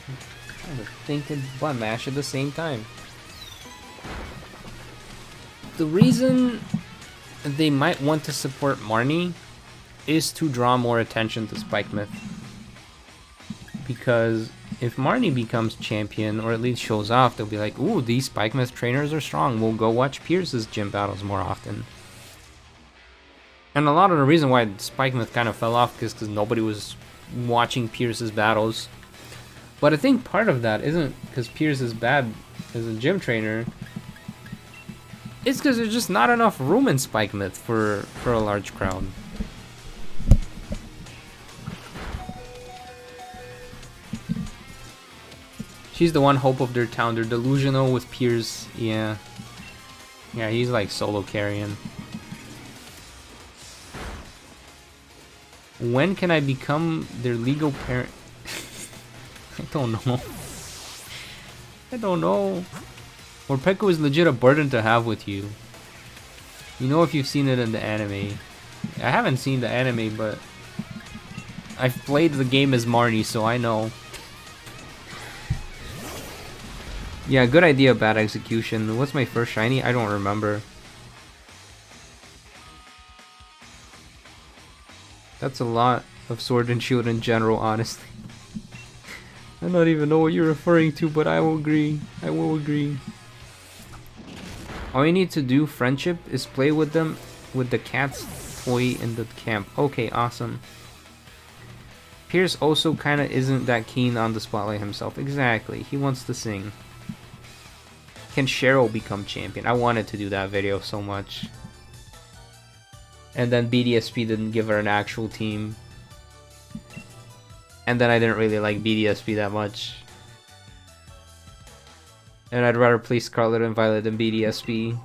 I'm trying to think and button mash at the same time. The reason they might want to support Marnie is to draw more attention to Spike Myth. Because if Marnie becomes champion, or at least shows off, they'll be like, ooh, these Spike Myth trainers are strong. We'll go watch Pierce's gym battles more often. And a lot of the reason why Spike Myth kind of fell off is because nobody was watching Pierce's battles. But I think part of that isn't because Pierce is bad as a gym trainer. It's because there's just not enough room in Spike Myth for a large crowd. She's the one hope of their town. They're delusional with Pierce. Yeah. Yeah, he's like solo carrying. When can I become their legal parent? I don't know. I don't know. Morpeko is legit a burden to have with you. You know if you've seen it in the anime. I haven't seen the anime, but I've played the game as Marnie, so I know. Yeah, good idea, bad execution. What's my first shiny? I don't remember. That's a lot of Sword and Shield in general, honestly. I don't even know what you're referring to, but I will agree. I will agree. All you need to do, friendship, is play with them with the cat's toy in the camp. Okay, awesome. Pierce also kind of isn't that keen on the spotlight himself. Exactly, he wants to sing. Can Cheryl become champion? I wanted to do that video so much. And then BDSP didn't give her an actual team. And then I didn't really like BDSP that much. And I'd rather play Scarlet and Violet than BDSP.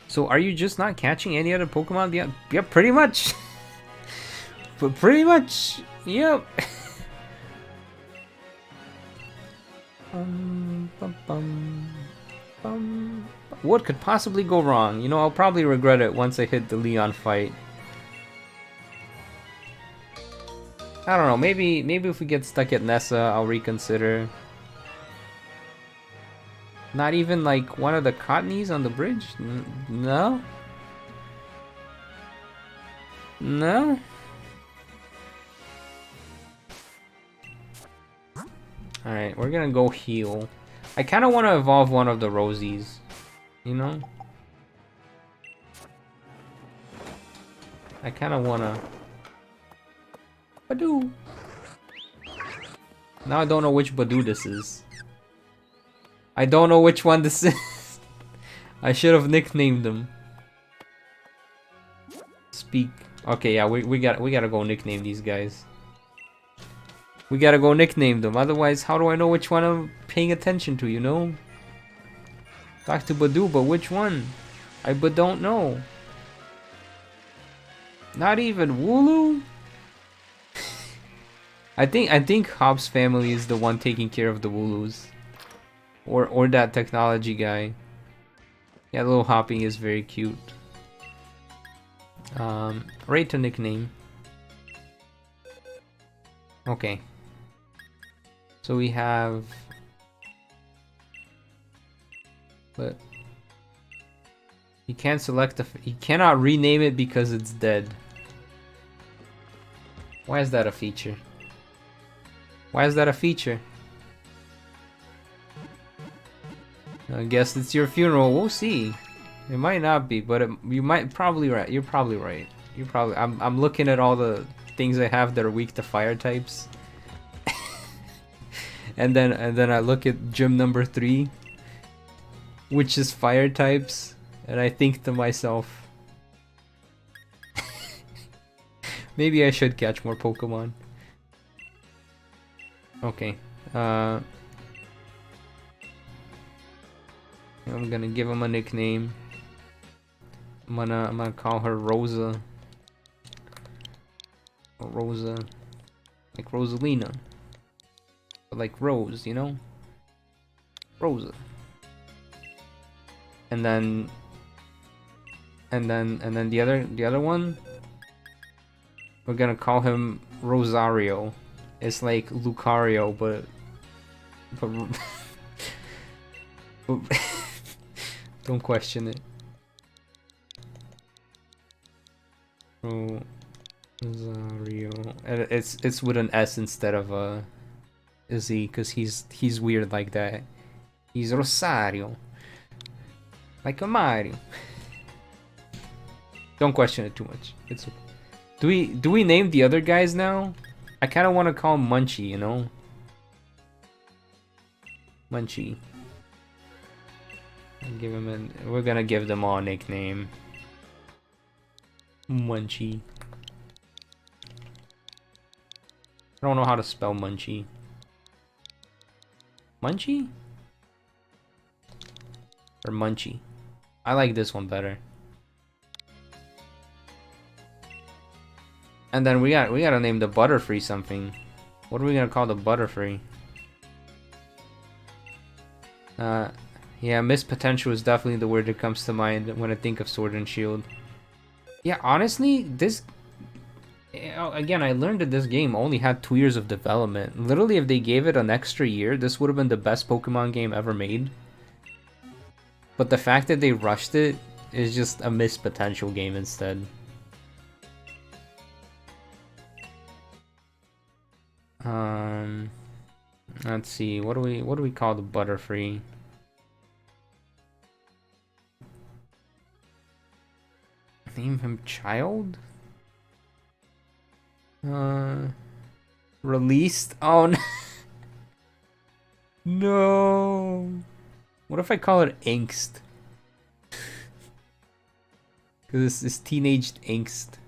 So are you just not catching any other Pokemon? Yeah, yep, pretty much. But pretty much, yep. What could possibly go wrong? You know, I'll probably regret it once I hit the Leon fight. I don't know, maybe if we get stuck at Nessa, I'll reconsider. Not even like one of the Cottonies on the bridge? No? No? Alright, we're gonna go heal. I kind of want to evolve one of the Rosies. You know? I kind of want to... Badoo! Now I don't know which Badoo this is. I don't know which one this is. I should have nicknamed them. Speak. Okay, yeah, we gotta go nickname these guys. We gotta go nickname them. Otherwise, how do I know which one I'm paying attention to? You know. Talk to Badoo, but which one? I but don't know. Not even Wooloo. I think Hobbs' family is the one taking care of the Wooloos. Or that technology guy. Yeah, little Hopping is very cute. Rate to nickname. Okay. So we have... But... You can't select you cannot rename it because it's dead. Why is that a feature? Why is that a feature? I guess it's your funeral. We'll see. It might not be, but you might probably right. You're probably right. You're probably. I'm looking at all the things I have that are weak to fire types, and then I look at gym number 3, which is fire types, and I think to myself, maybe I should catch more Pokemon. Okay. I'm gonna give him a nickname. I'm gonna call her Rosa. Or Rosa. Like Rosalina. But like Rose, you know? Rosa. And then the other one, we're gonna call him Rosario. It's like Lucario, but don't question it. Rosario. And it's with an S instead of a Z, because he's weird like that. He's Rosario. Like a Mario. Don't question it too much. It's okay. Do we name the other guys now? I kind of want to call him Munchie, you know? Munchie. Give him we're gonna give them all a nickname. Munchie. I don't know how to spell Munchie. Munchie? Or Munchie? I like this one better. And then we gotta name the Butterfree something. What are we gonna call the Butterfree? Yeah, Miss Potential is definitely the word that comes to mind when I think of Sword and Shield. Yeah, honestly, this... Again, I learned that this game only had 2 years of development. Literally, if they gave it an extra year, this would have been the best Pokemon game ever made. But the fact that they rushed it is just a Miss Potential game instead. Let's see. What do we call the Butterfree? Name him Child? Released? Oh no. No. What if I call it Angst? Because it's teenage angst.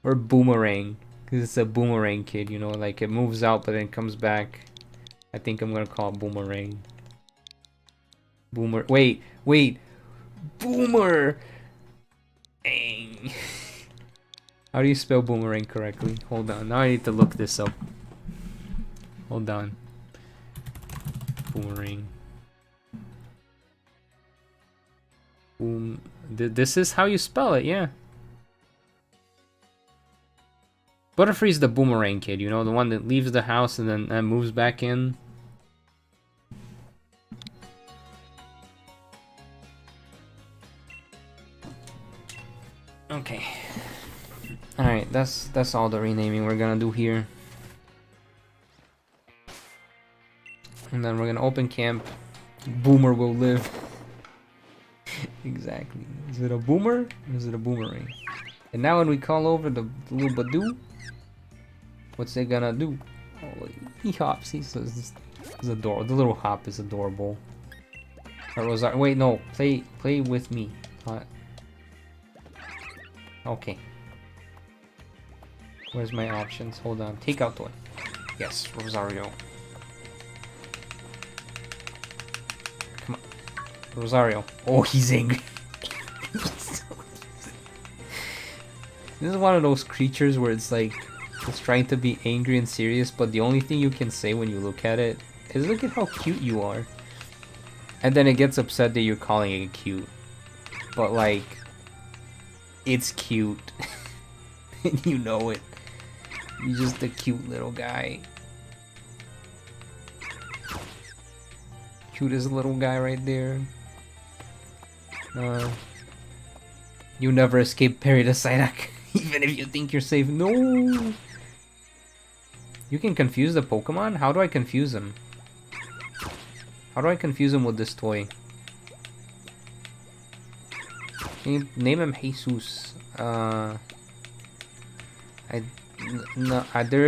Or Boomerang. Because it's a boomerang kid, you know, like it moves out but then comes back. I think I'm gonna call it Boomerang. Wait. Boomer! Dang. How do you spell boomerang correctly? Hold on, now I need to look this up. Hold on. Boomerang. Boom. This is how you spell it, yeah. Butterfree's the boomerang kid, you know, the one that leaves the house and then moves back in. Okay. Alright, that's all the renaming we're gonna do here. And then we're gonna open camp. Boomer will live. Exactly. Is it a boomer or is it a boomerang? And now when we call over the little Badoo, what's it gonna do? Oh, he hops. He's adorable. The little hop is adorable. Wait, no. Play with me. Okay. Where's my options? Hold on. Take out toy. Yes, Rosario. Come on. Rosario. Oh, he's angry. This is one of those creatures where it's like it's trying to be angry and serious, but the only thing you can say when you look at it is look at how cute you are. And then it gets upset that you're calling it cute. But like it's cute. And you know it. You're just a cute little guy. Cutest little guy right there. You never escape Perry the Psyduck, even if you think you're safe. No! You can confuse the Pokemon? How do I confuse him? How do I confuse him with this toy? Name him Jesus. There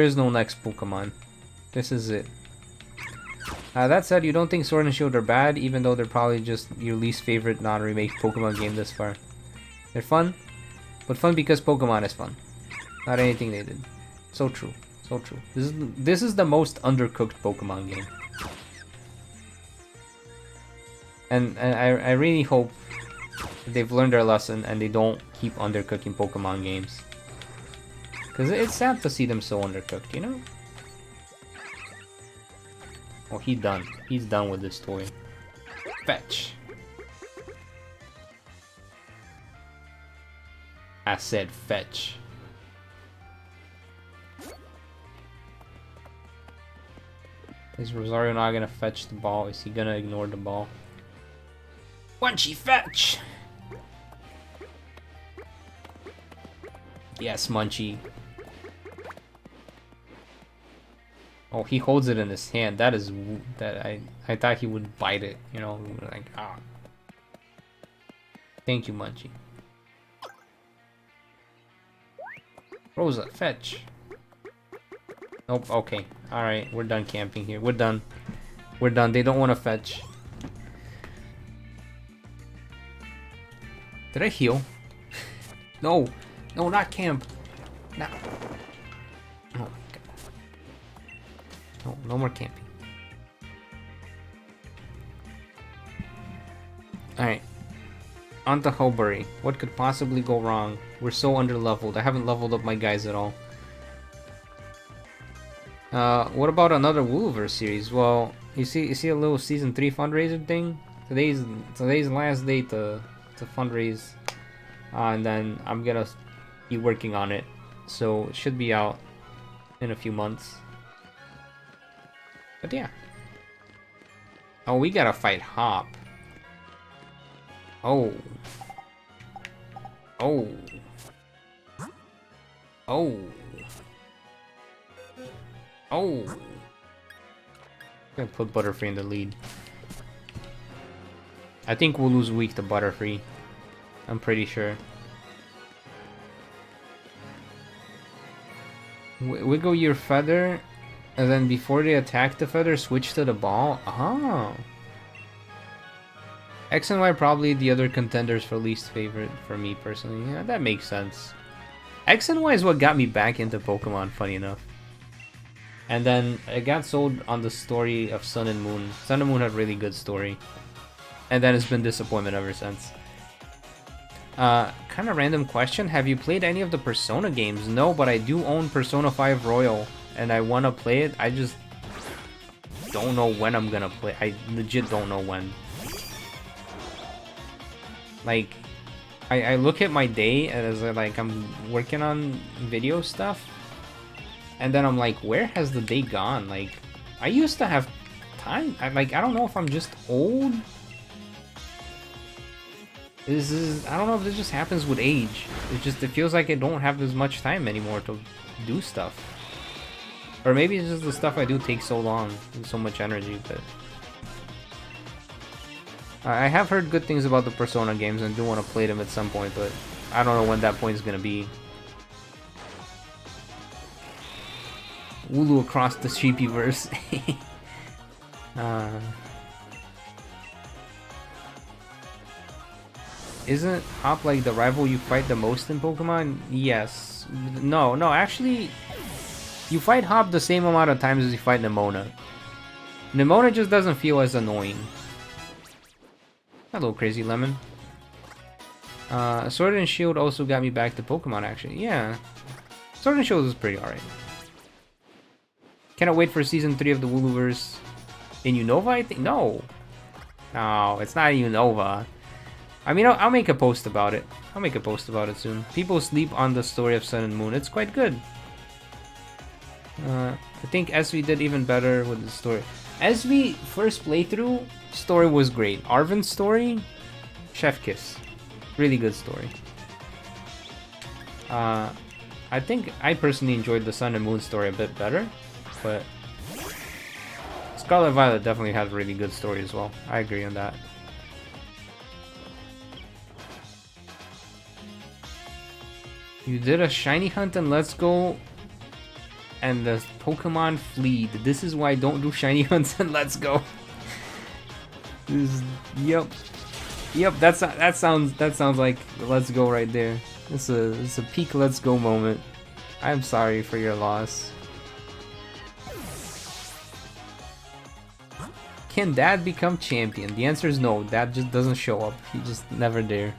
is no next Pokemon. This is it. That said, you don't think Sword and Shield are bad, even though they're probably just your least favorite non-remake Pokemon game this far. They're fun, but fun because Pokemon is fun, not anything they did. So true, so true. This is the most undercooked Pokemon game, and I really hope they've learned their lesson and they don't keep undercooking Pokemon games, because it's sad to see them so undercooked, you know. Oh, he's done. He's done with this toy. Fetch. I said fetch. Is Rosario not gonna fetch the ball? Is he gonna ignore the ball? Punchy fetch! Yes, Munchie. Oh, he holds it in his hand. That is I thought he would bite it, you know, like ah. Thank you, Munchie. Rosa, fetch. Nope. Okay. All right, we're done camping here. We're done. We're done. They don't want to fetch. Did I heal? No. No, not camp. No. Oh my god. No, no more camping. Alright. On to Hellberry. What could possibly go wrong? We're so under-leveled. I haven't leveled up my guys at all. What about another Wooliverse series? Well, you see a little season 3 fundraiser thing? Today's last day to fundraise. And then I'm gonna be working on it. So it should be out in a few months. But yeah. Oh, we gotta fight Hop. Oh. Oh. Oh. Oh. Gonna put Butterfree in the lead. I think Wooloo's weak to Butterfree. I'm pretty sure. Wiggle your feather, and then before they attack the feather, switch to the ball. Oh. X and Y probably the other contenders for least favorite for me personally. Yeah, that makes sense. X and Y is what got me back into Pokemon, funny enough. And then it got sold on the story of Sun and Moon. Sun and Moon had really good story. And then it's been disappointment ever since. Kind of random question. Have you played any of the Persona games? No, but I do own Persona 5 Royal. And I want to play it. I just don't know when I'm gonna play. I legit don't know when. Like, I look at my day as like I'm working on video stuff. And then I'm like, where has the day gone? Like, I used to have time. I don't know if I'm just old. I don't know if this just happens with age. It feels like I don't have as much time anymore to do stuff. Or maybe it's just the stuff I do takes so long, and so much energy, but... I have heard good things about the Persona games and do want to play them at some point, but I don't know when that point is gonna be. Wooloo across the Sheepyverse. Isn't Hop like the rival you fight the most in Pokemon? Yes. No, actually, you fight Hop the same amount of times as you fight Nemona. Nemona just doesn't feel as annoying. Hello, Crazy Lemon. Sword and Shield also got me back to Pokemon, actually. Yeah. Sword and Shield is pretty alright. Cannot wait for Season 3 of the Woolooverse. In Unova, I think? No. No, it's not Unova. I mean, I'll make a post about it. I'll make a post about it soon. People sleep on the story of Sun and Moon. It's quite good. I think SV did even better with the story. SV first playthrough, story was great. Arvin's story, chef kiss. Really good story. I think I personally enjoyed the Sun and Moon story a bit better, but Scarlet Violet definitely had a really good story as well. I agree on that. You did a shiny hunt and Let's Go, and the Pokemon fleed. This is why I don't do shiny hunts and Let's Go. Yep. That sounds like Let's Go right there. It's a peak Let's Go moment. I'm sorry for your loss. Can Dad become champion? The answer is no. Dad just doesn't show up. He just never there.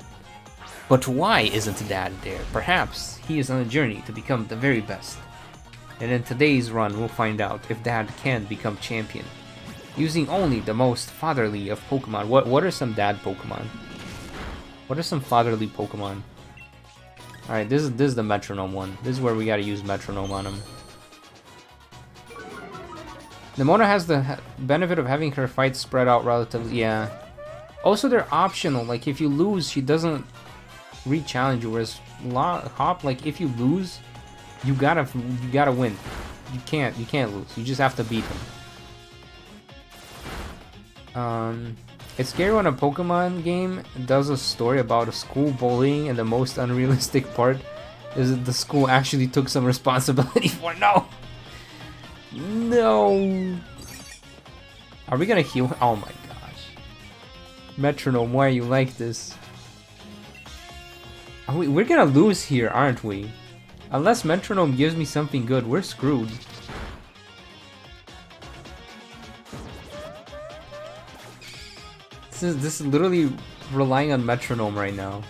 But why isn't Dad there? Perhaps he is on a journey to become the very best. And in today's run, we'll find out if Dad can become champion. Using only the most fatherly of Pokemon. What are some dad Pokemon? What are some fatherly Pokemon? Alright, this is the Metronome one. This is where we gotta use Metronome on him. Nemona has the benefit of having her fights spread out relatively. Yeah. Also, they're optional. Like, if you lose, she doesn't re-challenge you, whereas Hop, like, if you lose, you gotta win. You can't lose. You just have to beat him. It's scary when a Pokemon game does a story about a school bullying, and the most unrealistic part is that the school actually took some responsibility for it. No. Are we gonna heal? Oh my gosh. Metronome, why are you like this? We're gonna lose here, aren't we? Unless Metronome gives me something good, we're screwed. This is literally relying on Metronome right now.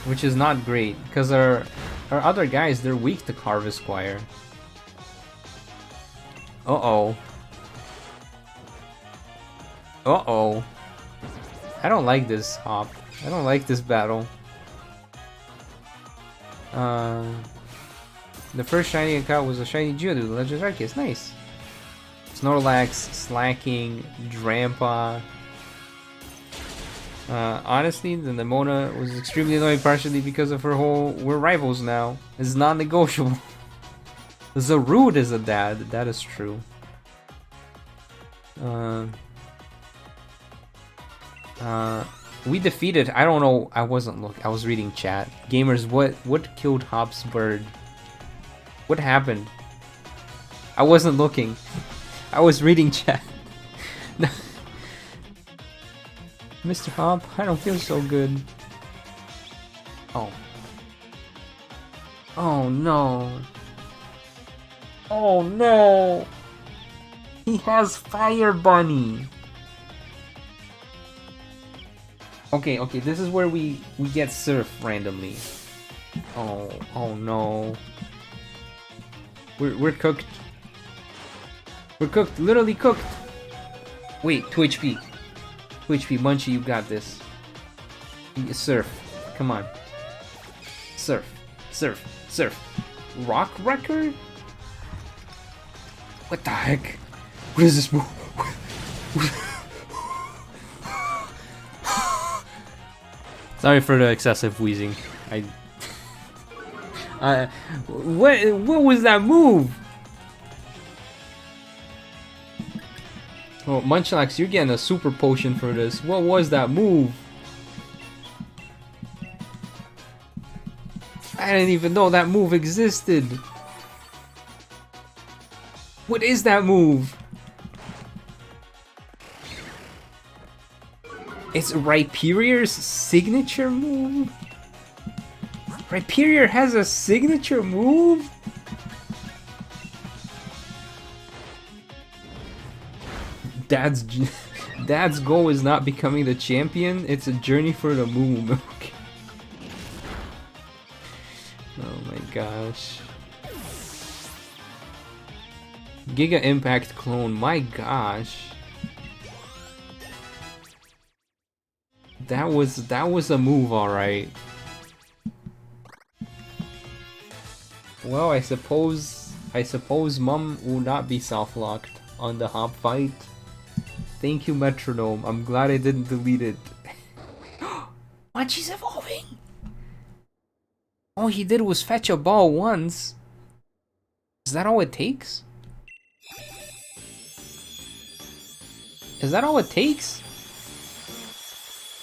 Which is not great, because our other guys, they're weak to Carvesquire. Uh-oh. Uh-oh. I don't like this, Hop. I don't like this battle. The first shiny I got was a shiny Geodude, Legend Arceus. Nice. Snorlax, Slacking, Drampa. Honestly, the Nemona was extremely annoying partially because of her whole we're rivals now. It's non-negotiable. Zarude is a dad, that is true. Uh, we defeated. I don't know. I wasn't look. I was reading chat. Gamers, what killed Hop's bird? What happened? I wasn't looking. I was reading chat. Mr. Hop, I don't feel so good. Oh. Oh no. Oh no. He has Fire Bunny. Okay, this is where we get Surf randomly. Oh no. We're cooked. We're cooked, literally cooked. Wait, 2 HP. 2 HP, Munchie, you got this. Surf, come on. Surf. Rock record? What the heck? What is this move? Sorry for the excessive wheezing. What was that move? Oh, Munchlax, you're getting a super potion for this. What was that move? I didn't even know that move existed. What is that move? It's Rhyperier's signature move? Rhyperior has a signature move? Dad's goal is not becoming the champion, it's a journey for the moo milk. Oh my gosh. Giga Impact clone, my gosh. That was a move, alright. Well, I suppose Mum will not be soft-locked on the Hop fight. Thank you, Metronome. I'm glad I didn't delete it. Munchie's evolving! All he did was fetch a ball once. Is that all it takes? Is that all it takes?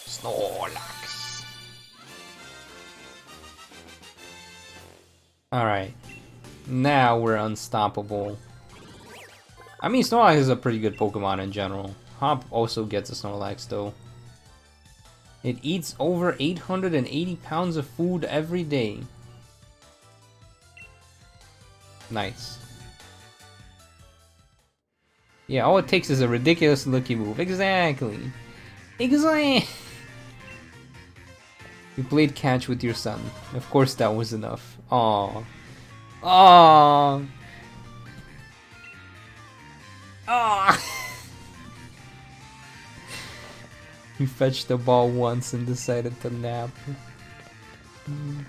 Snorlax. Alright. Now we're unstoppable. I mean, Snorlax is a pretty good Pokemon in general. Hop also gets a Snorlax though. It eats over 880 pounds of food every day. Nice. Yeah, all it takes is a ridiculous looking move. Exactly. Exactly. You played catch with your son. Of course that was enough. Aww. Aww. Aww. He fetched the ball once and decided to nap.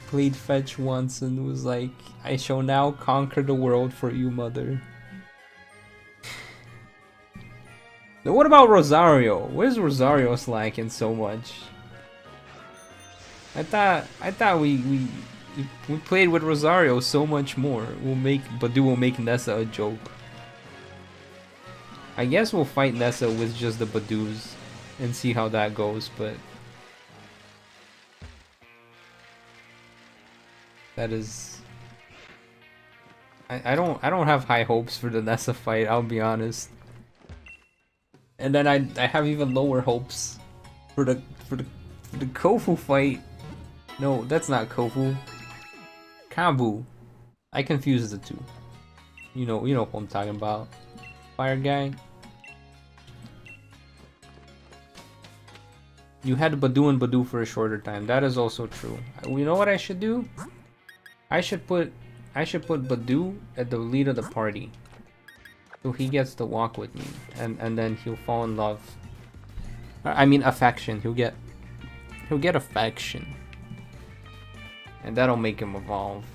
Played fetch once and was like, I shall now conquer the world for you, mother. Now what about Rosario? Where's Rosario slacking so much? I thought we played with Rosario so much more. Badu will make Nessa a joke. I guess we'll fight Nessa with just the Badus and see how that goes, but that is I don't have high hopes for the Nessa fight, I'll be honest. And then I have even lower hopes for the Kofu fight. No, that's not Kofu. Kabu. I confuse the two. You know what I'm talking about. Fire guy. You had Badu and Badu for a shorter time. That is also true. You know what I should do? I should put Badu at the lead of the party. So he gets to walk with me, and then he'll fall in love. I mean affection. He'll get affection, and that'll make him evolve.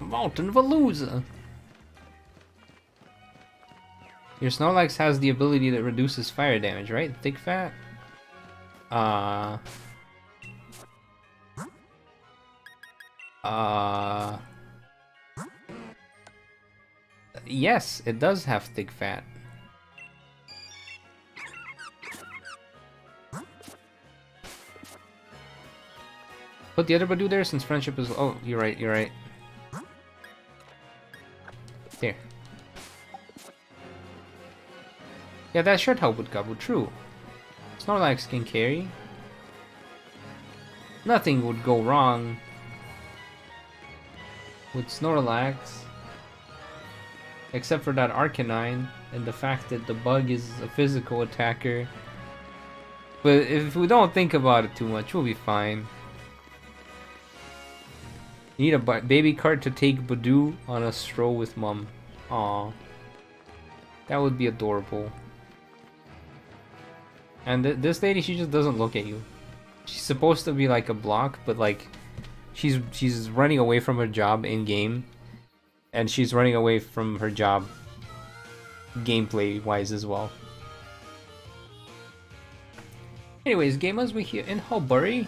Molten Veluza. Your Snorlax has the ability that reduces fire damage, right? Thick Fat? Yes, it does have thick fat. Put the other Badoo there since friendship is... Oh, you're right, you're right. There. Yeah, that should help with Gabu, true. Snorlax can carry. Nothing would go wrong with Snorlax. Except for that Arcanine and the fact that the bug is a physical attacker. But if we don't think about it too much, we'll be fine. You need a baby cart to take Badoo on a stroll with Mom. Aw. That would be adorable. And this lady, she just doesn't look at you. She's supposed to be like a block, but like she's running away from her job in game, and she's running away from her job gameplay wise as well. Anyways, gamers, we here in Hulbury.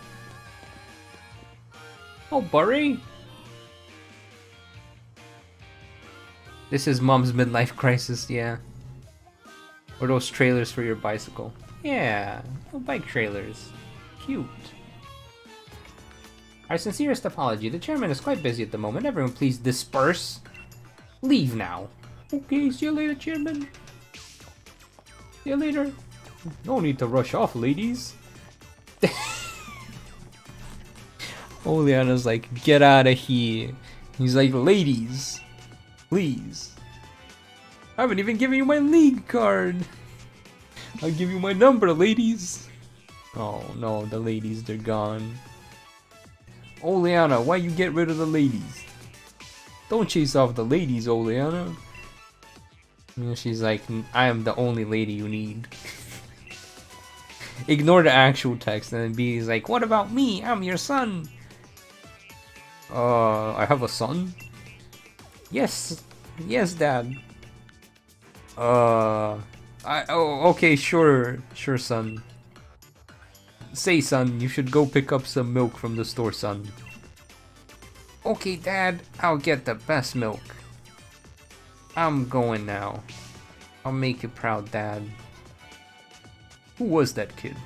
Hulbury. This is Mom's midlife crisis, yeah. Or those trailers for your bicycle. Yeah, bike trailers. Cute. Our sincerest apology. The chairman is quite busy at the moment. Everyone please disperse. Leave now. Okay, see you later, chairman. See you later. No need to rush off, ladies. Oleana's like, get out of here. He's like, ladies, please. I haven't even given you my league card. I'll give you my number, ladies. Oh no, the ladies, they're gone. Oleana, why you get rid of the ladies? Don't chase off the ladies, Oleana. You know, she's like, I am the only lady you need. Ignore the actual text, and then B is like, what about me? I'm your son. I have a son? Yes. Yes, Dad. Oh, okay, sure, son. Say, son, you should go pick up some milk from the store, son. Okay, Dad, I'll get the best milk. I'm going now. I'll make you proud, Dad. Who was that kid?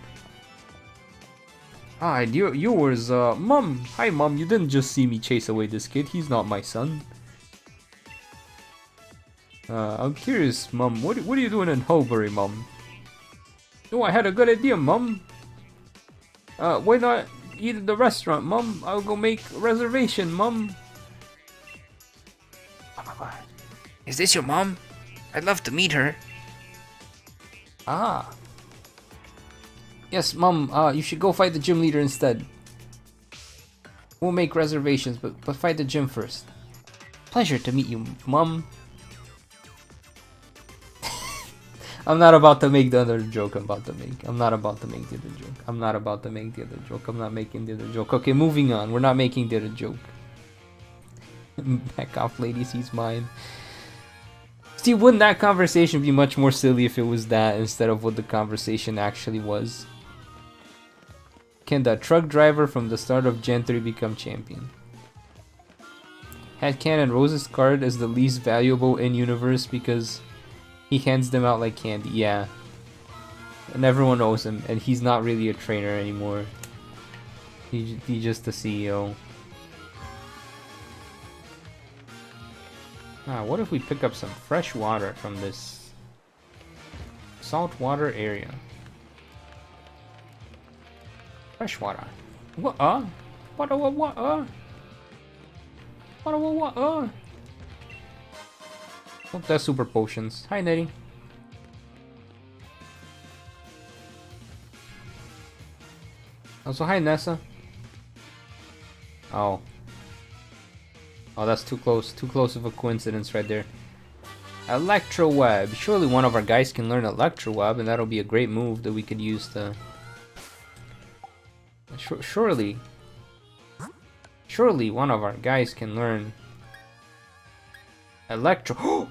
Ah, yours, Mom. Hi, Mom, you didn't just see me chase away this kid. He's not my son. I'm curious, Mom. What are you doing in Hulbury, Mom? Oh, I had a good idea, Mom. Why not eat at the restaurant, Mom? I'll go make a reservation, Mom. Is this your mom? I'd love to meet her. Ah. Yes, Mom, you should go fight the gym leader instead. We'll make reservations, but fight the gym first. Pleasure to meet you, Mom. I'm not about to make the other joke I'm about to make. I'm not about to make the other joke. I'm not about to make the other joke. I'm not making the other joke. Okay, moving on. We're not making the other joke. Back off, ladies. He's mine. See, wouldn't that conversation be much more silly if it was that instead of what the conversation actually was? Can the truck driver from the start of Gen 3 become champion? Had Cannon Rose's card as the least valuable in universe because he hands them out like candy. Yeah. And everyone knows him, and he's not really a trainer anymore. He's just the CEO. Ah, what if we pick up some fresh water from this saltwater area? Fresh water. What? What? What? Oh, that's super potions. Hi, Nettie. Also, hi, Nessa. Oh. Oh, that's too close. Too close of a coincidence right there. Electro Web. Surely one of our guys can learn Electro Web, and that'll be a great move that we could use to... Surely one of our guys can learn Electro...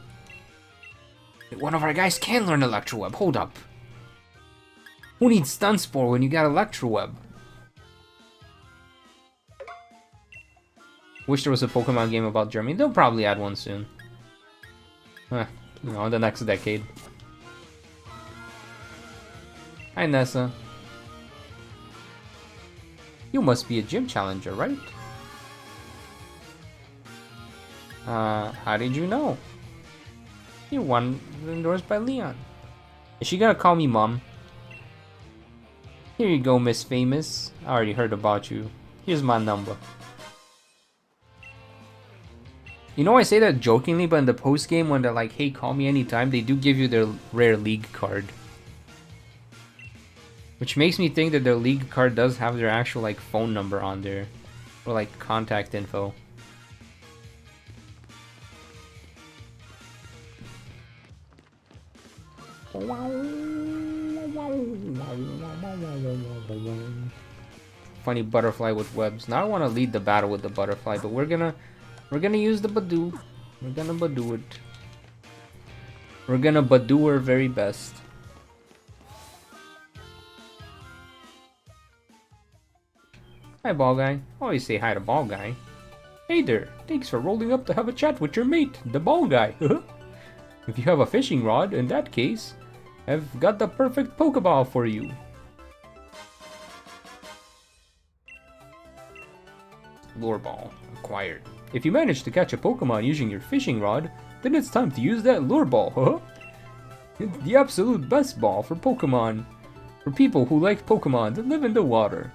One of our guys can learn Electro Web. Hold up. Who needs Stun Spore when you got Electro Web? Wish there was a Pokemon game about Germany. They'll probably add one soon. You know, in the next decade. Hi, Nessa. You must be a gym challenger, right? How did you know? You won endorsed by Leon. Is she gonna call me Mom? Here you go, Miss Famous. I already heard about you. Here's my number. You know, I say that jokingly, but in the post game, when they're like, hey, call me anytime, they do give you their rare league card. Which makes me think that their league card does have their actual, like, phone number on there. Or, like, contact info. Funny butterfly with webs. Now I want to lead the battle with the butterfly, but we're gonna use the Badoo. We're gonna Badoo it. We're gonna Badoo our very best. Hi, Ball Guy. Always say hi to Ball Guy. Hey there. Thanks for rolling up to have a chat with your mate, the Ball Guy. If you have a fishing rod, in that case, I've got the perfect Pokeball for you. Lure Ball acquired. If you manage to catch a Pokemon using your fishing rod, then it's time to use that Lure Ball, huh? It's the absolute best ball for Pokemon. For people who like Pokemon that live in the water.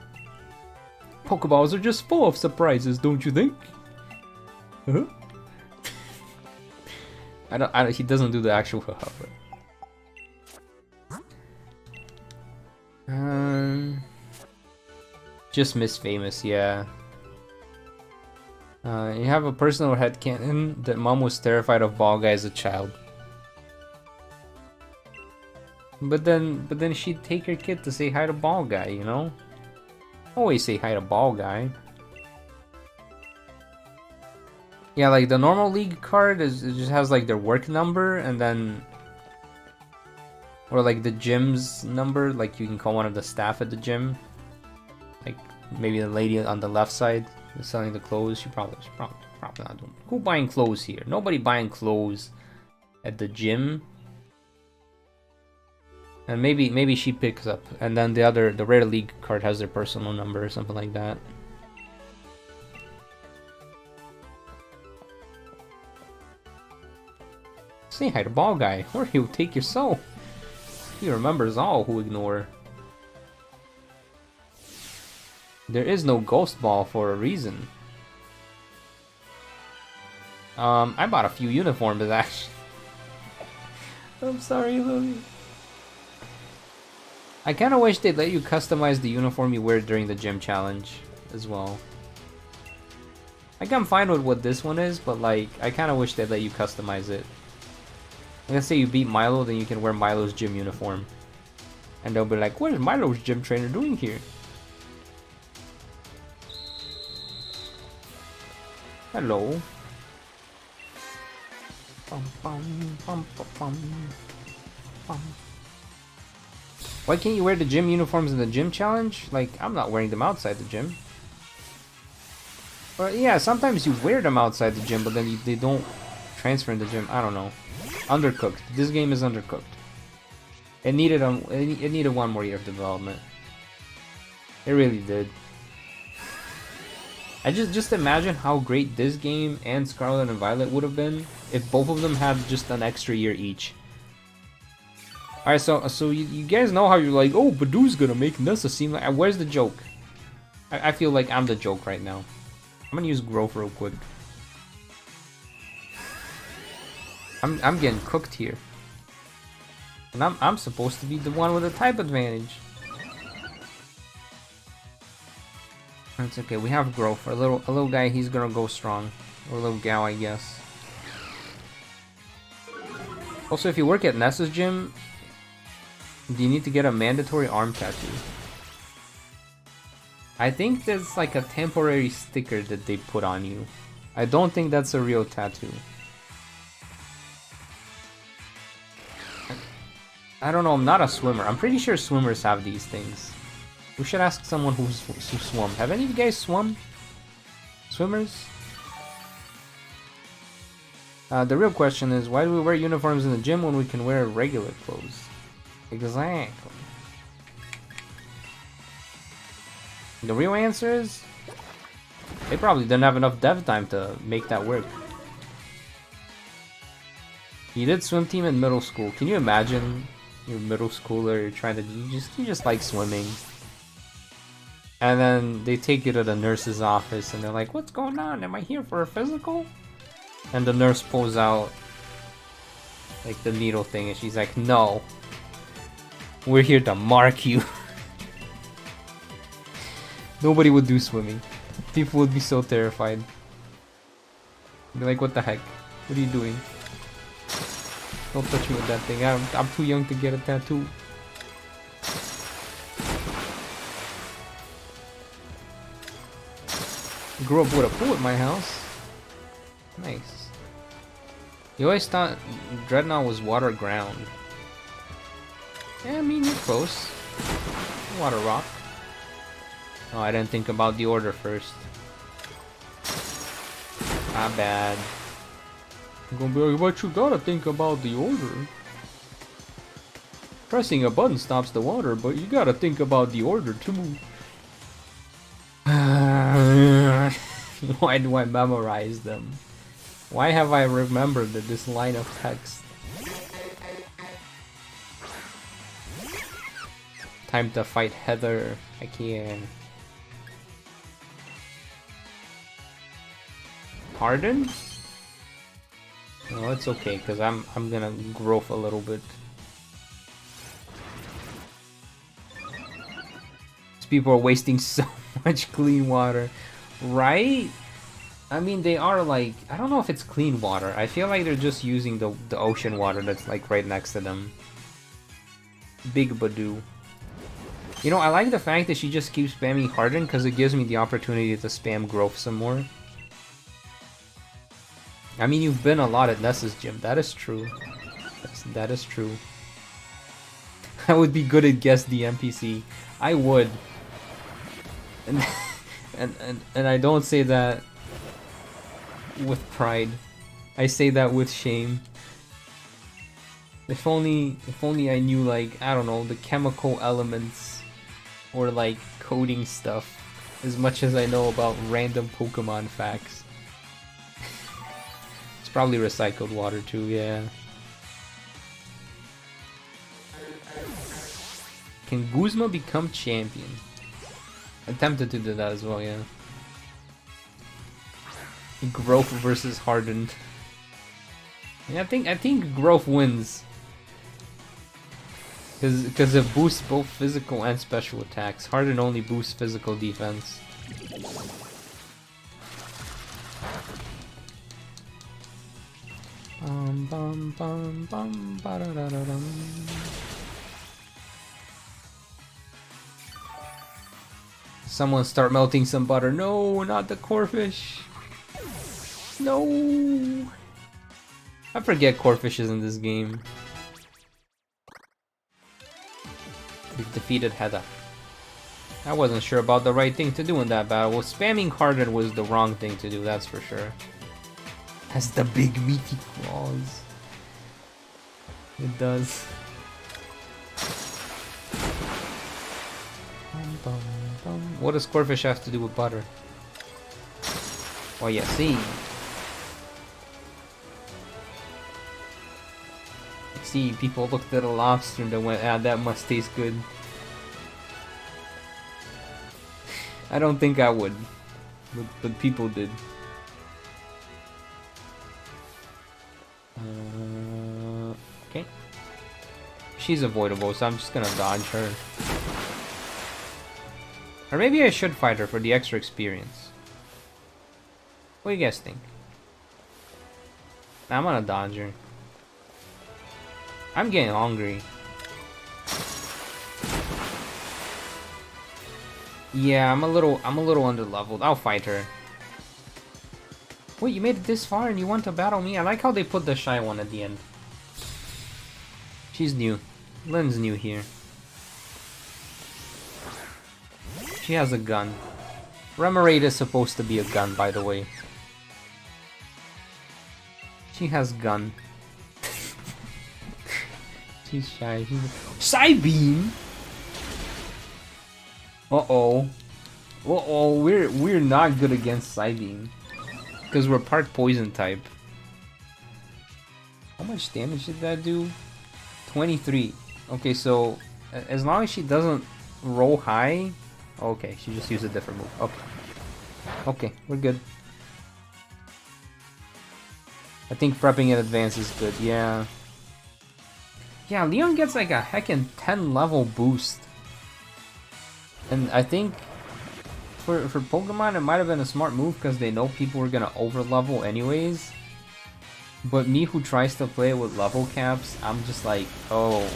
Pokeballs are just full of surprises, don't you think? Huh? He doesn't do the actual haha. Just Miss Famous, yeah. You have a personal headcanon that Mom was terrified of Ball Guy as a child. But then she'd take her kid to say hi to Ball Guy, you know? Always say hi to Ball Guy. Yeah, like the normal league card it just has like their work number and then, or like the gym's number. Like you can call one of the staff at the gym. Like maybe the lady on the left side is selling the clothes. She probably not doing. Who buying clothes here? Nobody buying clothes at the gym. And maybe she picks up, and then the rare league card has their personal number or something like that. Say hi to Ball Guy, or he'll take your soul. He remembers all who ignore. There is no ghost ball for a reason. I bought a few uniforms actually. I'm sorry, Lily. I kind of wish they'd let you customize the uniform you wear during the gym challenge as well. Like, I'm fine with what this one is, but like, I kind of wish they'd let you customize it. Let's say you beat Milo, then you can wear Milo's gym uniform. And they'll be like, what is Milo's gym trainer doing here? Hello. Why can't you wear the gym uniforms in the gym challenge? Like, I'm not wearing them outside the gym. But yeah, sometimes you wear them outside the gym, but then they don't transfer in the gym. I don't know. Undercooked. This game is undercooked. It needed one more year of development. It really did. I just imagine how great this game and Scarlet and Violet would have been if both of them had just an extra year each. Alright, so you guys know how you're like, oh, Badoo's gonna make Nessa seem like... Where's the joke? I feel like I'm the joke right now. I'm gonna use Growth real quick. I'm getting cooked here. And I'm supposed to be the one with a type advantage. That's okay, we have Growth. A little guy, he's gonna go strong. Or a little gal, I guess. Also, if you work at Nessa's gym, do you need to get a mandatory arm tattoo? I think that's like a temporary sticker that they put on you. I don't think that's a real tattoo. I don't know, I'm not a swimmer. I'm pretty sure swimmers have these things. We should ask someone who swum. Have any of you guys swum? Swimmers? The real question is, why do we wear uniforms in the gym when we can wear regular clothes? Exactly. The real answer is, they probably didn't have enough dev time to make that work. You did swim team in middle school. Can you imagine you're middle schooler, you're trying to, you just like swimming. And then they take you to the nurse's office and they're like, what's going on? Am I here for a physical? And the nurse pulls out like the needle thing and she's like, no. We're here to mark you. Nobody would do swimming. People would be so terrified. Be like, what the heck? What are you doing? Don't touch me with that thing. I'm too young to get a tattoo. Grew up with a pool at my house. Nice. You always thought Dreadnought was water ground. Yeah, I mean, you're close. Water rock. Oh, I didn't think about the order first. Not bad. I'm gonna be like, but you gotta think about the order. Pressing a button stops the water, but you gotta think about the order too. Why do I memorize them? Why have I remembered this line of text? Time to fight Heather. I can. Pardon? No, it's okay, cause I'm gonna growth a little bit. These people are wasting so much clean water, right? I mean, they are like, I don't know if it's clean water. I feel like they're just using the ocean water that's like right next to them. Big Badoo. You know, I like the fact that she just keeps spamming Harden because it gives me the opportunity to spam growth some more. I mean, you've been a lot at Ness's gym. That is true. That is true. I would be good at guess the NPC. I would. And I don't say that with pride. I say that with shame. If only I knew, like, I don't know, the chemical elements or like coding stuff as much as I know about random Pokemon facts. It's probably recycled water too, yeah. Can Guzma become champion? Attempted to do that as well, yeah. Growth versus Hardened. Yeah, I think Growth wins. Because it boosts both physical and special attacks. Harden only boosts physical defense. Someone start melting some butter. No, not the Corphish. No. I forget Corphish is in this game. We've defeated Heather. I wasn't sure about the right thing to do in that battle. Well, spamming Harden was the wrong thing to do, that's for sure. Has the big meaty claws. It does. What does Corphish have to do with butter? Oh yeah, see. See, people looked at a lobster and they went, ah, that must taste good. I don't think I would, but people did. Okay. She's avoidable, so I'm just gonna dodge her. Or maybe I should fight her for the extra experience. What do you guys think? I'm gonna dodge her. I'm getting hungry. Yeah, I'm a little underleveled. I'll fight her. Wait, you made it this far and you want to battle me? I like how they put the shy one at the end. She's new. Lynn's new here. She has a gun. Remoraid is supposed to be a gun, by the way. she has gun. She's shy. Psybeam. Uh-oh. Uh-oh, we're not good against Psybeam. Because we're part poison type. How much damage did that do? 23. Okay, so as long as she doesn't roll high. Okay, she just used a different move. Okay. Okay, we're good. I think prepping in advance is good, yeah. Yeah, Leon gets like a heckin' 10 level boost. And I think for Pokemon it might have been a smart move because they know people are gonna over level anyways. But me who tries to play it with level caps, I'm just like, oh,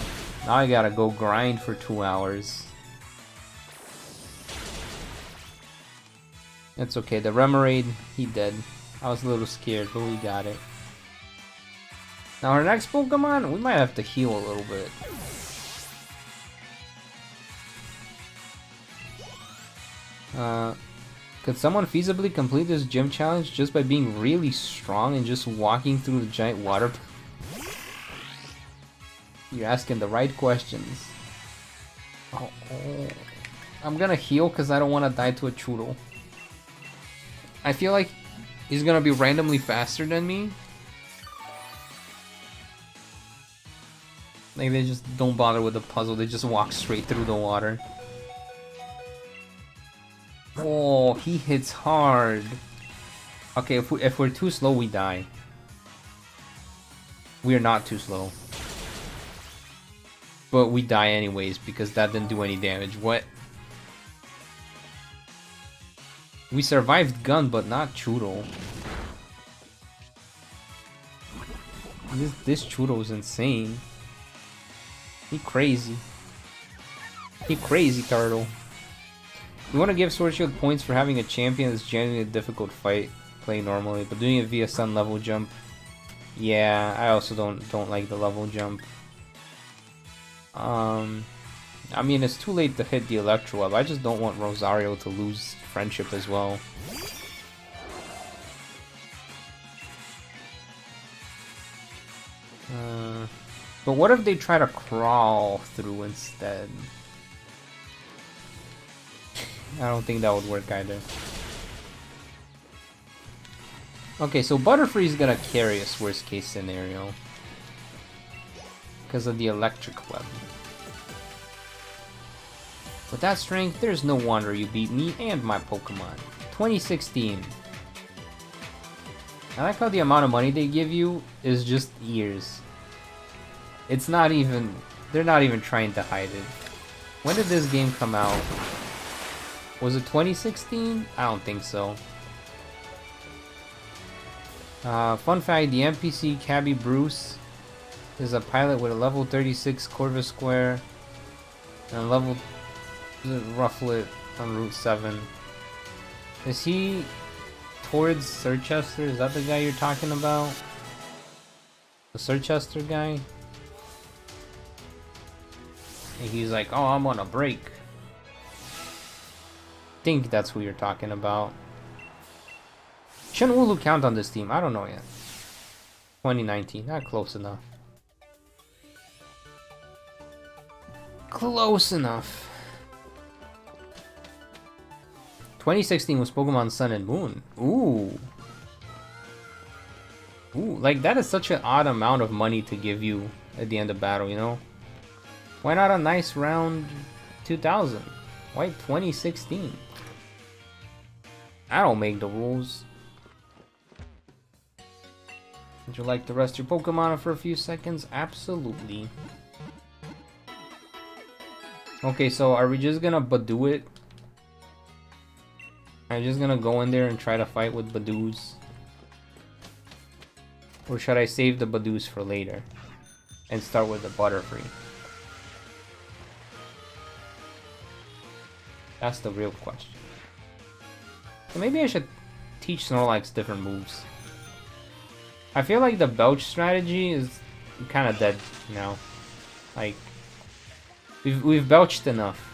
now I gotta go grind for 2 hours. It's okay, the Remoraid, he dead. I was a little scared, but we got it. Now our next Pokemon, we might have to heal a little bit. Could someone feasibly complete this gym challenge just by being really strong and just walking through the giant water? You're asking the right questions. Oh. I'm gonna heal because I don't want to die to a Choodle. I feel like he's gonna be randomly faster than me. Like they just don't bother with the puzzle, they just walk straight through the water. Oh, he hits hard. Okay, if we're too slow, we die. We're not too slow. But we die anyways, because that didn't do any damage. What? We survived Gun, but not Choodle. This Choodle is insane. He crazy. He crazy, turtle. You want to give Sword Shield points for having a champion that's genuinely a difficult fight, play normally, but doing it via Sun level jump. Yeah, I also don't like the level jump. I mean, it's too late to hit the Electro Web. I just don't want Rosario to lose friendship as well. But what if they try to crawl through instead? I don't think that would work either. Okay, so Butterfree's gonna carry us worst case scenario. Because of the electric web. With that strength, there's no wonder you beat me and my Pokemon. 2016. I like how the amount of money they give you is just ears. It's not even... They're not even trying to hide it. When did this game come out? Was it 2016? I don't think so. Fun fact, the NPC Cabby Bruce is a pilot with a level 36 Corvus Square and level Rufflet on Route 7. Is he towards Sirchester? Is that the guy you're talking about? The Sirchester guy? And he's like, oh, I'm on a break. I think that's who you're talking about. Shouldn't Wooloo count on this team? I don't know yet. 2019, not close enough. Close enough. 2016 was Pokemon Sun and Moon. Ooh. Ooh, like that is such an odd amount of money to give you at the end of battle, you know? Why not a nice round 2000? Why 2016? I don't make the rules. Would you like to rest your Pokemon for a few seconds? Absolutely. Okay, so are we just gonna Badoo it? I'm just gonna go in there and try to fight with Badoos. Or should I save the Badoos for later? And start with the Butterfree? That's the real question. So maybe I should teach Snorlax different moves. I feel like the Belch strategy is kind of dead now. Like, we've belched enough.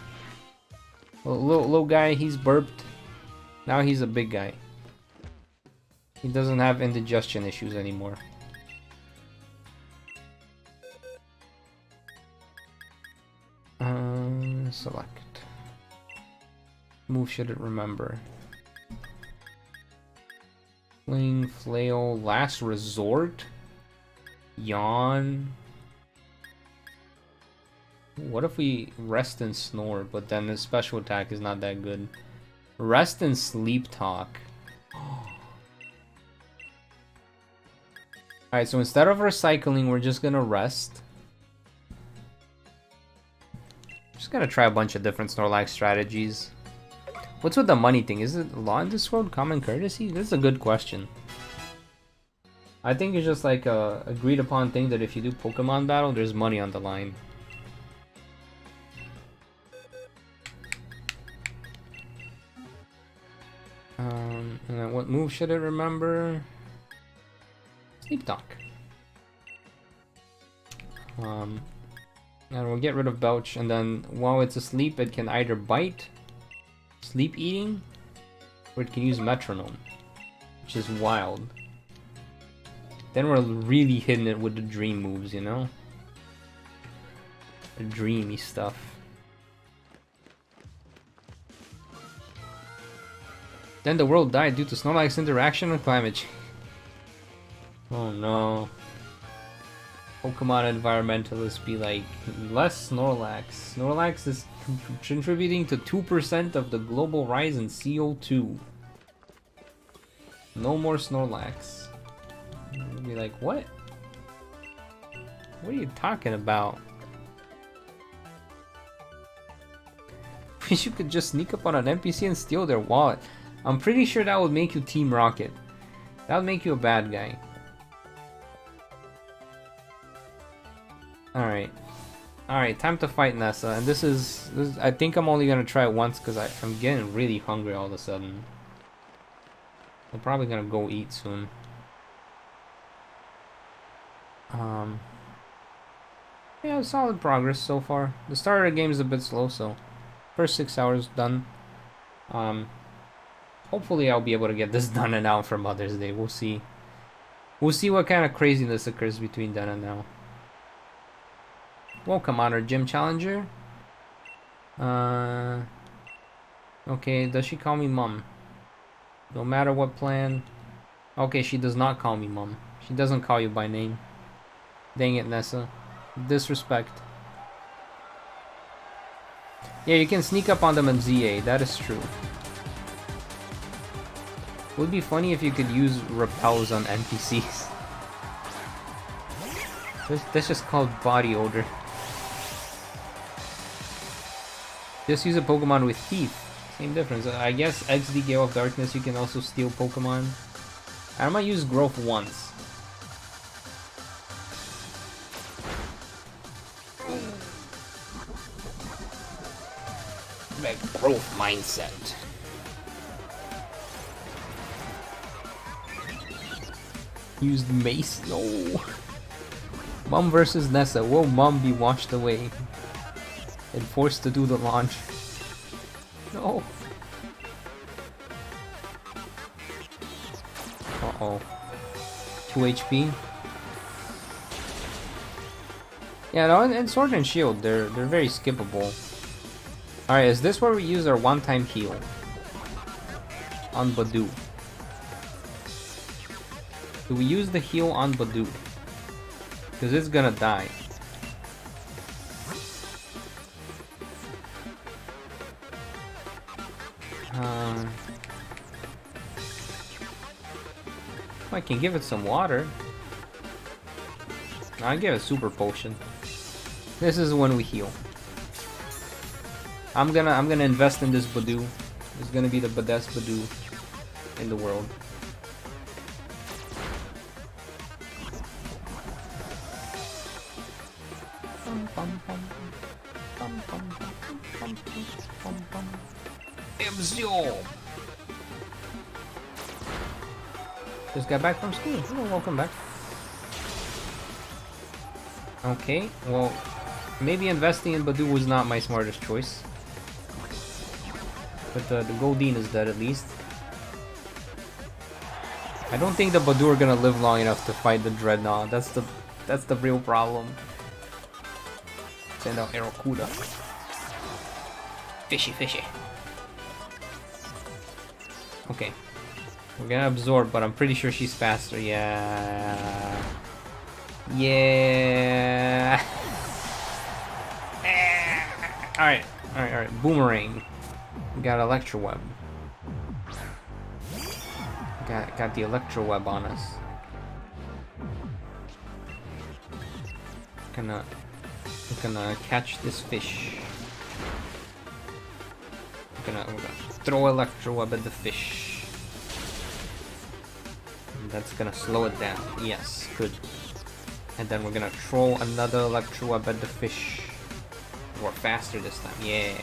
Little guy, he's burped. Now he's a big guy. He doesn't have indigestion issues anymore. Select. Move should it remember. Fling, flail, last resort? Yawn. What if we rest and snore, but then the special attack is not that good? Rest and sleep talk. Alright, so instead of recycling, we're just gonna rest. Just gonna try a bunch of different Snorlax strategies. What's with the money thing? Is it law in this world? Common courtesy? This is a good question. I think it's just like a agreed upon thing that if you do Pokemon battle, there's money on the line. And then what move should it remember? Sleep Talk. And we'll get rid of Belch, and then while it's asleep, it can either bite, sleep eating, or it can use Metronome, which is wild. Then we're really hitting it with the dream moves, you know? The dreamy stuff. Then the world died due to Snorlax interaction with climate change. Oh no. Pokemon environmentalists be like, less Snorlax. Snorlax is contributing to 2% of the global rise in CO2. No more Snorlax. Be like, what? What are you talking about? Wish you could just sneak up on an NPC and steal their wallet. I'm pretty sure that would make you Team Rocket. That would make you a bad guy. Alright. Alright, time to fight Nessa. And this is I think I'm only gonna try it once because I'm getting really hungry all of a sudden. I'm probably gonna go eat soon. Yeah, solid progress so far. The start of the game is a bit slow, so first 6 hours done. Hopefully I'll be able to get this done and out for Mother's Day. We'll see. We'll see what kind of craziness occurs between then and now. Welcome on our gym challenger. Okay, does she call me Mom? No matter what plan. Okay, she does not call me Mom. She doesn't call you by name. Dang it, Nessa. Disrespect. Yeah, you can sneak up on them in ZA. That is true. Would be funny if you could use repels on NPCs. That's just called body odor. Just use a Pokemon with teeth. Same difference. I guess XD Gale of Darkness you can also steal Pokemon. I might use Growth once. That growth mindset. Used Mace? No. Mom versus Nessa. Will Mom be washed away and forced to do the launch? No. Uh-oh. 2 HP. Yeah, no, and Sword and Shield, they're very skippable. Alright, is this where we use our one-time heal? On Badoo. Do we use the heal on Badoo? Because it's gonna die. I can give it some water. I give it Super Potion. This is when we heal. I'm gonna invest in this Badoo. It's gonna be the best Badoo in the world. Absorb. Just got back from school. Oh, welcome back. Okay, well, maybe investing in Badoo was not my smartest choice. But the Goldeen is dead at least. I don't think the Badoo are gonna live long enough to fight the Dreadnought. That's the real problem. Send out Aerocuda. Fishy, fishy. Okay. We're gonna absorb, but I'm pretty sure she's faster. Yeah. Yeah. Alright, alright, alright. Boomerang. We got Electro Web. Got the Electro Web on us. We're gonna catch this fish. We're gonna throw Electro Web at the fish. And that's gonna slow it down. Yes, good. And then we're gonna throw another Electro Web at the fish. We're faster this time. Yeah.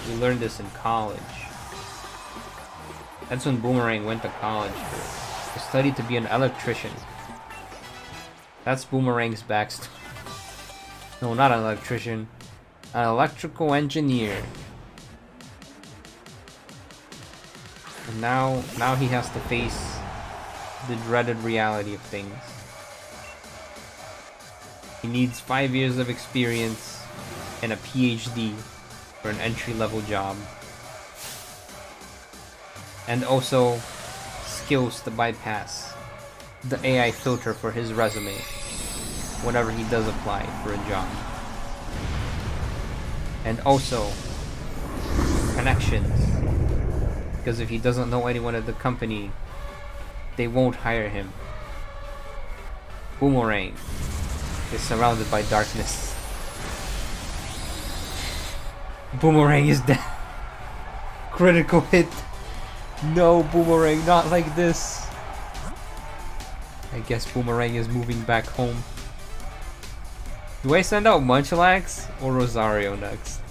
We learned this in college. That's when Boomerang went to college to study to be an electrician. That's Boomerang's backstory. No, not an electrician. An electrical engineer. And now he has to face the dreaded reality of things. He needs 5 years of experience and a PhD for an entry-level job. And also skills to bypass the AI filter for his resume whenever he does apply for a job. And also connections, because if he doesn't know anyone at the company, they won't hire him. Boomerang is surrounded by darkness. Boomerang is dead. Critical hit. No, Boomerang, not like this. I guess Boomerang is moving back home. Do I send out Munchlax or Rosario next?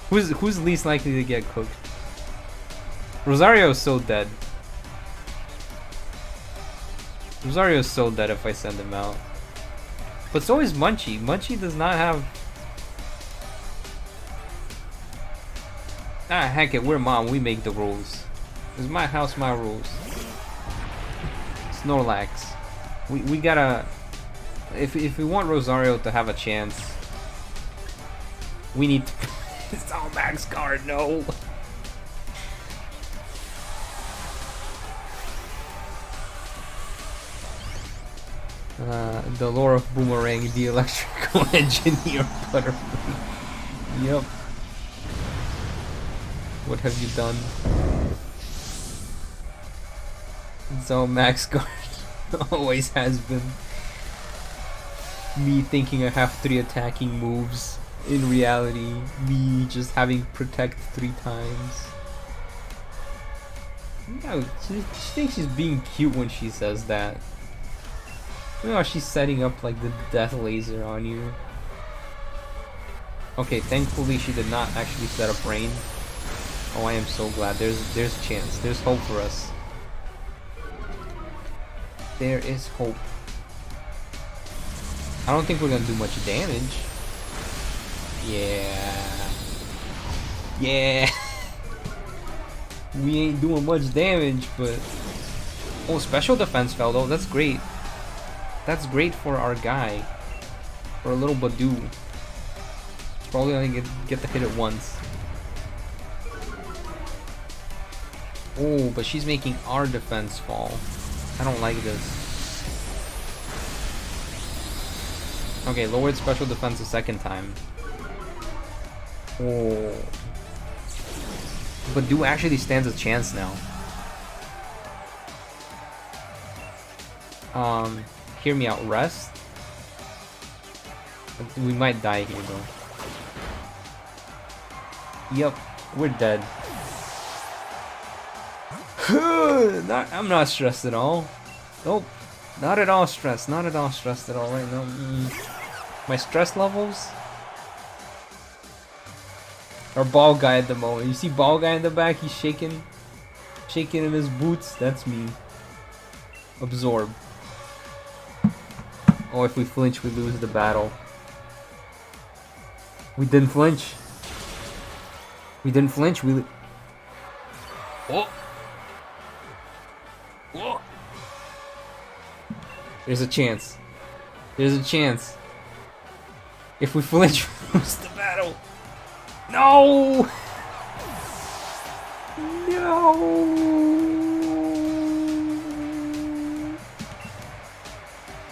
Who's least likely to get cooked? Rosario is so dead. Rosario is so dead if I send him out. But so is Munchie. Munchie does not have... Ah, heck it, we're mom, we make the rules. It's my house, my rules. Snorlax. We gotta... If we want Rosario to have a chance, we need to... It's all max card, no! The lore of Boomerang, the electrical engineer Butterfree. Yep. What have you done? It's all max guard. Always has been. Me thinking I have 3 attacking moves. In reality, me just having protect 3 times. No, she thinks she's being cute when she says that. You know how she's setting up like the death laser on you. Okay, thankfully she did not actually set up rain. Oh, I am so glad. There's a chance. There's hope for us. There is hope. I don't think we're gonna do much damage. Yeah. Yeah. We ain't doing much damage, but... Oh, special defense fell though. That's great. That's great for our guy. For a little Badoo. Probably only get to hit it once. Oh, but she's making our defense fall. I don't like this. Okay, lowered special defense a second time. Oh. But Badoo actually stands a chance now. Hear me out. Rest. We might die here though. Yep, we're dead. I'm not stressed at all. Nope. Not at all stressed. Not at all stressed at all right now. My stress levels are Ball Guy at the moment. You see Ball Guy in the back? He's shaking. Shaking in his boots. That's me. Absorb. Oh, if we flinch, we lose the battle. We didn't flinch. We didn't flinch. Oh! Whoa. There's a chance. There's a chance. If we flinch, we lose the battle. No! No!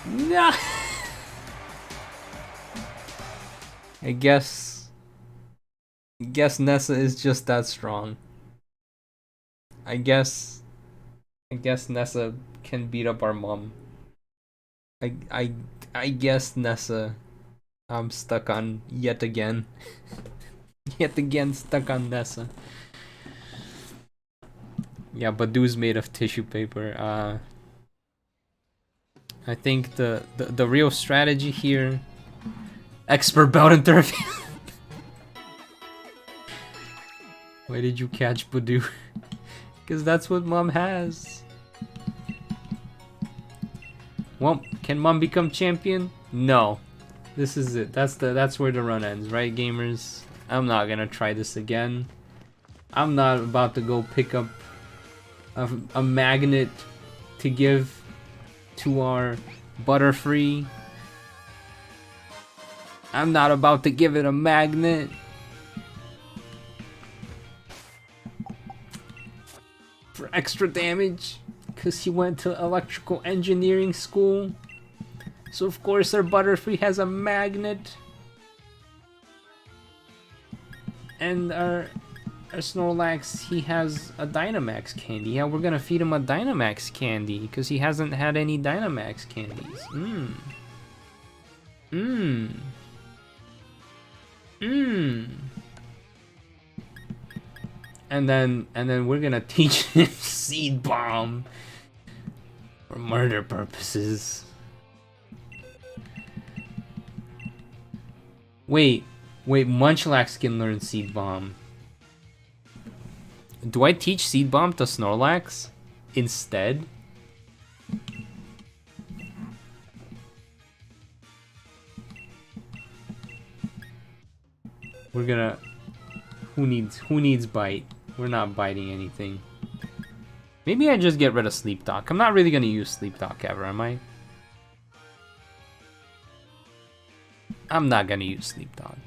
No! I guess Nessa is just that strong. I guess Nessa can beat up our mom. I I I guess Nessa. I'm stuck on yet again. Yet again stuck on Nessa. Yeah, Badu's made of tissue paper. I think the real strategy here. Expert belt and therapy. Why did you catch Badu? Because that's what mom has. Well, can mom become champion? No. This is it. That's where the run ends, right, gamers? I'm not gonna try this again. I'm not about to go pick up a magnet to give to our Butterfree. I'm not about to give it a magnet. For extra damage. Because he went to electrical engineering school. So of course our Butterfree has a magnet. And our Snorlax, he has a Dynamax candy. Yeah, we're gonna feed him a Dynamax candy because he hasn't had any Dynamax candies. And then we're gonna teach him Seed Bomb for murder purposes. Wait, Munchlax can learn Seed Bomb. Do I teach Seed Bomb to Snorlax instead? We're gonna... Who needs bite? We're not biting anything. Maybe I just get rid of Sleep Talk. I'm not really gonna use Sleep Talk ever, am I? I'm not gonna use Sleep Talk.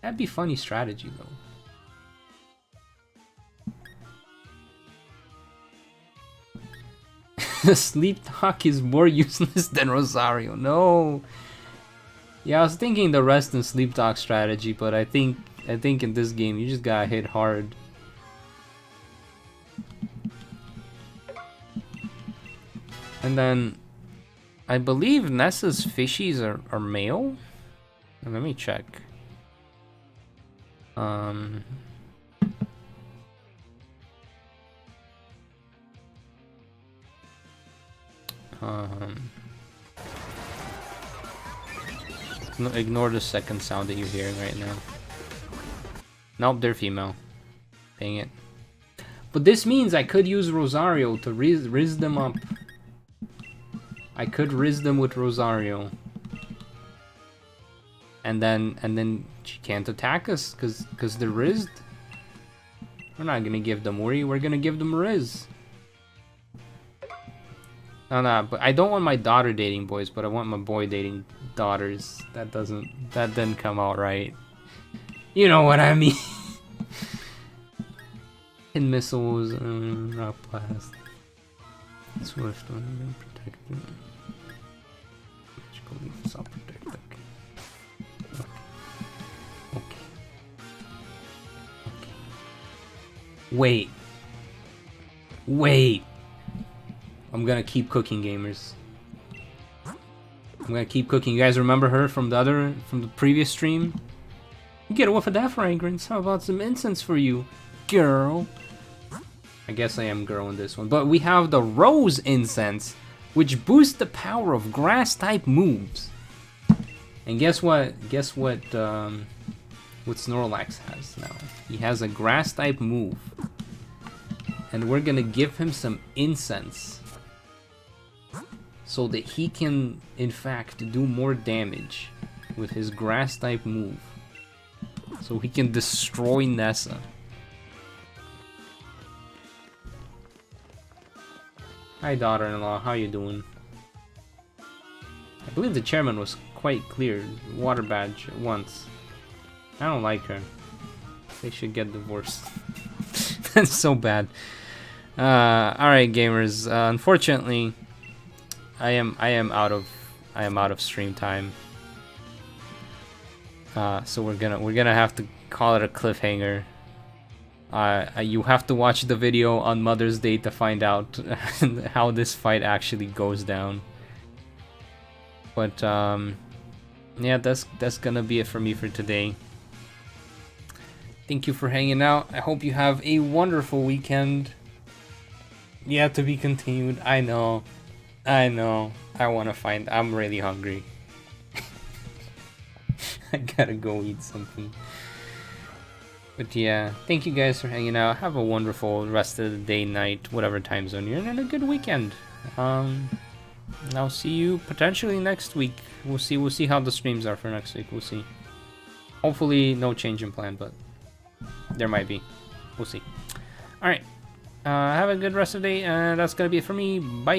That'd be funny strategy though. Sleep Talk is more useless than Rosario. No. Yeah, I was thinking the rest and Sleep Talk strategy, but I think in this game you just gotta hit hard. And then I believe Nessa's fishies are male. Let me check. No, ignore the second sound that you're hearing right now. Nope, they're female. Dang it. But this means I could use Rosario to riz them up. I could riz them with Rosario. And then she can't attack us because they're rizzed. We're not gonna give them worry, we're gonna give them riz. No, but I don't want my daughter dating boys, but I want my boy dating daughters. That didn't come out right. You know what I mean. Hidden missiles, rock blast. Swift, protected. Magical leaf, self protect. Okay. Wait. I'm gonna keep cooking, gamers. I'm gonna keep cooking. You guys remember her from the previous stream? You get a whiff of that fragrance. How about some incense for you, girl? I guess I am girl in this one. But we have the rose incense, which boosts the power of grass type moves. And guess what? What Snorlax has now? He has a grass type move. And we're gonna give him some incense. So that he can, in fact, do more damage with his grass type move. So he can destroy Nessa. Hi, daughter-in-law. How you doing? I believe the chairman was quite clear. Water badge once. I don't like her. They should get divorced. That's so bad. Alright gamers, unfortunately I am out of stream time. So we're gonna have to call it a cliffhanger. You have to watch the video on Mother's Day to find out how this fight actually goes down. But yeah, that's gonna be it for me for today. Thank you for hanging out. I hope you have a wonderful weekend. Yeah, to be continued. I know. I'm really hungry. I gotta go eat something. But yeah, thank you guys for hanging out. Have a wonderful rest of the day, night, whatever time zone you're in, and a good weekend. I'll see you potentially next week. We'll see how the streams are for next week. We'll see. Hopefully no change in plan, but there might be. We'll see. Alright. Have a good rest of the day, and that's gonna be it for me. Bye!